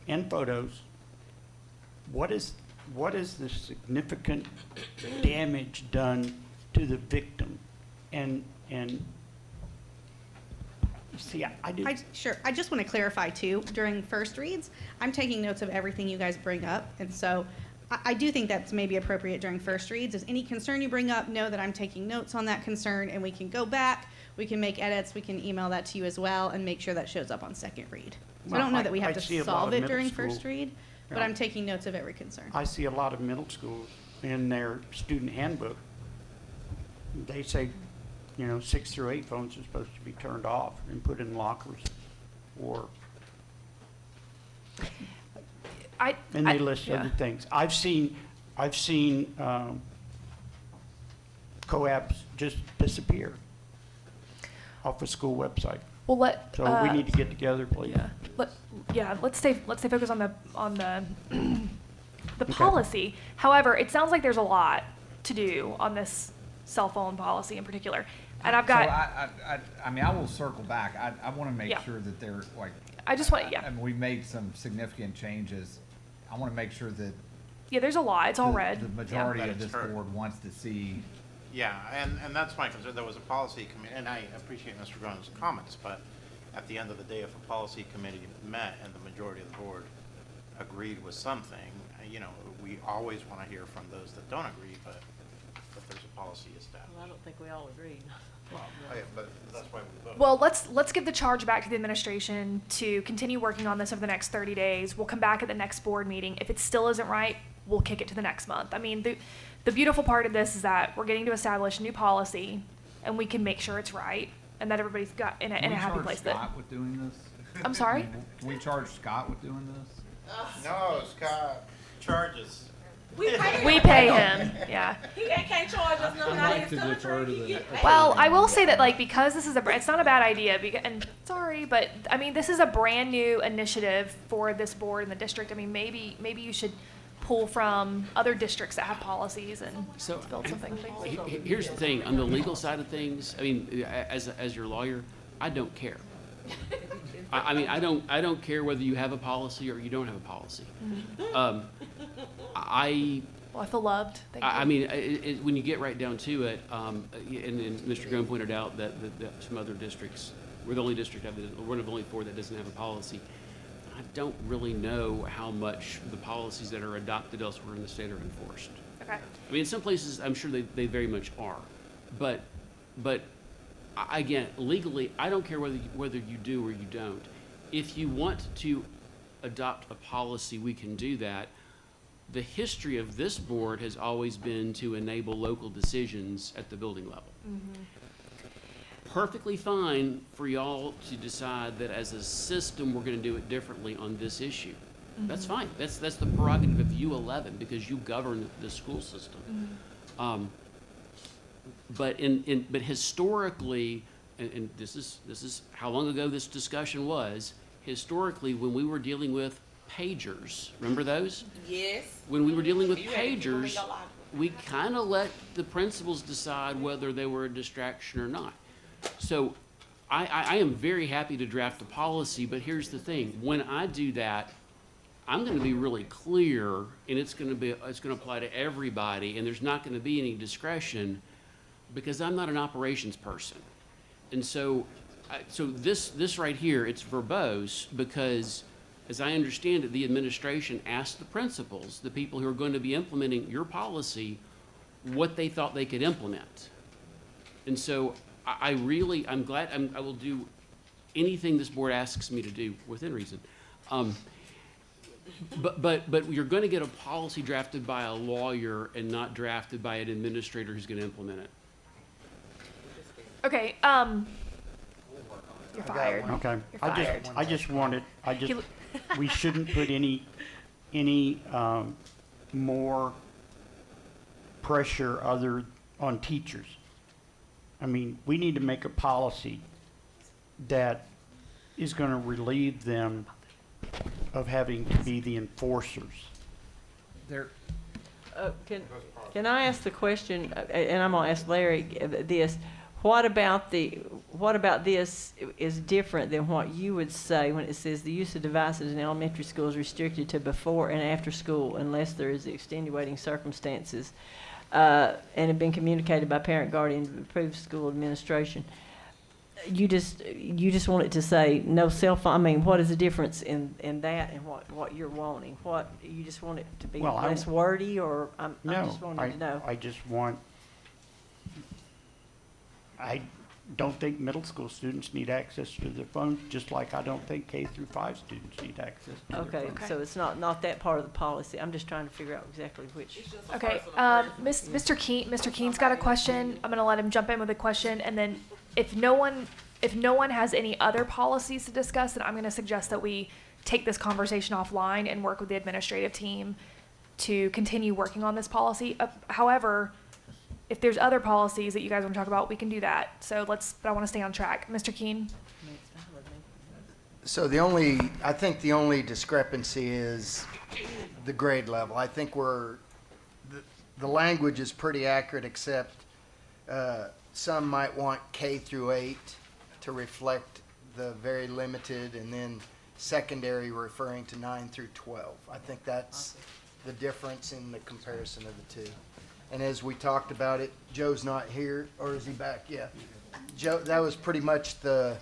and photos. What is the significant damage done to the victim? And See, I do. Sure. I just want to clarify too, during first reads, I'm taking notes of everything you guys bring up. And so I do think that's maybe appropriate during first reads. Is any concern you bring up, know that I'm taking notes on that concern, and we can go back, we can make edits, we can email that to you as well, and make sure that shows up on second read. So I don't know that we have to see a lot solve of it middle during school- first read, but Yeah. I'm taking notes of every concern. I see a lot of middle schools in their student handbook. They say, 6 through 8 phones are supposed to be turned off and put in lockers, and they list other things. I've seen co-ops just disappear off a school website. Well, So we need to get together, please. Let's stay focused on the policy. However, it sounds like there's a lot to do on this cell phone policy in particular. And I've got. So I will circle back. I want to make Yeah. sure that they're like. I just want, yeah. I mean, we've made some significant changes. I want to make sure that. Yeah, there's a lot. It's all red. The majority Yeah. of That this it's heard. board wants to see. Yeah, and that's my concern. There was a policy committee, and I appreciate Mr. Groen's comments, but at the end of the day, if a policy committee met and the majority of the board agreed with something, we always want to hear from those that don't agree, but there's a policy established. Well, I don't think we all agreed. But that's why we vote. Well, let's give the charge back to the administration to continue working on this over the next 30 days. We'll come back at the next board meeting. If it still isn't right, we'll kick it to the next month. I mean, the beautiful part of this is that we're getting to establish a new policy, and we can make sure it's right, and that everybody's got in a happy place. Can we charge Scott with doing this? I'm sorry? Can we charge Scott with doing this? No, Scott charges. We pay him, yeah. He can't charge us nothing out of his contract. Well, I will say that, because this is it's not a bad idea, and sorry, but, I mean, this is a brand new initiative for this board and the district. I mean, maybe you should pull from other districts that have policies and build something. Here's the thing, on the legal side of things, I mean, as your lawyer, I don't care. I mean, I don't care whether you have a policy or you don't have a policy. Well, I feel loved. Thank you. I mean, when you get right down to it, and Mr. Groen pointed out that some other districts, we're the only district, one of only 4 that doesn't have a policy. I don't really know how much the policies that are adopted elsewhere in the state are enforced. Okay. I mean, in some places, I'm sure they very much are, but again, legally, I don't care whether you do or you don't. If you want to adopt a policy, we can do that. The history of this board has always been to enable local decisions at the building level. Perfectly fine for y'all to decide that as a system, we're gonna do it differently on this issue. That's fine. That's the prerogative of you 11 because you govern the school system. But historically, and this is how long ago this discussion was, historically, when we were dealing with pagers, remember those? Yes. When we were dealing with You had to give them pagers, your life. we kind of let the principals decide whether they were a distraction or not. So I am very happy to draft a policy, but here's the thing. When I do that, I'm going to be really clear, and it's going to apply to everybody, and there's not going to be any discretion because I'm not an operations person. And so this right here, it's verbose because, as I understand it, the administration asked the principals, the people who are going to be implementing your policy, what they thought they could implement. And so I'm glad I will do anything this board asks me to do within reason. But you're going to get a policy drafted by a lawyer and not drafted by an administrator who's going to implement it. Okay, you're fired. Okay. You're fired. We shouldn't put any more pressure on teachers. I mean, we need to make a policy that is going to relieve them of having to be the enforcers. Can I ask the question, and I'm gonna ask Larry this, what about this is different than what you would say when it says the use of devices in elementary school is restricted to before and after school unless there is extenuating circumstances, and have been communicated by parent, guardian, approved school administration. you just want it to say no cell phone? I mean, what is the difference in that and what you're wanting? What, you just want it to be Well, less wordy, or I'm No, just wanting to know? I just want, I don't think middle school students need access to their phones, just like I don't think K through 5 students need access to their Okay, phones. so it's not that part of the policy. I'm just trying to figure out exactly which. Okay, Mr. Keen's got a question. I'm gonna let him jump in with a question, and then if no one has any other policies to discuss, then I'm gonna suggest that we take this conversation offline and work with the administrative team to continue working on this policy. However, if there's other policies that you guys want to talk about, we can do that. So but I want to stay on track. Mr. Keen? So I think the only discrepancy is the grade level. I think the language is pretty accurate, except some might want K through 8 to reflect the very limited, and then secondary referring to 9 through 12. I think that's the difference in the comparison of the two. And as we talked about it, Joe's not here, or is he back? Yeah. Joe, that was pretty much the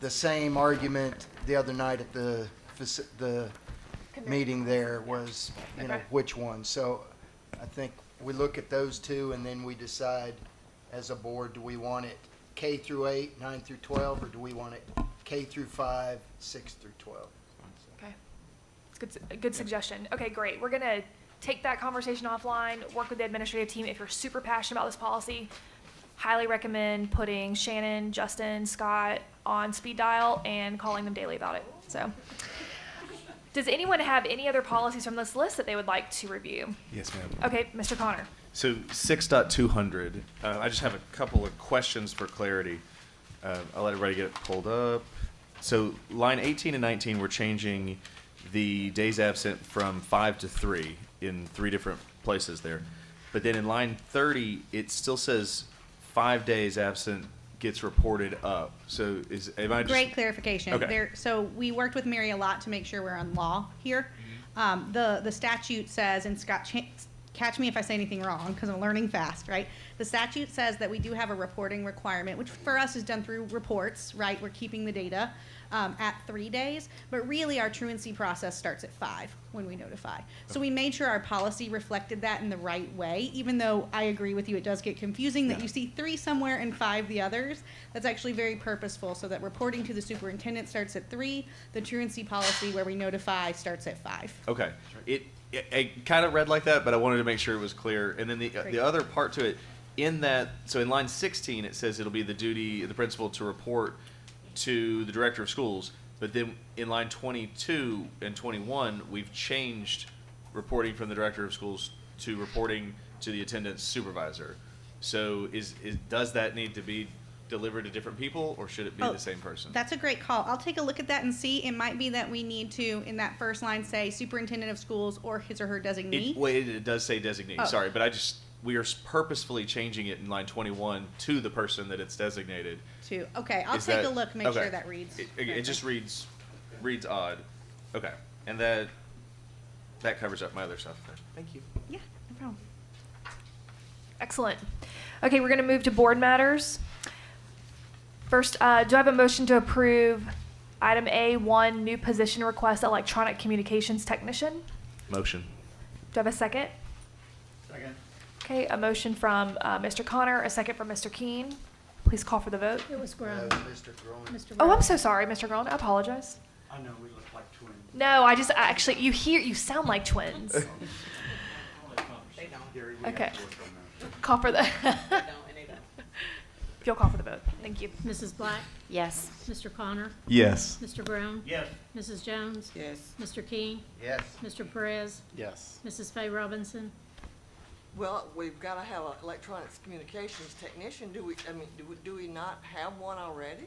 same argument the other night at the meeting there was, which one. So I think we look at those two and then we decide as a board, do we want it K through 8, 9 through 12, or do we want it K through 5, 6 through 12? Okay. It's a good suggestion. Okay, great. We're going to take that conversation offline, work with the administrative team. If you're super passionate about this policy, highly recommend putting Shannon, Justin, Scott on speed dial and calling them daily about it. So, does anyone have any other policies from this list that they would like to review? Yes, ma'am. Okay, Mr. Connor. So 6.200, I just have a couple of questions for clarity. I'll let everybody get it pulled up. So line 18 and 19, we're changing the days absent from 5 to 3 in 3 different places there. But then in line 30, it still says 5 days absent gets reported up. So am I just... Great clarification. Okay. So we worked with Mary a lot to make sure we're on law here. The statute says, and Scott, catch me if I say anything wrong, because I'm learning fast, right? The statute says that we do have a reporting requirement, which for us is done through reports, right? We're keeping the data at 3 days, but really our truancy process starts at 5 when we notify. So we made sure our policy reflected that in the right way, even though I agree with you, it does get confusing that you see 3 somewhere and 5 the others. That's actually very purposeful, so that reporting to the superintendent starts at 3, the truancy policy where we notify starts at 5. Okay. It kind of read like that, but I wanted to make sure it was clear. And then the other part to it, in line 16, it says it'll be the duty of the principal to report to the director of schools. But then in line 22 and 21, we've changed reporting from the director of schools to reporting to the attendance supervisor. So does that need to be delivered to different people, or should it be the same person? That's a great call. I'll take a look at that and see. It might be that we need to, in that first line, say superintendent of schools or his or her designee. It does say designee, sorry, but we are purposefully changing it in line 21 to the person that it's designated. Okay, I'll take a look, make sure that reads. It just reads odd. Okay, and that covers up my other stuff there. Thank you. Yeah, no problem. Excellent. Okay, we're going to move to board matters. First, do I have a motion to approve item A1, new position request, electronic communications technician? Motion. Do I have a second? Second. Okay, a motion from Mr. Connor, a second from Mr. Keen. Please call for the vote. It was grown. Mr. Groen. Oh, I'm so sorry, Mr. Groen. I apologize. I know we look like twins. No, actually, you sound like twins. Okay. Call for the. If you'll call for the vote. Thank you. Mrs. Black? Yes. Mr. Connor? Yes. Mr. Brown? Yes. Mrs. Jones? Yes. Mr. King? Yes. Mr. Perez? Yes. Mrs. Faye Robinson? Well, we've got to have an electronics communications technician. Do we not have one already?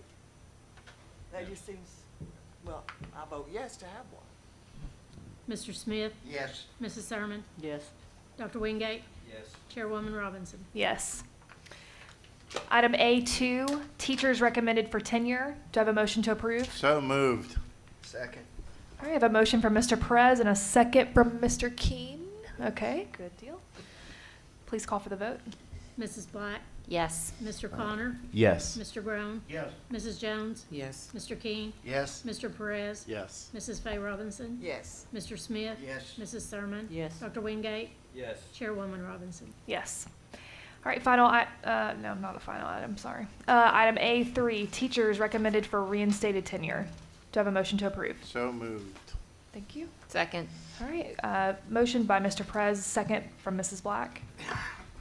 That just seems, well, I vote yes to have one. Mr. Smith? Yes. Mrs. Sermon? Yes. Dr. Wingate? Yes. Chairwoman Robinson? Yes. Item A2, teachers recommended for tenure. Do I have a motion to approve? So moved. Second. All right, I have a motion from Mr. Perez and a second from Mr. Keen. Okay, good deal. Please call for the vote. Mrs. Black? Yes. Mr. Connor? Yes. Mr. Brown? Yes. Mrs. Jones? Yes. Mr. King? Yes. Mr. Perez? Yes. Mrs. Fay Robinson? Yes. Mr. Smith? Yes. Mrs. Thurman? Yes. Dr. Wingate? Yes. Chairwoman Robinson? Yes. All right, no, not a final item, sorry. Item A3, teachers recommended for reinstated tenure. Do I have a motion to approve? So moved. Thank you. Second. All right, motion by Mr. Perez, second from Mrs. Black.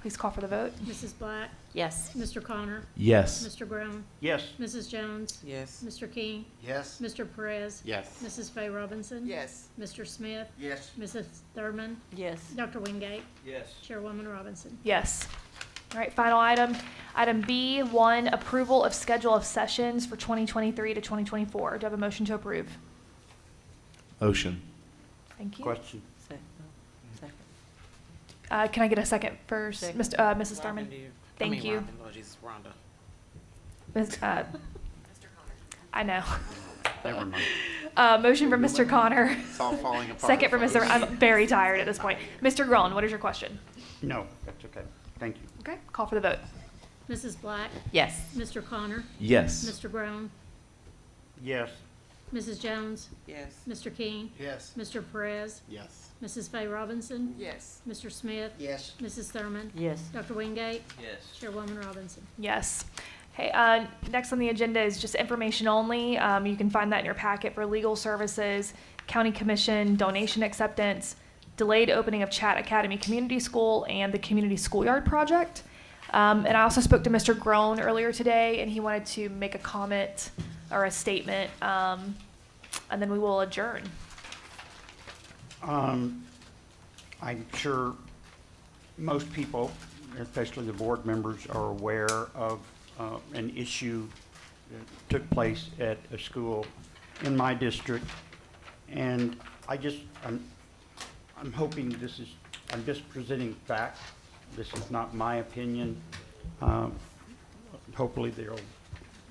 Please call for the vote. Mrs. Black? Yes. Mr. Connor? Yes. Mr. Brown? Yes. Mrs. Jones? Yes. Mr. King? Yes. Mr. Perez? Yes. Mrs. Fay Robinson? Yes. Mr. Smith? Yes. Mrs. Thurman? Yes. Dr. Wingate? Yes. Chairwoman Robinson? Yes. All right, final item. Item B1, approval of schedule of sessions for 2023 to 2024. Do I have a motion to approve? Motion. Thank you. Question. Second. Can I get a second first? Second. Mrs. Thurman? Thank you. Oh, Jesus, Rhonda. Ms., I know. Never mind. Motion from Mr. Connor. It's all falling apart. Second from Mr. folks. I'm very tired at this point. Mr. Groen, what is your question? No, that's okay. Thank you. Okay, call for the vote. Mrs. Black? Yes. Mr. Connor? Yes. Mr. Brown? Yes. Mrs. Jones? Yes. Mr. King? Yes. Mr. Perez? Yes. Mrs. Fay Robinson? Yes. Mr. Smith? Yes. Mrs. Thurman? Yes. Dr. Wingate? Yes. Chairwoman Robinson? Yes. Okay, next on the agenda is just information only. You can find that in your packet for legal services, county commission, donation acceptance, delayed opening of Chat Academy Community School, and the Community Schoolyard Project. And I also spoke to Mr. Groen earlier today, and he wanted to make a comment or a statement, and then we will adjourn. I'm sure most people, especially the board members, are aware of an issue that took place at a school in my district. And I'm hoping I'm just presenting facts. This is not my opinion. Hopefully there'll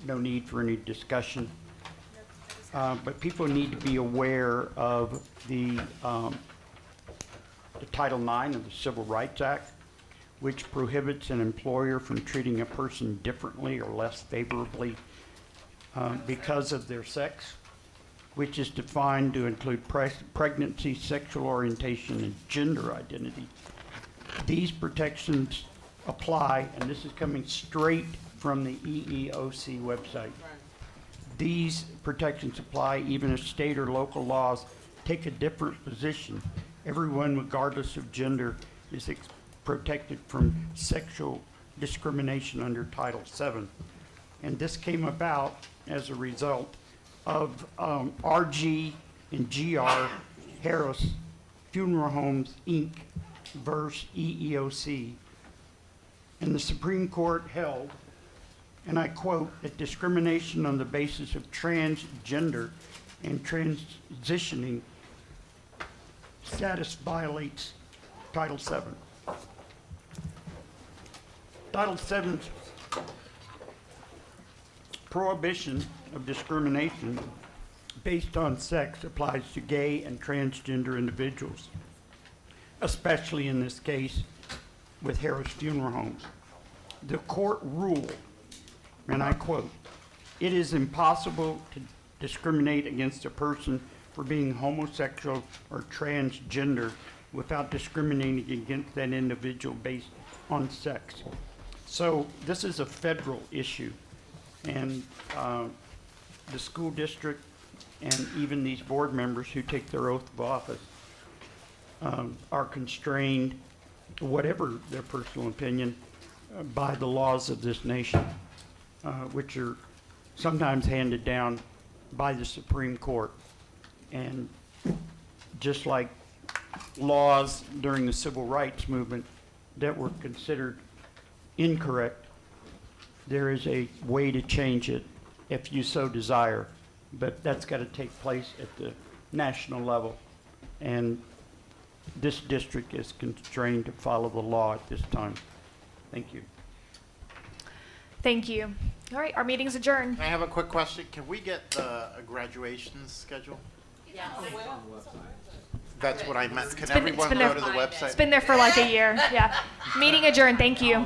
no need for any discussion. But people need to be aware of the Title IX of the Civil Rights Act, which prohibits an employer from treating a person differently or less favorably because of their sex, which is defined to include pregnancy, sexual orientation, and gender identity. These protections apply, and this is coming straight from the EEOC website. These protections apply even if state or local laws take a different position. Everyone, regardless of gender, is protected from sexual discrimination under Title VII. And this came about as a result of RG and GR Harris Funeral Homes, Inc. versus EEOC. And the Supreme Court held, and I quote, that discrimination on the basis of transgender and transitioning status violates Title VII. Title VII's prohibition of discrimination based on sex applies to gay and transgender individuals, especially in this case with Harris Funeral Homes. The court ruled, and I quote, "It is impossible to discriminate against a person for being homosexual or transgender without discriminating against that individual based on sex." So this is a federal issue, and the school district and even these board members who take their oath of office are constrained, whatever their personal opinion, by the laws of this nation, which are sometimes handed down by the Supreme Court. And just like laws during the Civil Rights Movement that were considered incorrect, there is a way to change it if you so desire, but that's got to take place at the national level. And this district is constrained to follow the law at this time. Thank you. Thank you. All right, our meeting's adjourned. I have a quick question. Can we get a graduation schedule? Yeah. That's what I meant. Can It's been everyone there- go to the website? It's been there for like a year, yeah. Meeting adjourned, thank you.